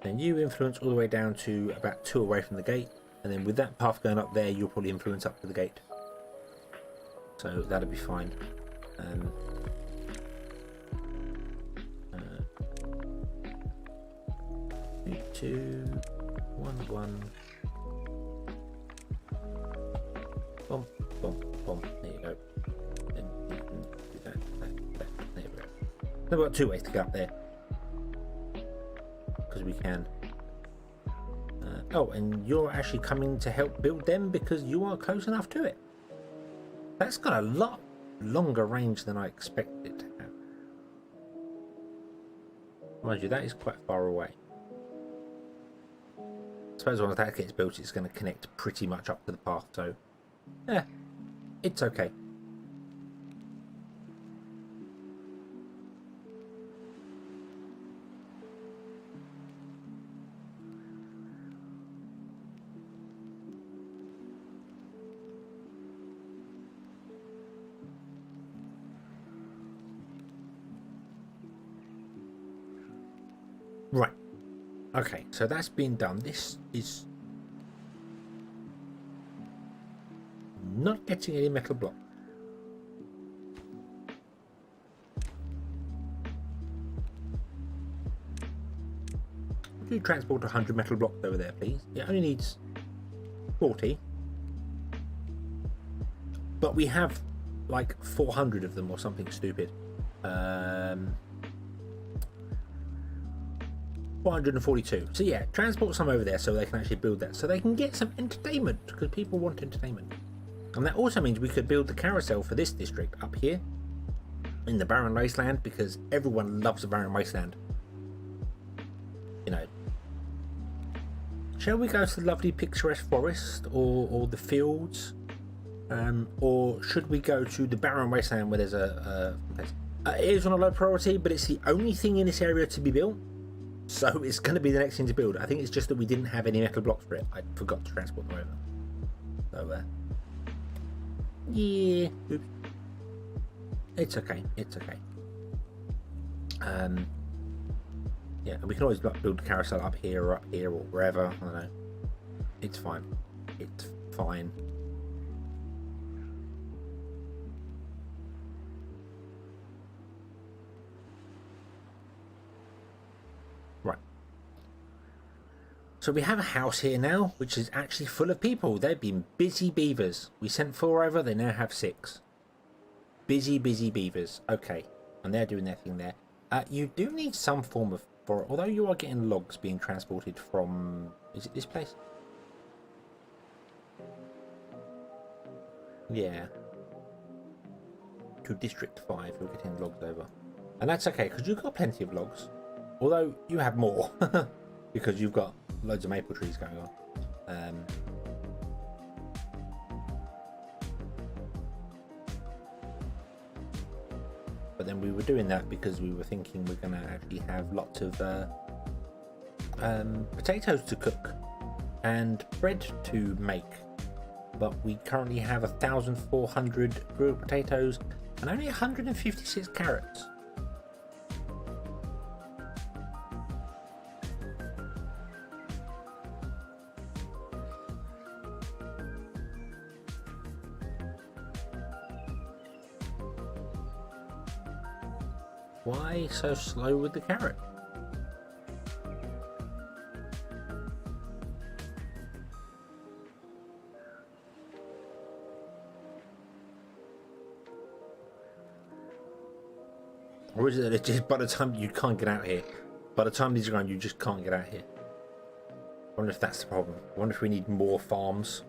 Then you influence all the way down to about 2 away from the gate, and then with that path going up there, you'll probably influence up to the gate. So that'll be fine. 2, 1, 1. Boom, boom, boom. There you go. Then you can do that. There we go. We've got 2 ways to get up there. Because we can. Oh, and you're actually coming to help build them because you are close enough to it. That's got a lot longer range than I expected it to have. Mind you, that is quite far away. I suppose once that gets built, it's going to connect pretty much up to the path, so yeah, it's okay. Right. Okay, so that's been done. This is not getting any metal block. Would you transport 100 metal blocks over there, please? It only needs 40. But we have like 400 of them or something stupid. 442. So yeah, transport some over there so they can actually build that, so they can get some entertainment, because people want entertainment. And that also means we could build the carousel for this district up here in the barren wasteland, because everyone loves the barren wasteland. You know, shall we go to the lovely picturesque forest or the fields, or should we go to the barren wasteland where there's a place? It is on a low priority, but it's the only thing in this area to be built. So it's going to be the next thing to build. I think it's just that we didn't have any metal blocks for it. I forgot to transport them over. So, yeah. Oops. It's okay. It's okay. Yeah, and we can always build the carousel up here or wherever. I don't know. It's fine. It's fine. So we have a house here now, which is actually full of people. They've been busy beavers. We sent 4 over, they now have 6. Busy beavers. Okay, and they're doing their thing there. You do need some form of forest, although you are getting logs being transported from... Is it this place? Yeah. To District 5, we're getting logs over. And that's okay, because you've got plenty of logs. Although, you have more. Because you've got loads of maple trees going on. but then we were doing that because we were thinking we're going to actually have lots of potatoes to cook and bread to make. But we currently have 1,400 grilled potatoes and only 156 carrots. Why so slow with the carrot? Or is it just by the time you can't get out here? By the time these are gone, you just can't get out here. I wonder if that's the problem. I wonder if we need more farms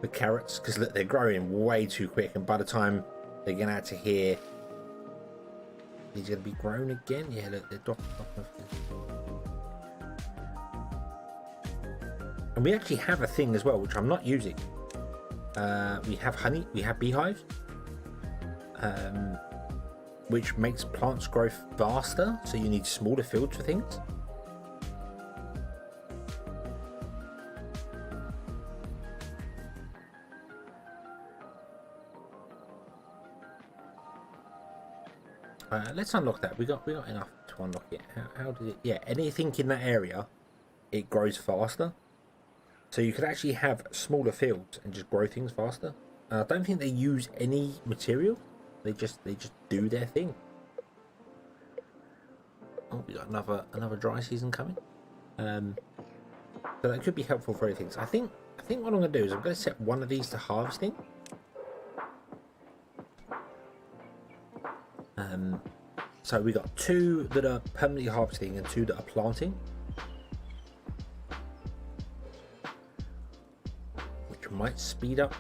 for carrots, because look, they're growing way too quick, and by the time they get out to here, these are going to be grown again. Yeah, look, they're dropping off. And we actually have a thing as well, which I'm not using. We have honey, we have beehives, which makes plants grow faster, so you need smaller fields for things. Let's unlock that. We got enough to unlock it. How did it? Yeah, anything in that area, it grows faster. So you could actually have smaller fields and just grow things faster. I don't think they use any material. They just do their thing. Oh, we got another dry season coming. So that could be helpful for other things. I think what I'm going to do is I'm going to set one of these to harvesting. So we got 2 that are permanently harvesting and 2 that are planting, which might speed up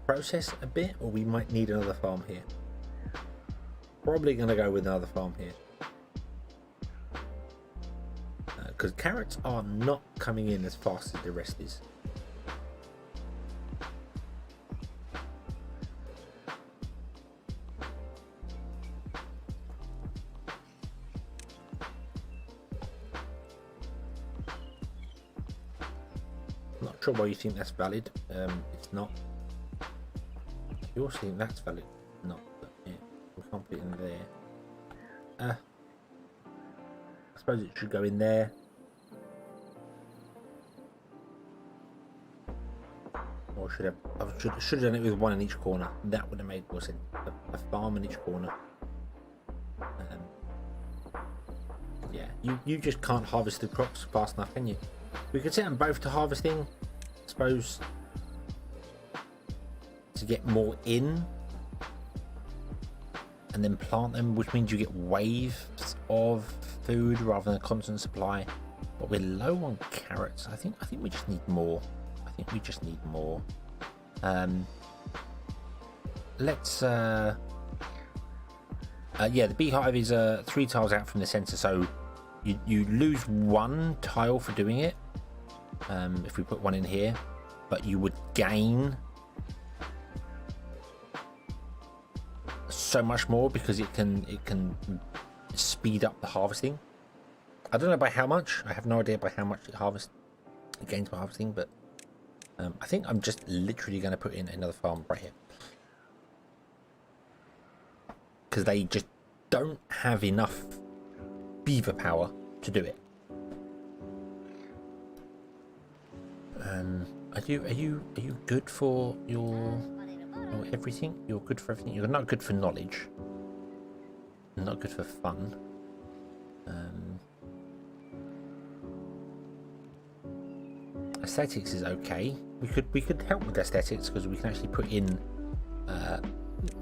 process a bit, or we might need another farm here. Probably going to go with another farm here, because carrots are not coming in as fast as the rest is. Not sure why you think that's valid. It's not. You also think that's valid? Not. But yeah, we can't put it in there. I suppose it should go in there. Or should have done it with 1 in each corner. That would have made more sense. A farm in each corner. Yeah, you just can't harvest the crops fast enough, can you? We could set them both to harvesting, I suppose, to get more in, and then plant them, which means you get waves of food rather than a constant supply. But we're low on carrots. I think we just need more. Let's yeah, the beehive is 3 tiles out from the center, so you lose 1 tile for doing it. If we put 1 in here, but you would gain so much more because it can speed up the harvesting. I don't know by how much. I have no idea by how much it gains by harvesting, but I think I'm just literally going to put in another farm right here, because they just don't have enough beaver power to do it. Are you good for your everything? You're good for everything. You're not good for knowledge. Not good for fun. Aesthetics is okay. We could help with aesthetics because we can actually put in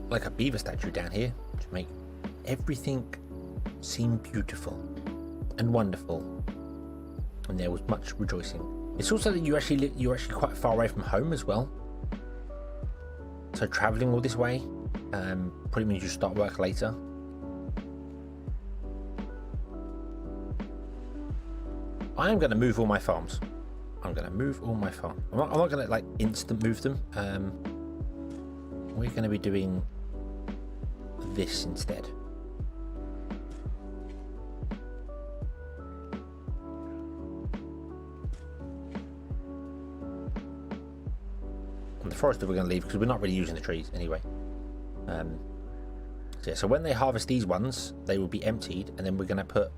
like a beaver statue down here to make everything seem beautiful and wonderful. And there was much rejoicing. It's also that you're actually quite far away from home as well. So traveling all this way probably means you start work later. I am going to move all my farms. I'm not going to like instant move them. We're going to be doing this instead. And the forest we're going to leave because we're not really using the trees anyway. So, yeah, so when they harvest these ones, they will be emptied, and then we're going to put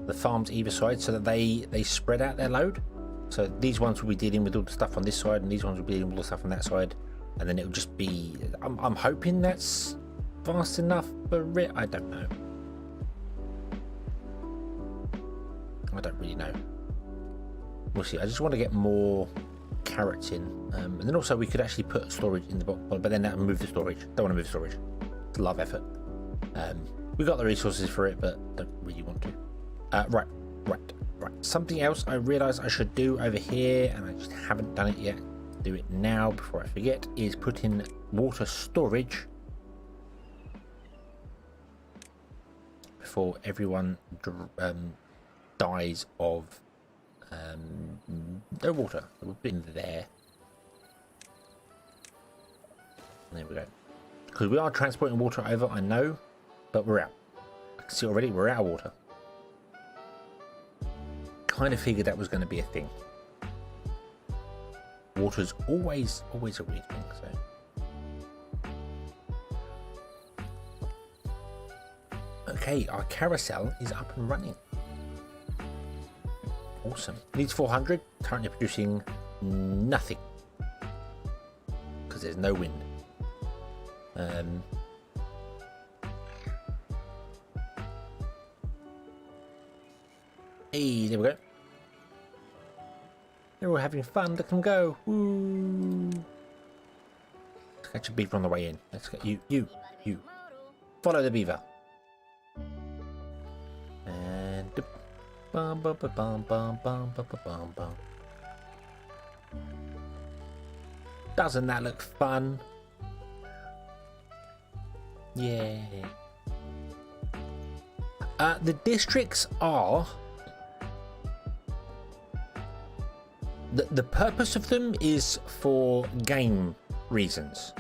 the farms either side so that they spread out their load. So these ones will be dealing with all the stuff on this side, and these ones will be dealing with all the stuff on that side, and then it'll just be. I'm hoping that's fast enough for it. I don't know. I don't really know. We'll see. I just want to get more carrots in, and then also we could actually put storage in the bottom, but then that will move the storage. Don't want to move storage. It's a lot of effort. We got the resources for it, but don't really want to. Right. Something else I realised I should do over here, and I just haven't done it yet. Do it now before I forget. Is put in water storage before everyone dies of no water. We've been there. There we go. Because we are transporting water over, I know, but we're out. I can see already we're out of water. Kind of figured that was going to be a thing. Water's always a weird thing. So, okay, our carousel is up and running. Awesome. Needs 400. Currently producing nothing because there's no wind. Hey, there we go. They're all having fun. Look at them go. Woo. Let's catch a beaver on the way in. Let's get you. Follow the beaver. And bum bum bum bum bum bum bum bum. Doesn't that look fun? Yeah. The districts are. The purpose of them is for game reasons,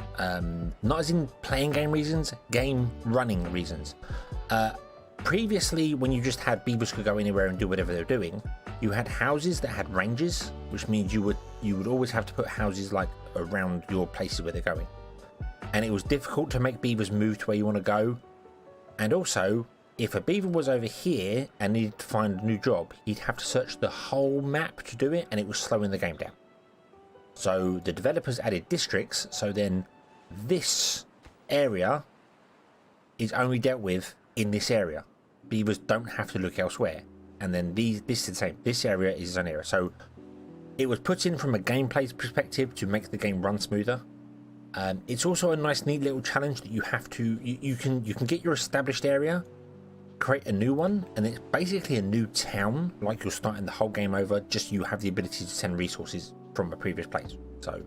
not as in playing game reasons, game running reasons. Previously, when you just had beavers could go anywhere and do whatever they're doing, you had houses that had ranges, which means you would always have to put houses like around your places where they're going, and it was difficult to make beavers move to where you want to go. And also, if a beaver was over here and needed to find a new job, he'd have to search the whole map to do it, and it was slowing the game down. So the developers added districts, so then this area is only dealt with in this area. Beavers don't have to look elsewhere. And then this is the same. This area is its own area. So it was put in from a gameplay perspective to make the game run smoother. It's also a nice, neat little challenge that you have to. You can get your established area, create a new one, and it's basically a new town, like you're starting the whole game over, just you have the ability to send resources from a previous place. So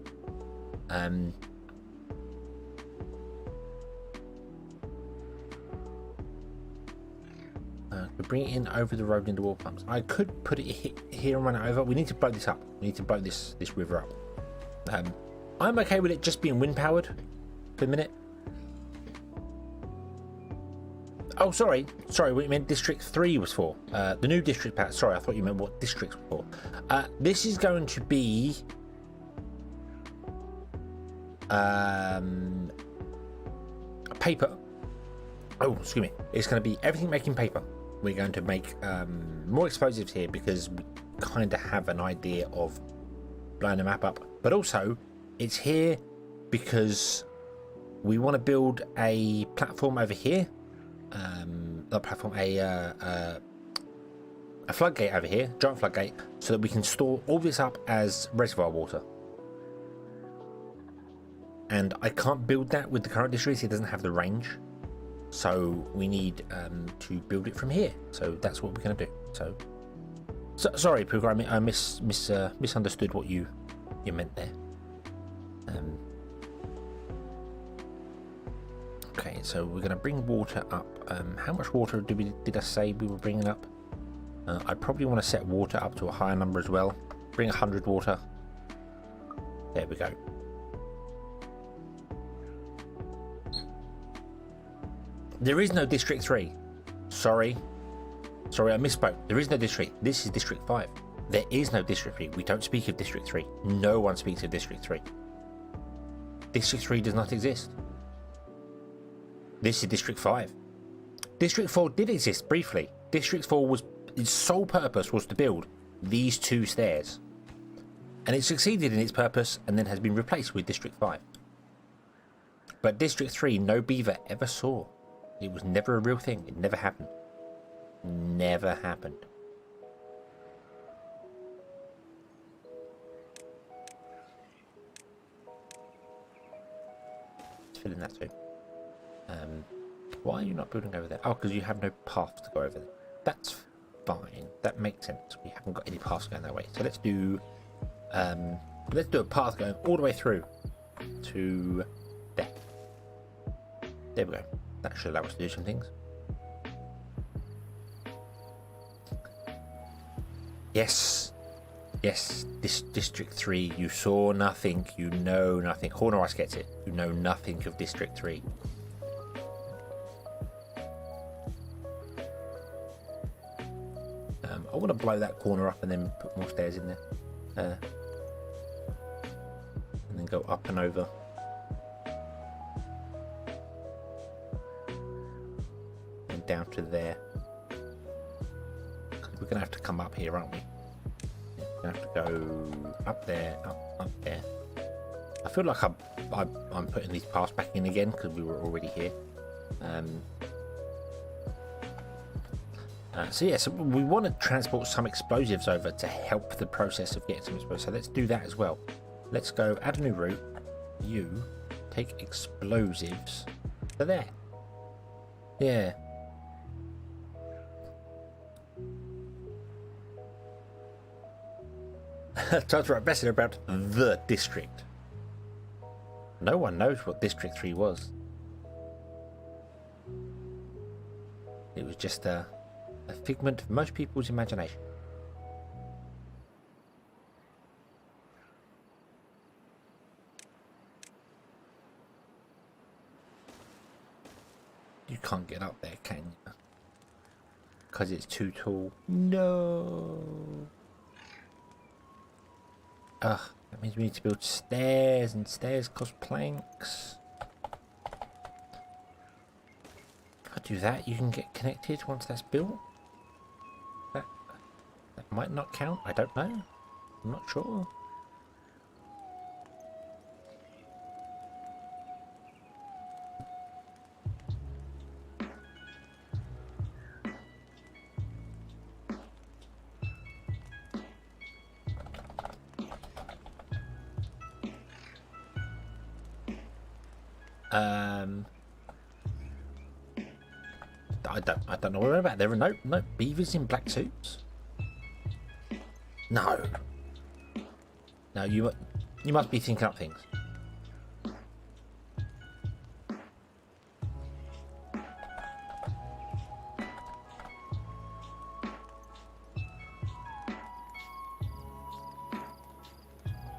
we bring it in over the road into water pumps. I could put it here and run it over. We need to blow this up. We need to blow this river up. I'm okay with it just being wind powered for a minute. Oh, sorry, what you meant District 3 was for. The new district pack. Sorry, I thought you meant what districts were for. This is going to be paper. Oh, excuse me. It's going to be everything making paper. We're going to make more explosives here because we kind of have an idea of blowing the map up. But also, it's here because we want to build a platform over here. Not platform, a floodgate over here, giant floodgate, so that we can store all this up as reservoir water. And I can't build that with the current district; it doesn't have the range. So we need to build it from here. So that's what we're going to do. So sorry, Puka, I misunderstood what you meant there. Okay, so we're going to bring water up. How much water did I say we were bringing up? I probably want to set water up to a higher number as well. Bring 100 water. There we go. There is no District 3. Sorry, I misspoke. There is no District. This is District 5. There is no District 3. We don't speak of District 3. No one speaks of District 3. District 3 does not exist. This is District 5. District 4 did exist briefly. District 4 was, its sole purpose was to build these 2 stairs. And it succeeded in its purpose and then has been replaced with District 5. But District 3, no beaver ever saw. It was never a real thing. It never happened. Never happened. Let's fill in that too. Why are you not building over there? Oh, because you have no path to go over there. That's fine. That makes sense. We haven't got any paths going that way. So let's do a path going all the way through to there. There we go. That should allow us to do some things. Yes. Yes, this District 3, you saw nothing, you know nothing. Horner Ice gets it. You know nothing of District 3. I want to blow that corner up and then put more stairs in there. And then go up and over. And down to there. We're going to have to come up here, aren't we? We're going to have to go up there, up there. I feel like I'm putting these paths back in again because we were already here. So yeah, so we want to transport some explosives over to help the process of getting some explosives. So let's do that as well. Let's go add a new route. You take explosives to there. Yeah. Time to write better about the district. No one knows what District 3 was. It was just a figment of most people's imagination. You can't get up there, can you? Because it's too tall. No. Ugh, that means we need to build stairs, and stairs cost planks. If I do that, you can get connected once that's built. That might not count, I don't know. I'm not sure. I don't know what we're about. There are no beavers in black suits. No. No, you must be thinking up things.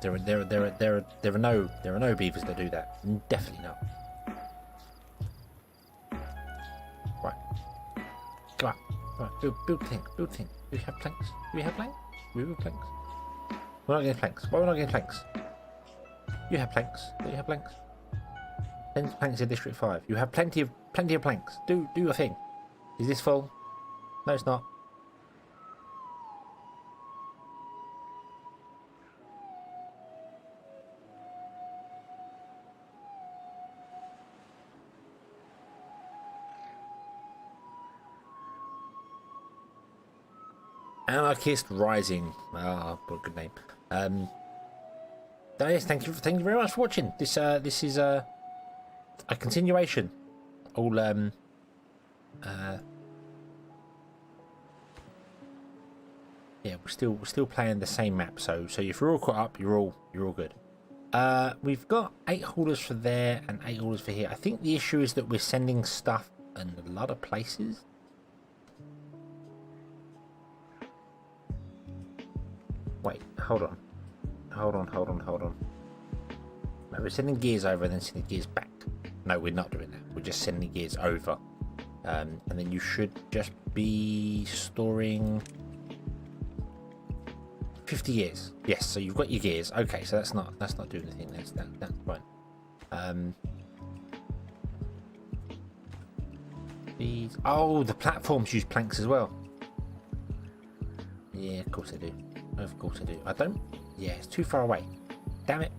There are no beavers that do that. Definitely not. Right. Come on. Right. Build things. Build things. Do we have planks? Do we have planks? We have planks. We're not getting planks. Why are we not getting planks? You have planks. Do you have planks? Plenty of planks in District 5. You have plenty of planks. Do your thing. Is this full? No, it's not. Anarchist Rising. Ah, what a good name. Yes, thank you very much for watching. This is a continuation. All yeah, we're still playing the same map. So if you're all caught up, you're all good. We've got 8 haulers for there and 8 haulers for here. I think the issue is that we're sending stuff in a lot of places. Wait, hold on. No, we're sending gears over and then sending gears back. No, we're not doing that. We're just sending gears over And then you should just be storing 50 gears. Yes, so you've got your gears. Okay, so that's not doing anything. That's fine. Oh, the platforms use planks as well. Yeah, of course I do. Of course I do. I don't. Yeah, it's too far away. Damn it.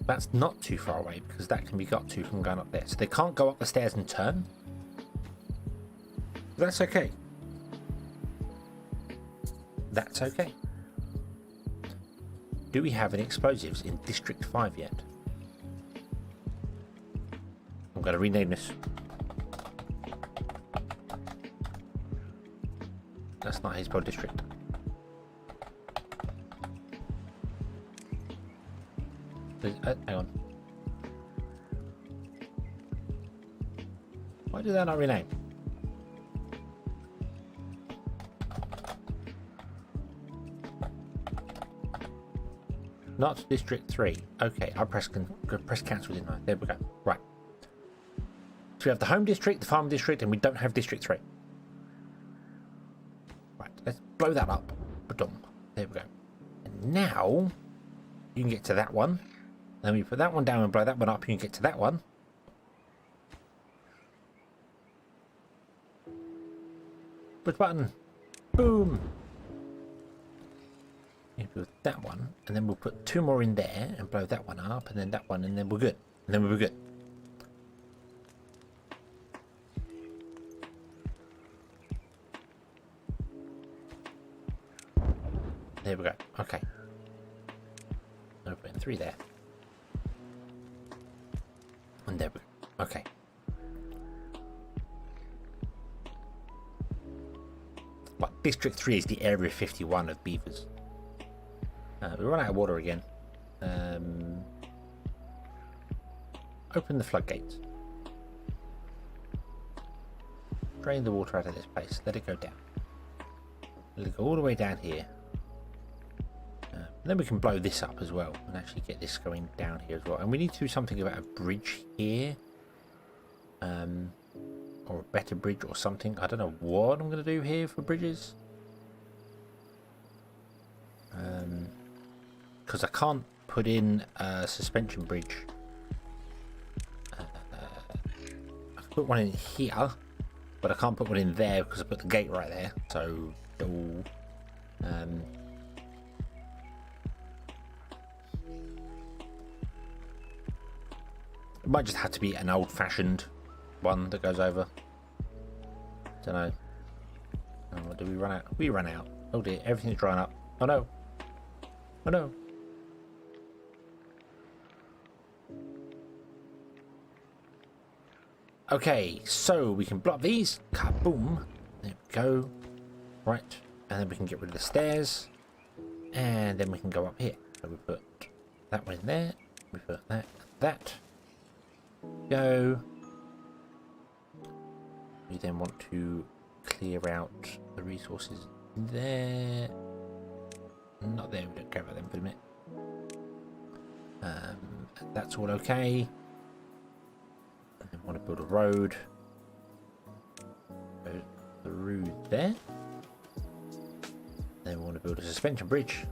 That's not too far away because that can be got to from going up there. So they can't go up the stairs and turn. That's okay. That's okay. Do we have any explosives in District 5 yet? I'm going to rename this. That's not Haysborough District. Hang on. Why did that not rename? Not District 3. Okay, I press cancel, didn't I? There we go. Right. So we have the home district, the farm district, and we don't have District 3. Right, let's blow that up. Ba-dum. There we go. And now you can get to that one. Then we put that one down and blow that one up, you can get to that one. Push button. Boom. With that one, and then we'll put 2 more in there and blow that one up, and then that one, and then we're good. And then we'll be good. There we go. Okay. I'll put in 3 there. And there we go. Okay. But District 3 is the Area 51 of Beavers. We run out of water again. Open the floodgates. Drain the water out of this place. Let it go down. Let it go all the way down here. Then we can blow this up as well and actually get this going down here as well. And we need to do something about a bridge here. Or a better bridge or something. I don't know what I'm going to do here for bridges. Because I can't put in a suspension bridge. I can put one in here, but I can't put one in there because I put the gate right there. So, it might just have to be an old-fashioned one that goes over. Don't know. Oh, do we run out? We run out. Oh dear, everything's drying up. Oh no. Oh no. Okay, so we can block these. Kaboom. There we go. Right. And then we can get rid of the stairs. And then we can go up here. So we put that one in there. We put that. Go. We then want to clear out the resources there. Not there, we don't care about them for a minute. That's all okay. And then want to build a road. Go through there. Then we want to build a suspension bridge.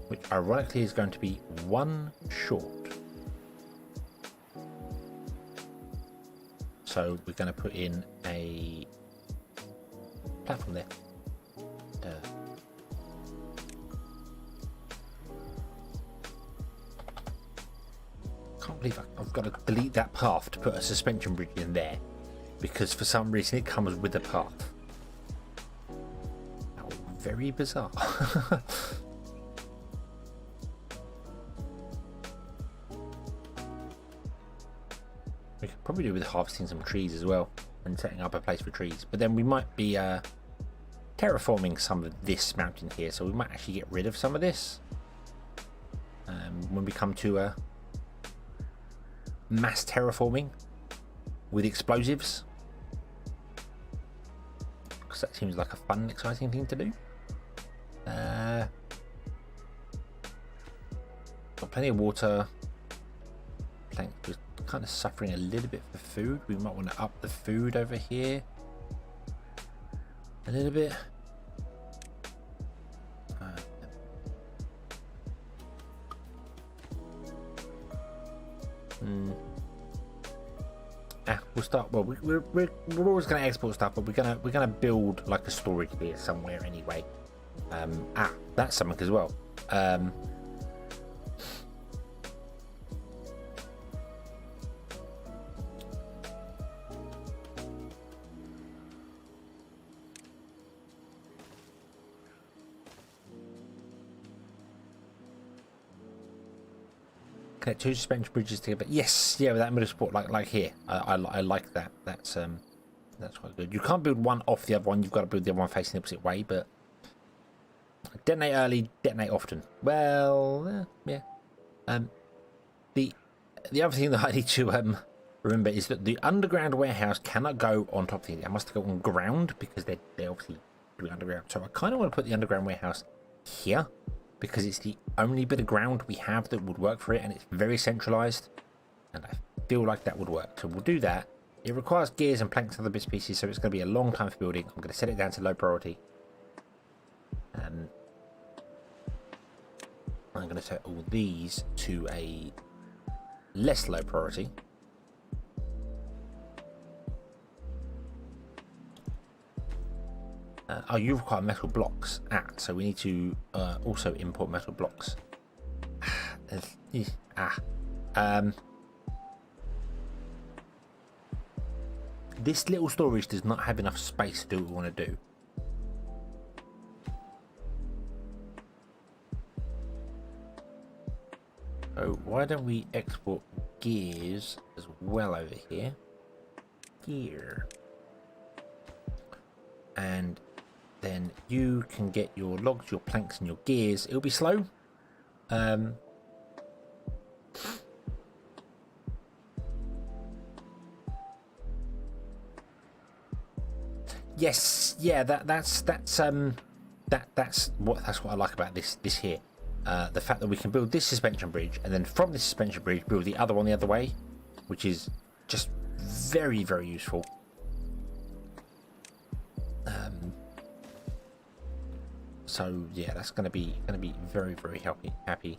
Which ironically is going to be 1 short. So we're going to put in a platform there. Can't believe I've got to delete that path to put a suspension bridge in there, because for some reason it comes with the path. Oh, very bizarre. We could probably do with harvesting some trees as well and setting up a place for trees, but then we might be terraforming some of this mountain here, so we might actually get rid of some of this when we come to mass terraforming with explosives, because that seems like a fun, exciting thing to do. plenty of water. Plank was kind of suffering a little bit for food. We might want to up the food over here a little bit. We'll start. Well, we're always going to export stuff, but we're gonna build like a storage here somewhere anyway. That's something as well. Connect two suspension bridges together. Yes, yeah, with that middle support, like here. I like that. That's quite good. You can't build one off the other one. You've got to build the other one facing the opposite way. But detonate early, detonate often. Well, yeah. The other thing that I need to remember is that the underground warehouse cannot go on top of the. It must go on ground because they're obviously doing underground. So I kind of want to put the underground warehouse here, because it's the only bit of ground we have that would work for it, and it's very centralized, and I feel like that would work. So we'll do that. It requires gears and planks and other bits and pieces, so it's going to be a long time for building. I'm going to set it down to low priority. I'm going to set all these to a less low priority. You require metal blocks. So we need to also import metal blocks. This little storage does not have enough space to do what we want to do. So why don't we export gears as well over here? Gear. And then you can get your logs, your planks, and your gears. It'll be slow. Yes, yeah, that's what I like about this here. The fact that we can build this suspension bridge, and then from this suspension bridge build the other one the other way, which is just very, very useful. So yeah, that's going to be very, very happy.